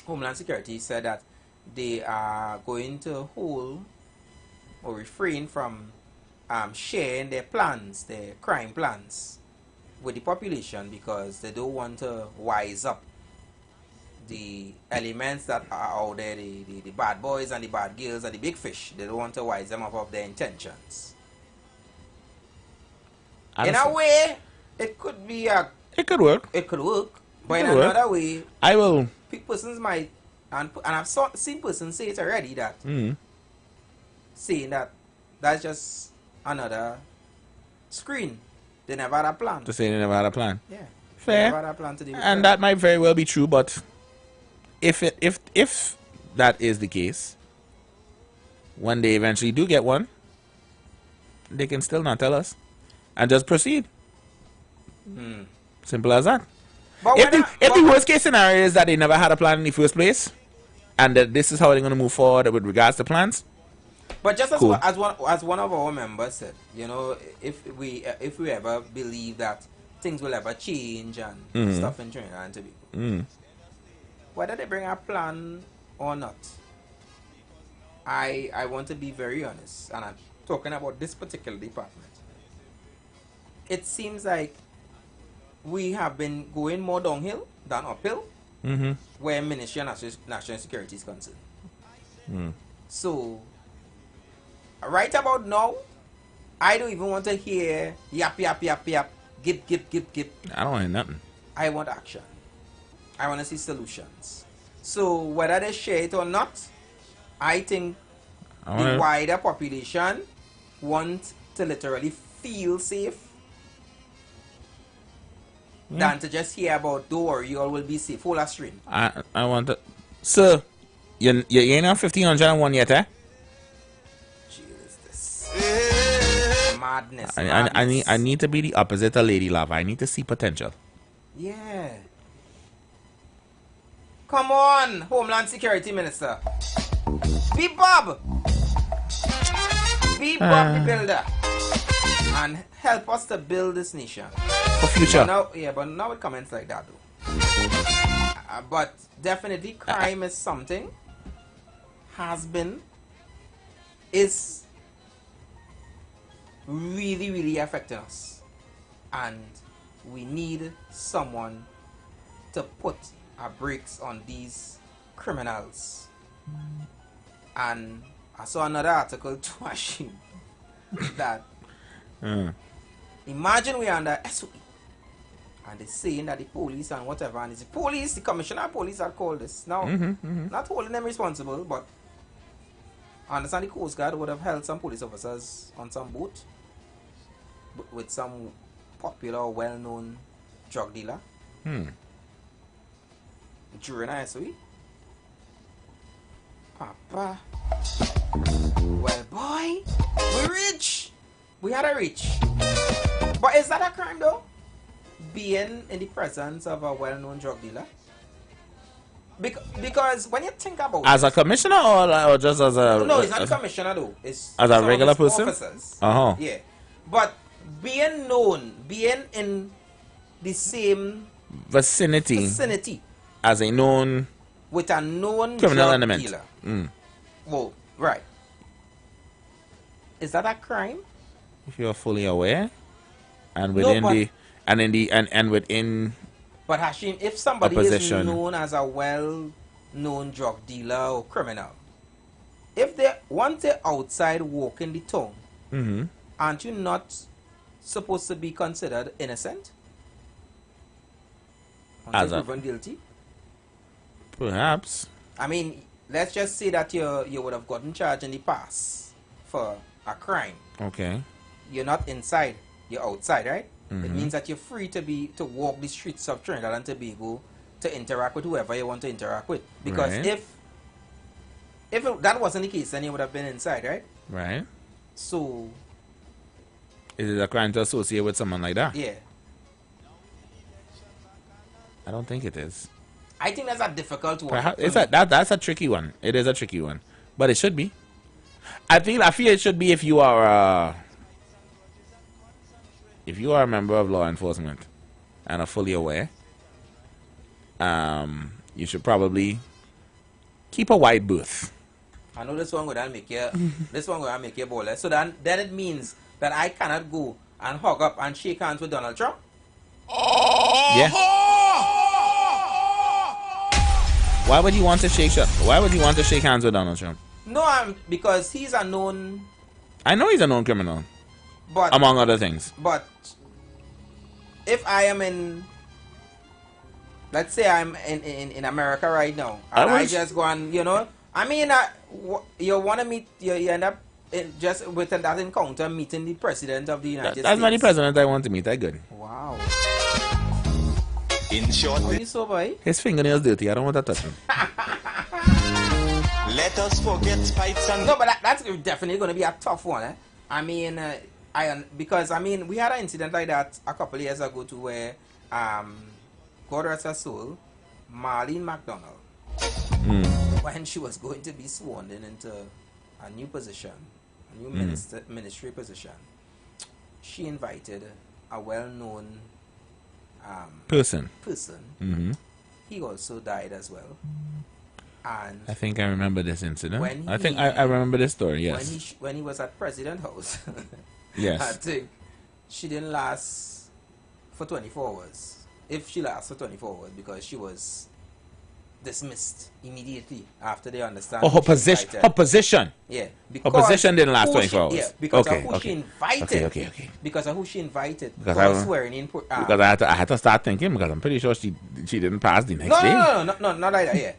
Homeland Security said that they are going to hold or refrain from sharing their plans, their crime plans, with the population because they don't want to wise up the elements that are out there, the bad boys and the bad girls and the big fish. They don't want to wise them up of their intentions. In a way, it could be It could work. But in another way, I will. Persons might, and I've seen persons say it already that saying that that's just another screen. They never had a plan. To say they never had a plan. Yeah. Fair. They never had a plan to do and that might very well be true, but if that is the case, when they eventually do get one, they can still not tell us and just proceed. Simple as that. But if the worst case scenario is that they never had a plan in the first place, and that this is how they're going to move forward with regards to plans. But just cool. as one of our members said, you know, if we ever believe that things will ever change and stuff in Trinidad and Tobago, whether they bring a plan or not, I want to be very honest, and I'm talking about this particular department. It seems like we have been going more downhill than uphill where Ministry of National Security is concerned. So, right about now, I don't even want to hear yap, gip. I don't want nothing. I want action. I want to see solutions. So, whether they share it or not, I think the wider population want to literally feel safe than to just hear about, don't worry, you all will be safe. Hold a string. I want to... Sir, you ain't on 1,501 yet, eh? Madness. I need to be the opposite of Lady Love. I need to see potential. Yeah. Come on, Homeland Security Minister. Be Bob. Be Bob the builder. And help us to build this nation. For future. But now it comments like that though. But definitely crime is something. Has been. Is really affecting us, and we need someone to put a brakes on these criminals. And I saw another article too, that imagine we are under SOE and they're saying that the police and whatever, and it's the police, the commissioner of police that called this. Now, not holding them responsible, but I understand the Coast Guard would have held some police officers on some boat with some popular, well-known drug dealer during a SOE. Papa. Well, boy, we rich. We had a rich. But is that a crime, though? Being in the presence of a well-known drug dealer? Because when you think about as a commissioner or just as a... No, it's not a commissioner, though. It's as a regular person? Officers. Yeah. But being known, being in the same vicinity as a known... with a known criminal drug element. Dealer. Well, right. Is that a crime? If you're fully aware and within within but Hashim, if somebody is known as a well-known drug dealer or criminal, if they once they're outside walking the town, aren't you not supposed to be considered innocent? As proven guilty? Perhaps. I mean, let's just say that you would have gotten charged in the past for a crime. Okay. You're not inside, you're outside, right? It means that you're free to walk the streets of Trinidad and Tobago to interact with whoever you want to interact with. Because if that wasn't the case, then you would have been inside, right? Right. So is it a crime to associate with someone like that? Yeah. I don't think it is. I think that's a difficult one. That's a tricky one. It is a tricky one. But it should be. I feel it should be if you are a member of law enforcement and are fully aware. You should probably keep a wide berth. I know this one will make you baller. So then it means that I cannot go and hug up and shake hands with Donald Trump. Yeah. Why would you want to shake hands with Donald Trump? No, because he's a known... I know he's a known criminal. But among other things. But if I am in... Let's say I'm in America right now. And I just go and, I mean, you want to meet... You end up just with that encounter meeting the president of the United States. That's many presidents I want to meet. I good. Wow. In short, his fingernails dirty. I don't want to touch him. Let us forget fights and... No, but that's definitely going to be a tough one. Eh? I mean, because we had an incident like that a couple of years ago too, where God rest her soul, Marlene McDonald, when she was going to be sworn in into a new position, a new ministry position, she invited a well-known person. He also died as well. And I think I remember this incident. I remember this story, yes. When he was at President House, yes. I think she didn't last for 24 hours. If she lasts for 24 hours, because she was dismissed immediately after they understand. Oh, her position. Yeah. Her position didn't last 24 hours. Yeah, because of who she invited. Okay. Because of who she invited. Because I had to start thinking, because I'm pretty sure she didn't pass the next day. No, not like that, yeah.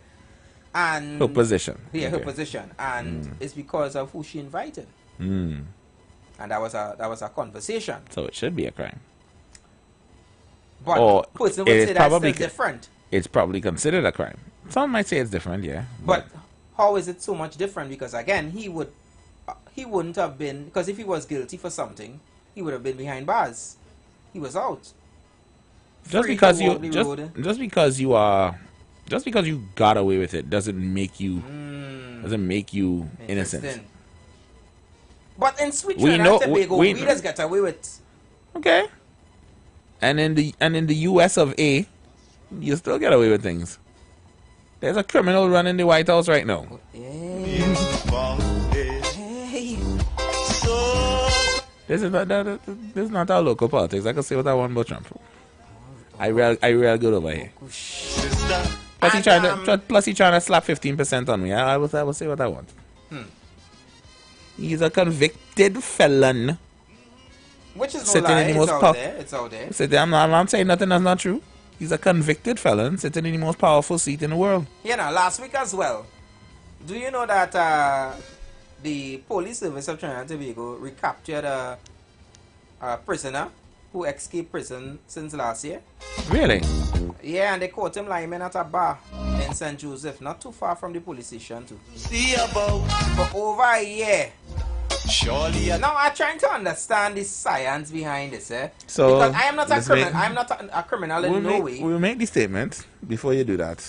And her position. Yeah, her position. And it's because of who she invited. And that was a conversation. So it should be a crime. But person would say that's still different. It's probably considered a crime. Some might say it's different, yeah. But how is it so much different? Because again, he wouldn't have been, because if he was guilty for something, he would have been behind bars. He was out. Just because you got away with it doesn't make you innocent. But in Switzerland and Tobago, we just get away with. Okay. And in the US of A, you still get away with things. There's a criminal running the White House right now. Hey. This is not our local politics. I can say what I want about Trump. I real good over here. Plus he trying to slap 15% on me. I will say what I want. He's a convicted felon. Which is no lie. It's out there. It's out there. I'm not saying nothing that's not true. He's a convicted felon sitting in the most powerful seat in the world. You know, last week as well. Do you know that the police service of Trinidad and Tobago recaptured a prisoner who escaped prison since last year? Really? Yeah, and they caught him lying at a bar in St. Joseph, not too far from the police station too. See about for over a year. Surely. Now I'm trying to understand the science behind this, So because I am not a criminal. I'm not a criminal in no way. We'll make the statement before you do that.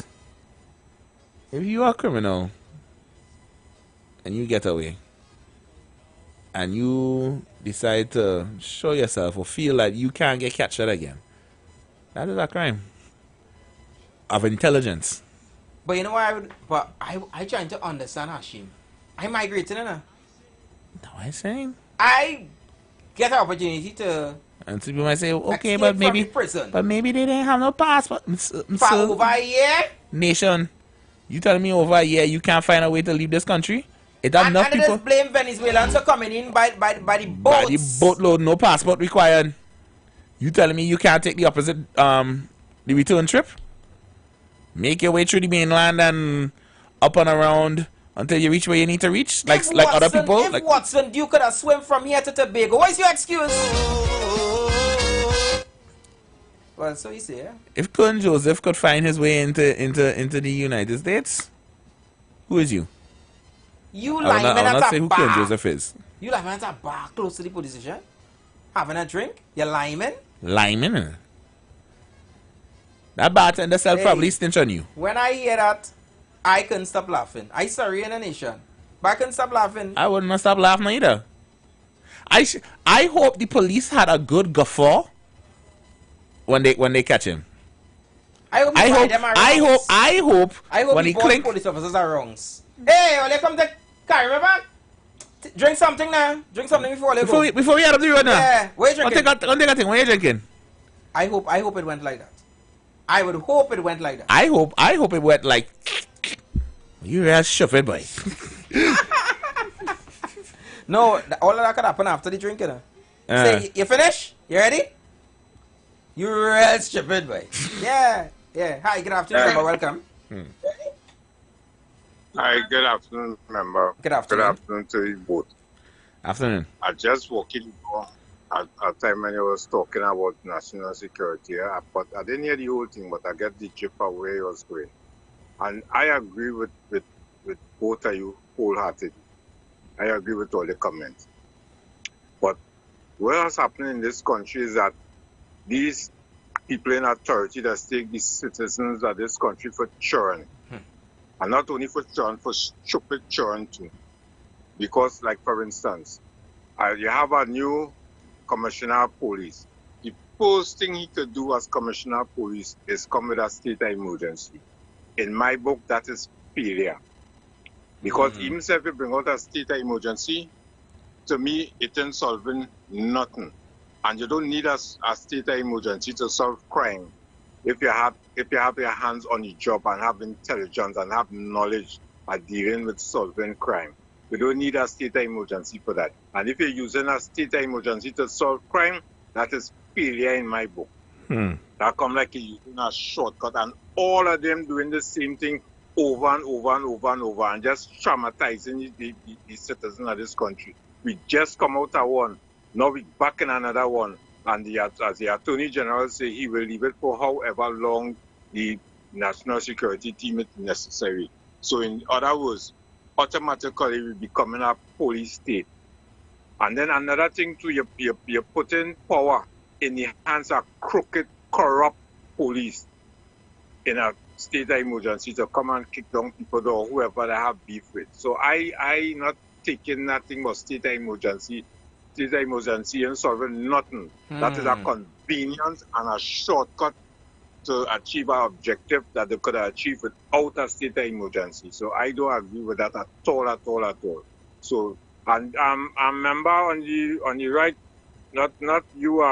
If you are a criminal and you get away and you decide to show yourself or feel like you can't get captured again, that is a crime of intelligence. But you know what I trying to understand, Hashim. I migrated, no, I'm saying I get an opportunity to. And some people might say, okay, but maybe they didn't have no passport. For over a year? Nation, you telling me over a year you can't find a way to leave this country? It have enough people. And blame Venezuelans for coming in by the boats. By the boatload, no passport required. You telling me you can't take the opposite, the return trip? Make your way through the mainland and up and around until you reach where you need to reach, like other people. If Watson, you could have swim from here to Tobago. What is your excuse? Well, so you say, if Colonel Joseph could find his way into the United States, who is you? You lying at a bar. I will not say who Colonel Joseph is. You lying at a bar close to the police station, having a drink. You're lying. Lying. That bartender self probably stench on you. When I hear that, I couldn't stop laughing. I sorry in a nation, but I couldn't stop laughing. I wouldn't stop laughing either. I hope the police had a good guffaw when they catch him. I hope when he clink. Police officers are wrongs. Hey, when they come to carry me back, drink something now. Drink something before they go. Before we head up the road now. Yeah, what are you drinking? What are you drinking? I hope it went like that. I would hope it went like that. I hope it went like. You real shuffle, boy. No, all of that could happen after the drinking. Say, you finish? You ready? You real stupid, boy. Yeah. Hi, good afternoon, member. Welcome. Hi, good afternoon, member. Good afternoon. Good afternoon to you both. Afternoon. I just walking at a time when you was talking about national security, but I didn't hear the whole thing, but I get the chip of where you was going. And I agree with both of you wholeheartedly. I agree with all the comments. But what is happening in this country is that these people in authority that take the citizens of this country for churn. And not only for churn, for stupid churn too. Because, like for instance, you have a new commissioner of police. The first thing he could do as commissioner of police is come with a state of emergency. In my book, that is failure. Because even if you bring out a state of emergency, to me, it ain't solving nothing. And you don't need a state of emergency to solve crime. If you have your hands on the job and have intelligence and have knowledge at dealing with solving crime, you don't need a state of emergency for that. And if you're using a state of emergency to solve crime, that is failure in my book. That come like you're using a shortcut, and all of them doing the same thing over and over and over and over, and just traumatizing the citizens of this country. We just come out of one, now we back in another one, and as the Attorney General say, he will leave it for however long the national security team is necessary. So in other words, automatically we're becoming a police state. And then another thing too, you're putting power in the hands of crooked, corrupt police in a state of emergency to come and kick down people or whoever they have beef with. So I not taking nothing but state of emergency and solving nothing. That is a convenience and a shortcut to achieve our objective that they could achieve without a state of emergency. So I don't agree with that at all. So and a member on the right, not you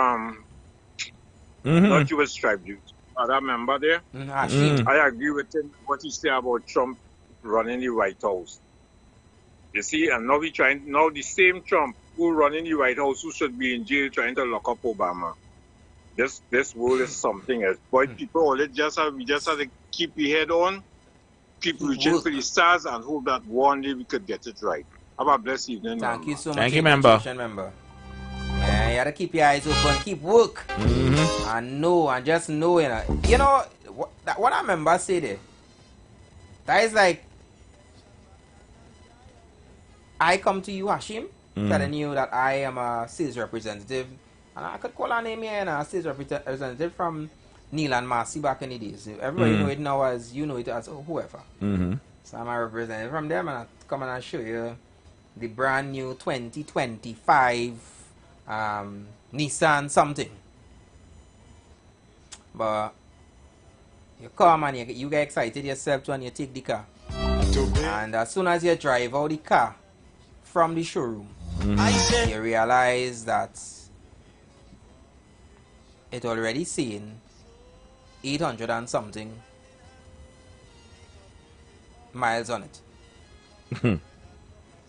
not you as tribute. Other member there. I agree with him what he said about Trump running the White House. You see, and now now the same Trump who running the White House, who should be in jail, trying to lock up Obama. This world is something else. But people always we just have to keep your head on, keep reaching for the stars, and hope that one day we could get it right. Have a blessed evening. Thank you so much. Thank you, member. Yeah, you gotta keep your eyes open, keep work, and just know, you know what I remember say there. That is like, I come to you, Hashim, telling you that I am a sales representative, and I could call her name here, and a sales representative from Neil and Marcy back in the days. Everybody know it now as, you know it as whoever. So I'm a representative from them, and I come and I show you the brand new 2025 Nissan something. But you come and you get excited yourself when you take the car. And as soon as you drive out the car from the showroom, you realize that it already seen 800 and something miles on it.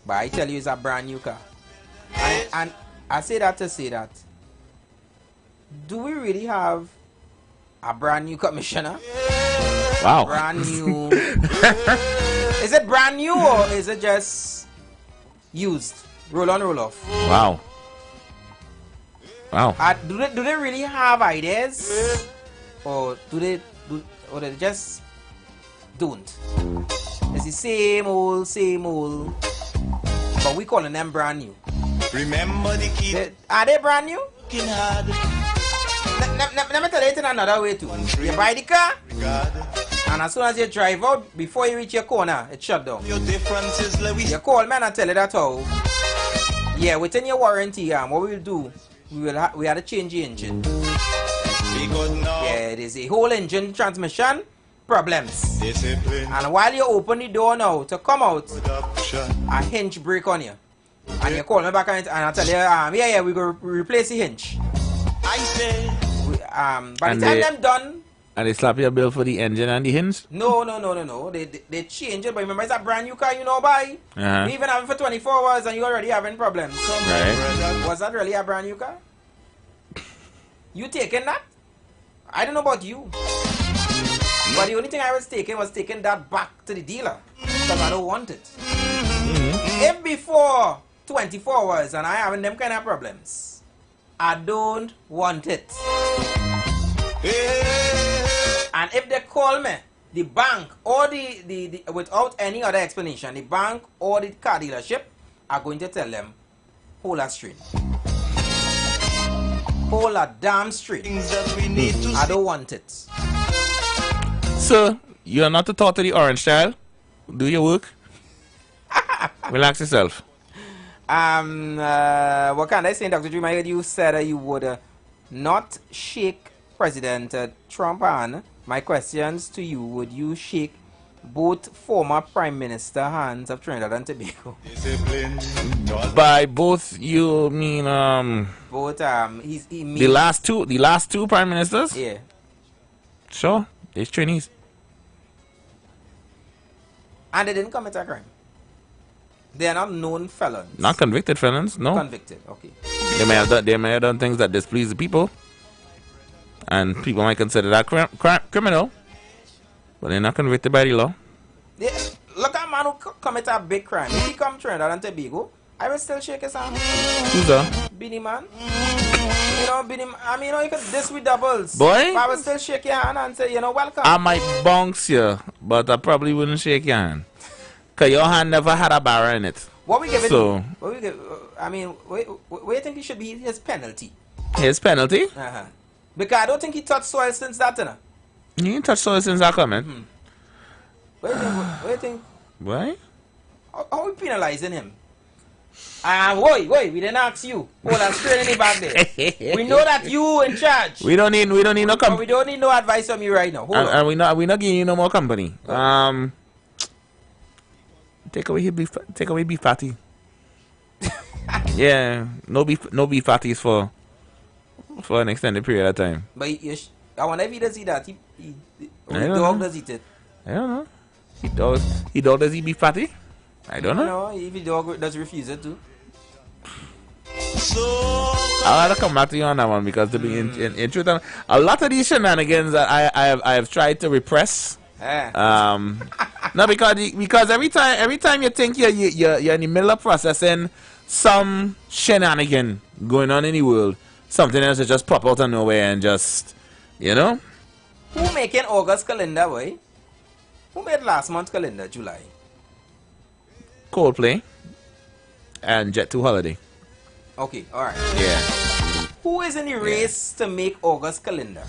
But I tell you, it's a brand new car. And I say that to say that, do we really have a brand new commissioner? Wow. Brand new. Is it brand new or is it just used? Roll on, roll off. Wow. Wow. Do they really have ideas? Or do they just don't? It's the same old. But we calling them brand new. Remember the key. Are they brand new? Let me tell you it in another way too. You buy the car, and as soon as you drive out, before you reach your corner, it shut down. You call me and I tell you that how. Yeah, within your warranty, what we'll do, we have to change the engine. Yeah, there's a whole engine transmission problems. And while you open the door now to come out, a hinge break on you. And you call me back and I tell you, yeah, we're going to replace the hinge. I say, by the time them done. And they slap your bill for the engine and the hinge? No. They change it, but remember it's a brand new car you know buy. We even have it for 24 hours and you already having problems. Right. Was that really a brand new car? You taking that? I don't know about you. But the only thing I was taking that back to the dealer. Because I don't want it. If before 24 hours and I having them kind of problems, I don't want it. And if they call me, the bank or the without any other explanation, the bank or the car dealership are going to tell them, hold that straight. Hold a damn straight. I don't want it. So, you're not to talk to the orange child. Do your work. Relax yourself. What can I say, Dr. Dream? I heard you said you would not shake President Trump hand. My questions to you, would you shake both former Prime Minister hands of Trinidad and Tobago? By both, you mean both he means the last two Prime Ministers? Yeah. Sure, they're Chinese. And they didn't commit a crime. They are not known felons. Not convicted felons, no. Convicted, okay. They may have done things that displease the people. And people might consider that criminal. But they're not convicted by the law. Look at a man who commit a big crime. If he come Trinidad and Tobago, I will still shake his hand. Who's that? Beanie Man. You know, Beanie Man. I mean, you could this with doubles. Boy? But I will still shake your hand and say, welcome. I might bounce you, but I probably wouldn't shake your hand. Because your hand never had a barrel in it. What we give it? So, what we give? I mean, what do you think it should be his penalty? His penalty? Uh-huh. Because I don't think he touched soil since that, He didn't touch soil since that comment. What do you think? Why? How are we penalizing him? Wait, we didn't ask you. Hold on, straight in the back there. We know that you in charge. We don't need no company. We don't need no advice from you right now. Hold on. And we not giving you no more company. Take away beef patty. Yeah, no beef patties for an extended period of time. But I wonder if he does eat that. The dog does eat it. I don't know. He does eat beef patty? I don't know. No, if the dog does refuse it too. I'll have to come back to you on that one because to be in truth, a lot of these shenanigans that I have tried to repress. No, because every time you think you're in the middle of processing some shenanigan going on in the world, something else will just pop out of nowhere and just, you know. Who making August calendar, boy? Who made last month's calendar, July? Coldplay and Jet 2 Holiday. Okay, alright. Yeah. Who is in the race to make August calendar?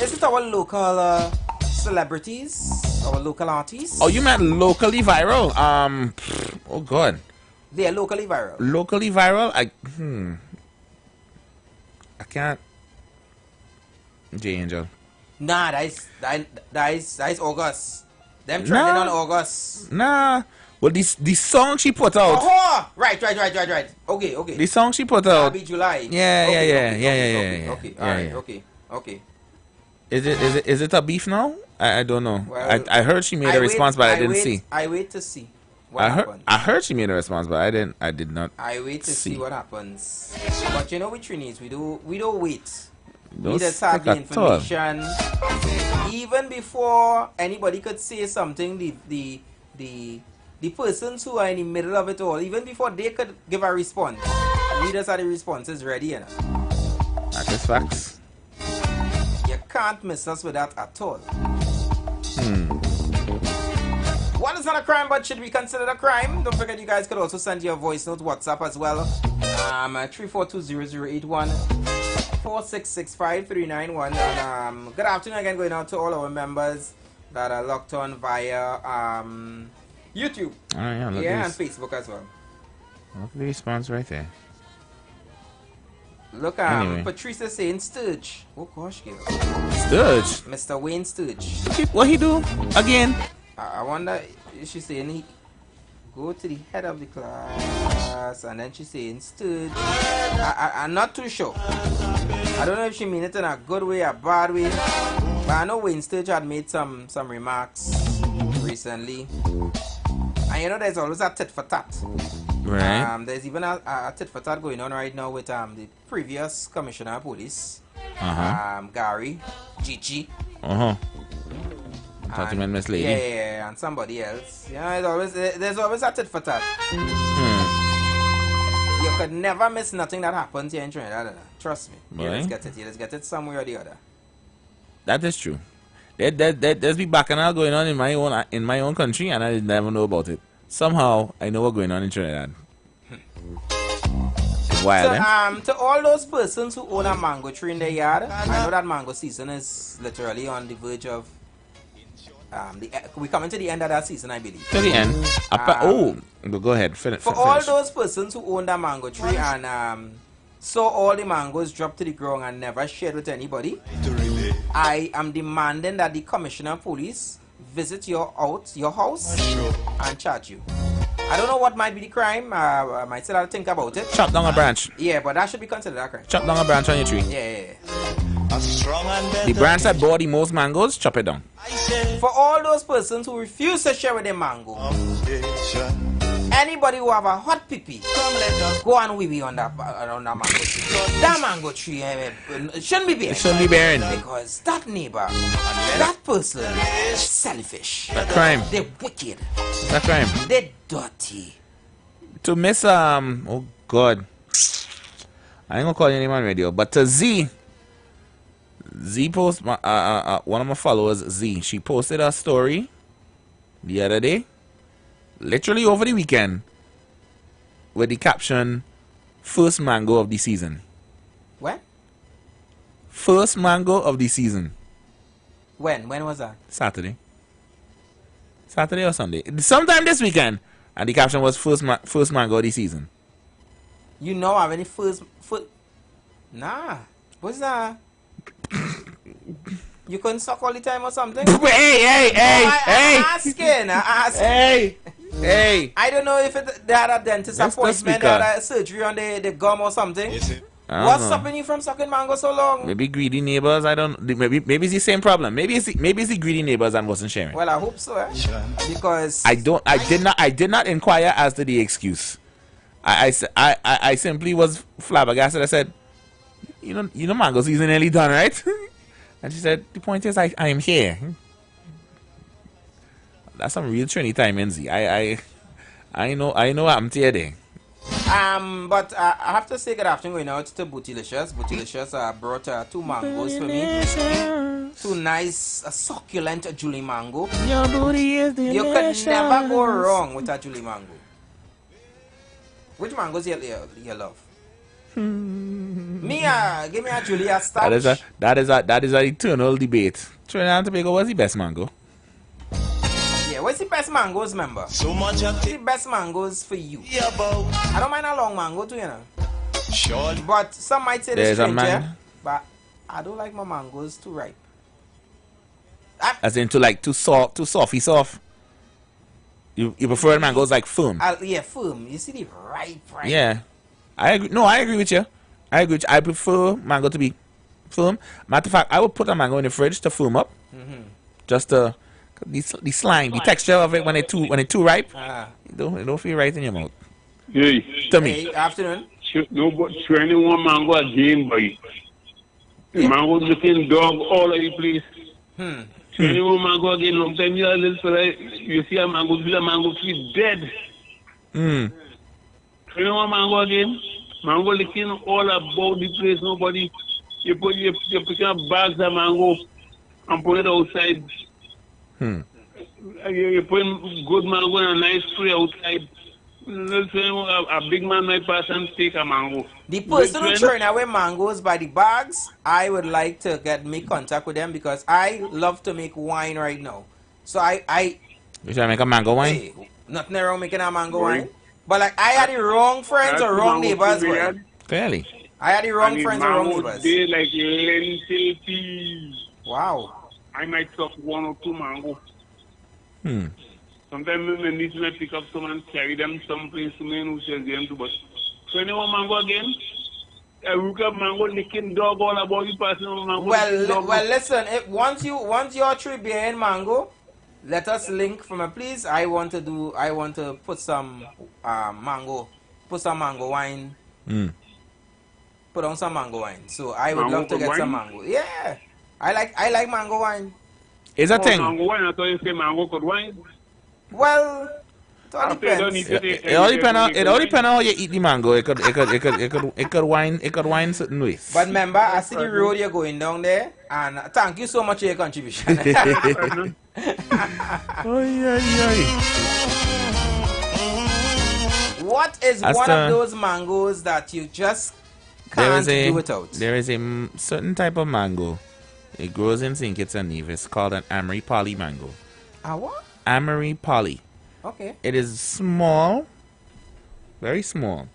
Is it our local celebrities? Our local artists? Oh, you meant locally viral? Oh God. They are locally viral. Locally viral? I can't. J Angel. Nah, that is August. Them trending on August. Nah. Well, the song she put out. Oh, right. Okay. The song she put out. That'll be July. Yeah. Okay. Is it a beef now? I don't know. Well, I heard she made a response, but I didn't see. I wait to see what happens. I heard she made a response, but I did not. I wait to see what happens. But you know which Trinis, we don't wait. We just have the information. Even before anybody could say something, the persons who are in the middle of it all, even before they could give a response, we just had the responses ready, you know. That is facts. You can't miss us with that at all. What is not a crime but should be considered a crime? Don't forget you guys could also send your voice note WhatsApp as well. 3420081 4665 and good afternoon again going out to all our members that are locked on via YouTube. And Facebook as well. Look at the response right there. Look, Patrice is saying Sturge. Oh gosh, girl. Sturge? Mr. Wayne Sturge. What he do again? I wonder, she's saying he go to the head of the class and then she's saying Sturge. I'm not too sure. I don't know if she mean it in a good way or bad way. But I know Wayne Sturge had made some remarks recently. And you know there's always a tit for tat. Right. There's even a tit for tat going on right now with the previous commissioner of police, Gary, Gigi. Thought you meant Miss Lady. Yeah, and somebody else. You know, there's always a tit for tat. You could never miss nothing that happens here in Trinidad. Trust me. Let's get it somewhere or the other. That is true. There's be bacchanal going on in my own country, and I did never know about it. Somehow I know what's going on in Trinidad. Wild, to all those persons who own a mango tree in their yard, I know that mango season is literally on the verge of. We're coming to the end of that season, I believe. To the end. Go ahead. Finish. All those persons who own that mango tree and saw all the mangoes drop to the ground and never shared with anybody, I am demanding that the commissioner of police visit your house and charge you. I don't know what might be the crime. I might still have to think about it. Chop down a branch. Yeah, but that should be considered a crime. Chop down a branch on your tree. Yeah. The branch that bore the most mangoes, chop it down. For all those persons who refuse to share with their mango, anybody who have a hot pee-pee, go and wee on that mango tree. That mango tree shouldn't be bearing. It shouldn't be bearing. Because that neighbor, that person, is selfish. That crime. They're wicked. That crime. They're dirty. To Miss, oh God. I ain't gonna call your name on radio, but to Z post, one of my followers, Z, she posted a story the other day, literally over the weekend, with the caption, "First mango of the season." What? First mango of the season. When was that? Saturday or Sunday. Sometime this weekend. And the caption was first mango of the season. You know how many first... Nah. What's that? You couldn't suck all the time or something? Hey! I'm asking. Hey! I don't know if they had a dentist appointment, they had a surgery on the gum or something. What's stopping you from sucking mango so long? Maybe greedy neighbors. I don't. Maybe it's the same problem. Maybe it's the greedy neighbors and wasn't sharing. Well, I hope so, because I did not inquire as to the excuse. I simply was flabbergasted. I said, you know, mango season nearly done, right? And she said, the point is, I am here. That's some real Trinity time, NZ. I know I'm there. But I have to say good afternoon going out to Bootylicious. Bootylicious brought 2 mangoes for me. 2 nice, succulent Julie mango. Your booty is delicious. You could never go wrong with a Julie mango. Which mangoes you love? Give me a Julia starch. That is an eternal debate. Trinidad and Tobago was the best mango. Yeah, what's the best mangoes, member? So much of the best mangoes for you. About. I don't mind a long mango too, you know. Sure. But some might say this stranger, but I don't like my mangoes too ripe. As in too softy soft. You prefer mangoes like firm? Yeah, firm. You see the ripe. Yeah. I agree. No, I agree with you. I prefer mango to be firm. Matter of fact, I would put a mango in the fridge to firm up. Just the slime, the texture of it when it's too ripe. It don't feel right in your mouth. Hey. To me. Hey, afternoon. No, but 21 mango again, boy. Mango looking dog all over the place. 21 mango again. Long time you see a mango feel dead. 21 mango again. Mango licking all about the place. Nobody. You pick up bags of mango and put it outside. You put good mango and a nice tree outside. A big man might pass and take a mango. The person who throwing away mangoes by the bags, I would like to make contact with them because I love to make wine right now. So You should make a mango wine? Hey, nothing wrong making a mango wine. But like I had the wrong friends or wrong neighbors. Clearly. I had the wrong friends or wrong neighbors. They like lentil peas. Wow. I might suck 1 or 2 mango. Sometimes I need to pick up some and carry them someplace to me who sells them too. But 21 mango again, I look up mango licking dog all about you passing on mango. Well, listen. Once your tree bearing mango, let us link from a please. I want to put some mango wine. Put on some mango wine. So I would love to get some mango. Yeah, I like mango wine. Is that thing? Mango wine? I thought you say mango could wine. Well, it all depends. It all depends on how you eat the mango. It could wine certain ways. But remember, I see the road you're going down there, and thank you so much for your contribution. What is one of those mangoes that you just can't do without? There is a certain type of mango. It grows in St. Kitts and Nevis. It's called an Amory Polly mango. A what? Amory Polly. Okay. It is small, very small,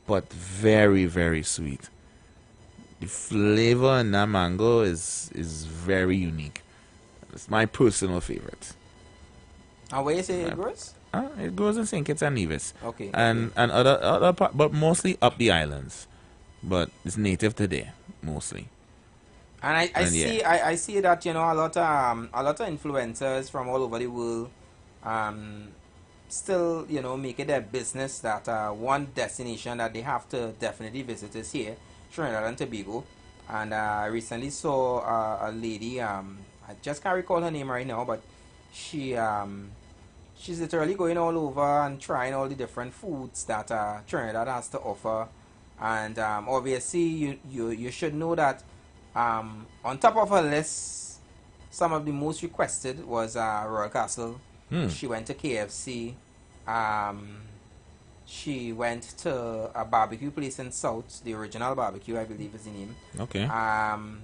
but very, very sweet. The flavor in that mango is very unique. It's my personal favorite. And where you say it grows? It grows in St. Kitts and Nevis. Okay. And other part, but mostly up the islands. But it's native to there, mostly. And I see that, you know, a lot of influencers from all over the world still, you know, make it their business that one destination that they have to definitely visit is here, Trinidad and Tobago. And I recently saw a lady, I just can't recall her name right now, but she's literally going all over and trying all the different foods that Trinidad has to offer. And obviously you should know that on top of her list, some of the most requested was Royal Castle. She went to KFC. She went to a barbecue place in South, the Original Barbecue, I believe is the name. Okay. And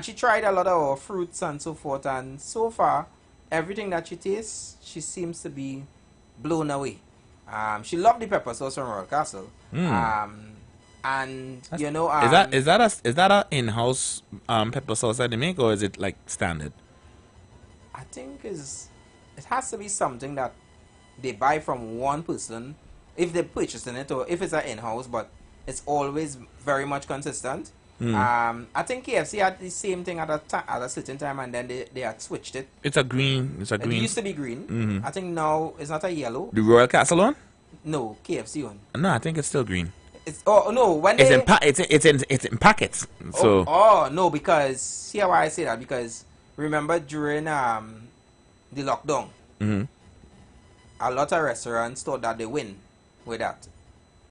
she tried a lot of fruits and so forth. And so far, everything that she tastes, she seems to be blown away. She loved the pepper sauce from Royal Castle. And you know, is that a in-house pepper sauce that they make, or is it like standard? I think it has to be something that they buy from one person if they're purchasing it, or if it's an in-house. But it's always very much consistent. I think KFC had the same thing at a certain time, and then they had switched it. It's a green. It's a green. It used to be green. I think now it's not a yellow. The Royal Castle one? No, KFC one. No, I think it's still green. It's no when it's in packets. So no, because see how I say that, because remember during the lockdown, a lot of restaurants thought that they win with that.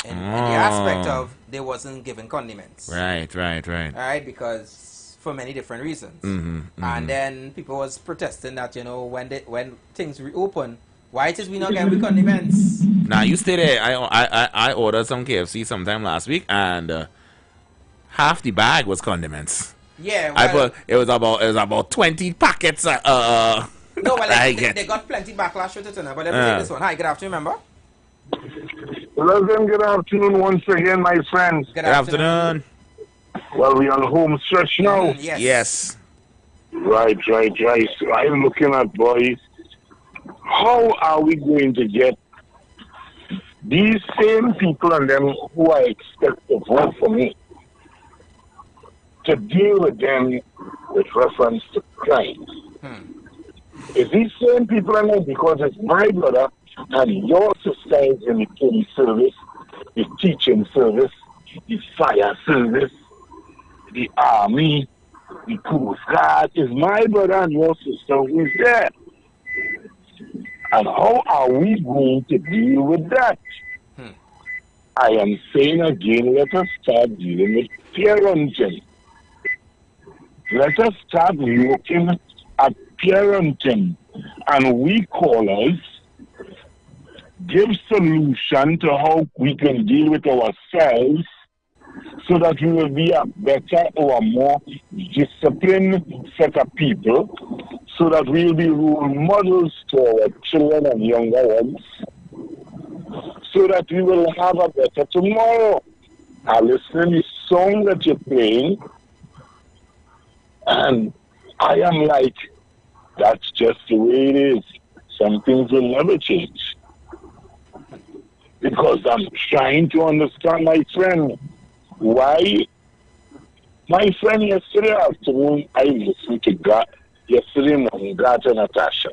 In the aspect of they wasn't given condiments. Right. Alright, because for many different reasons. And then people was protesting that, when things reopen, why it is we not getting condiments? Now you stay there. I ordered some KFC sometime last week, and half the bag was condiments. Yeah, well, it was about 20 packets. No, well, they got plenty backlash with it, but let me take this one. Hi, good afternoon, remember? Pleasant good afternoon once again, my friends. Good afternoon. Well, we on home stretch now. Yes. Right. So I'm looking at, boys, how are we going to get these same people and them who I expect to vote for me to deal with them with reference to crime? It's these same people and them, because it's my brother and your sister is in the police service, the teaching service, the fire service, the army, the coast guard. Is my brother and your sister who is there. And how are we going to deal with that? I am saying again, let us start dealing with parenting. Let us start looking at parenting. And we callers give solution to how we can deal with ourselves, so that we will be a better or a more disciplined set of people, so that we will be role models to our children and younger ones, so that we will have a better tomorrow. I listen to the song that you're playing, and I am like, that's just the way it is. Some things will never change. Because I'm trying to understand my friend. Why? My friend yesterday afternoon, I listened to yesterday morning, God and Natasha.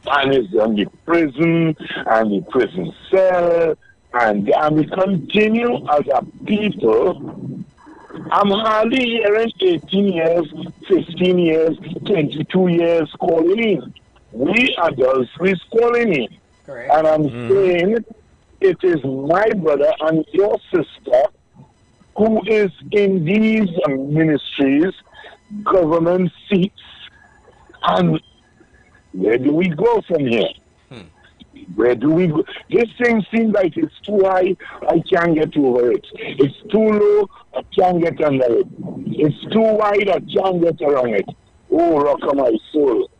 And it's on the prison and the prison cell. And we continue as a people. I'm hardly hearing 18 years, 15 years, 22 years calling in. We adults, we're calling in. Correct. And I'm saying it is my brother and your sister who is in these ministries, government seats. And where do we go from here? Where do we go? This thing seems like it's too high, I can't get over it. It's too low, I can't get under it. It's too wide, I can't get around it. Oh, rock of my soul.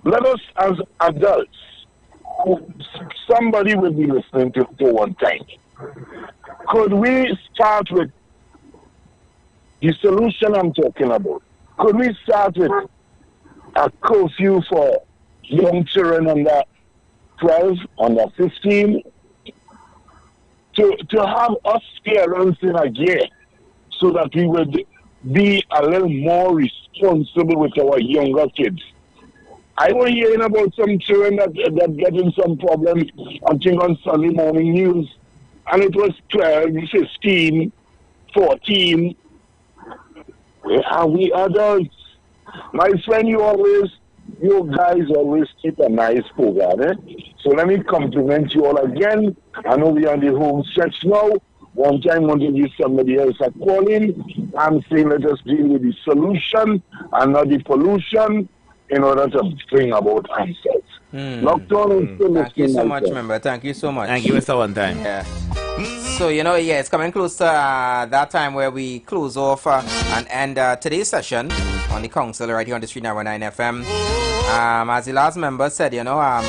Let us, as adults, somebody will be listening to one time. Could we start with the solution I'm talking about? Could we start with a curfew for young children under 12, under 15, to have us parents in a gear, so that we would be a little more responsible with our younger kids? I was hearing about some children that getting some problems, I think, on Sunday morning news, and it was 12, 15, 14. Where are we adults? My friend, you guys always keep a nice program, eh? So let me compliment you all again. I know we are on the home stretch now. One time, when you somebody else a calling, I'm saying let us deal with the solution and not the pollution, in order to bring about answers. Thank you so much, member. Thank you so much. Thank you for one time. Yeah. So, it's coming close to that time where we close off and end today's session on the council right here on the Street 919 FM. As the last member said, our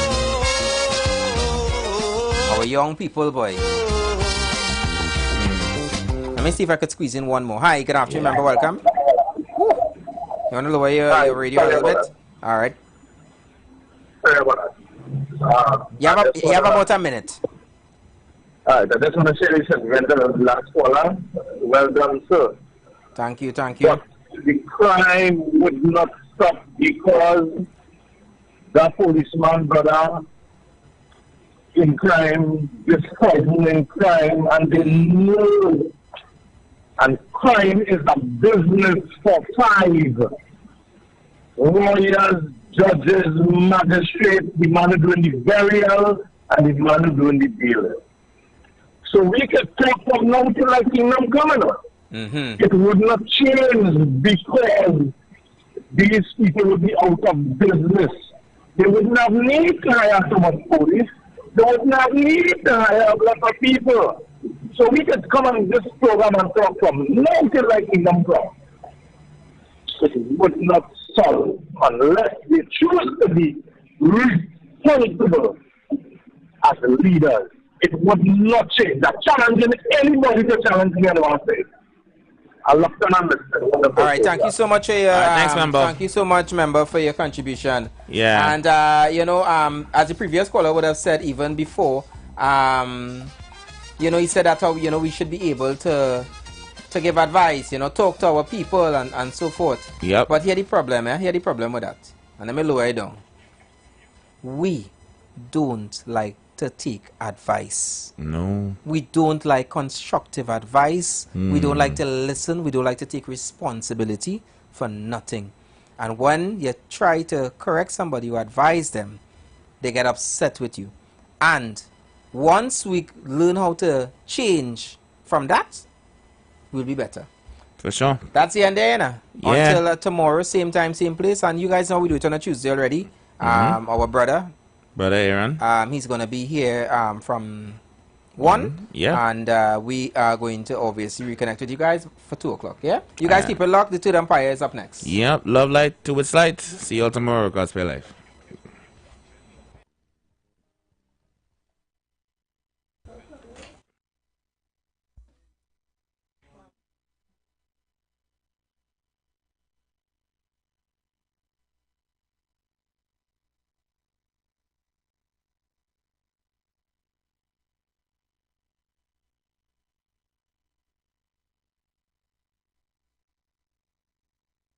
young people, boy. Let me see if I could squeeze in one more. Hi, good afternoon, member. Welcome. Woo. You want to lower your radio a little bit? All right. You have about a minute. I just want to say this segment to the last caller. Well done, sir. Thank you, thank you. But the crime would not stop because the policeman brother in crime, this cousin in crime, and they know. And crime is a business for 5 lawyers, judges, magistrates, the man who doing the burial, and the man who doing the bail. So we could talk from now to like Kingdom Governor. It would not change because these people would be out of business. They would not need to hire so much police. They would not need to hire a lot of people. So we could come on this program and talk from now to like Kingdom Come. It would not solve unless they choose to be responsible as leaders. It would not change. That challenging anybody to challenge me on one stage. I love to understand. All right, thank you so much. Thanks, member. Thank you so much, member, for your contribution. Yeah. And you know, as the previous caller would have said even before, you know, he said that you know we should be able to give advice, you know, talk to our people and so forth. Yep. But here the problem, here the problem with that. And let me lower it down. We don't like to take advice. No. We don't like constructive advice. We don't like to listen. We don't like to take responsibility for nothing. And when you try to correct somebody or advise them, they get upset with you. And once we learn how to change from that, we'll be better. For sure. That's the end there, yeah. Yeah. Until tomorrow, same time, same place. And you guys know we do it on a Tuesday already. Our brother Aaron. He's going to be here from 1. Yeah. And we are going to obviously reconnect with you guys for 2 o'clock, yeah? You guys keep it locked. The Two Empire is up next. Yep. Love light to its light. See you all tomorrow. Gospel Life.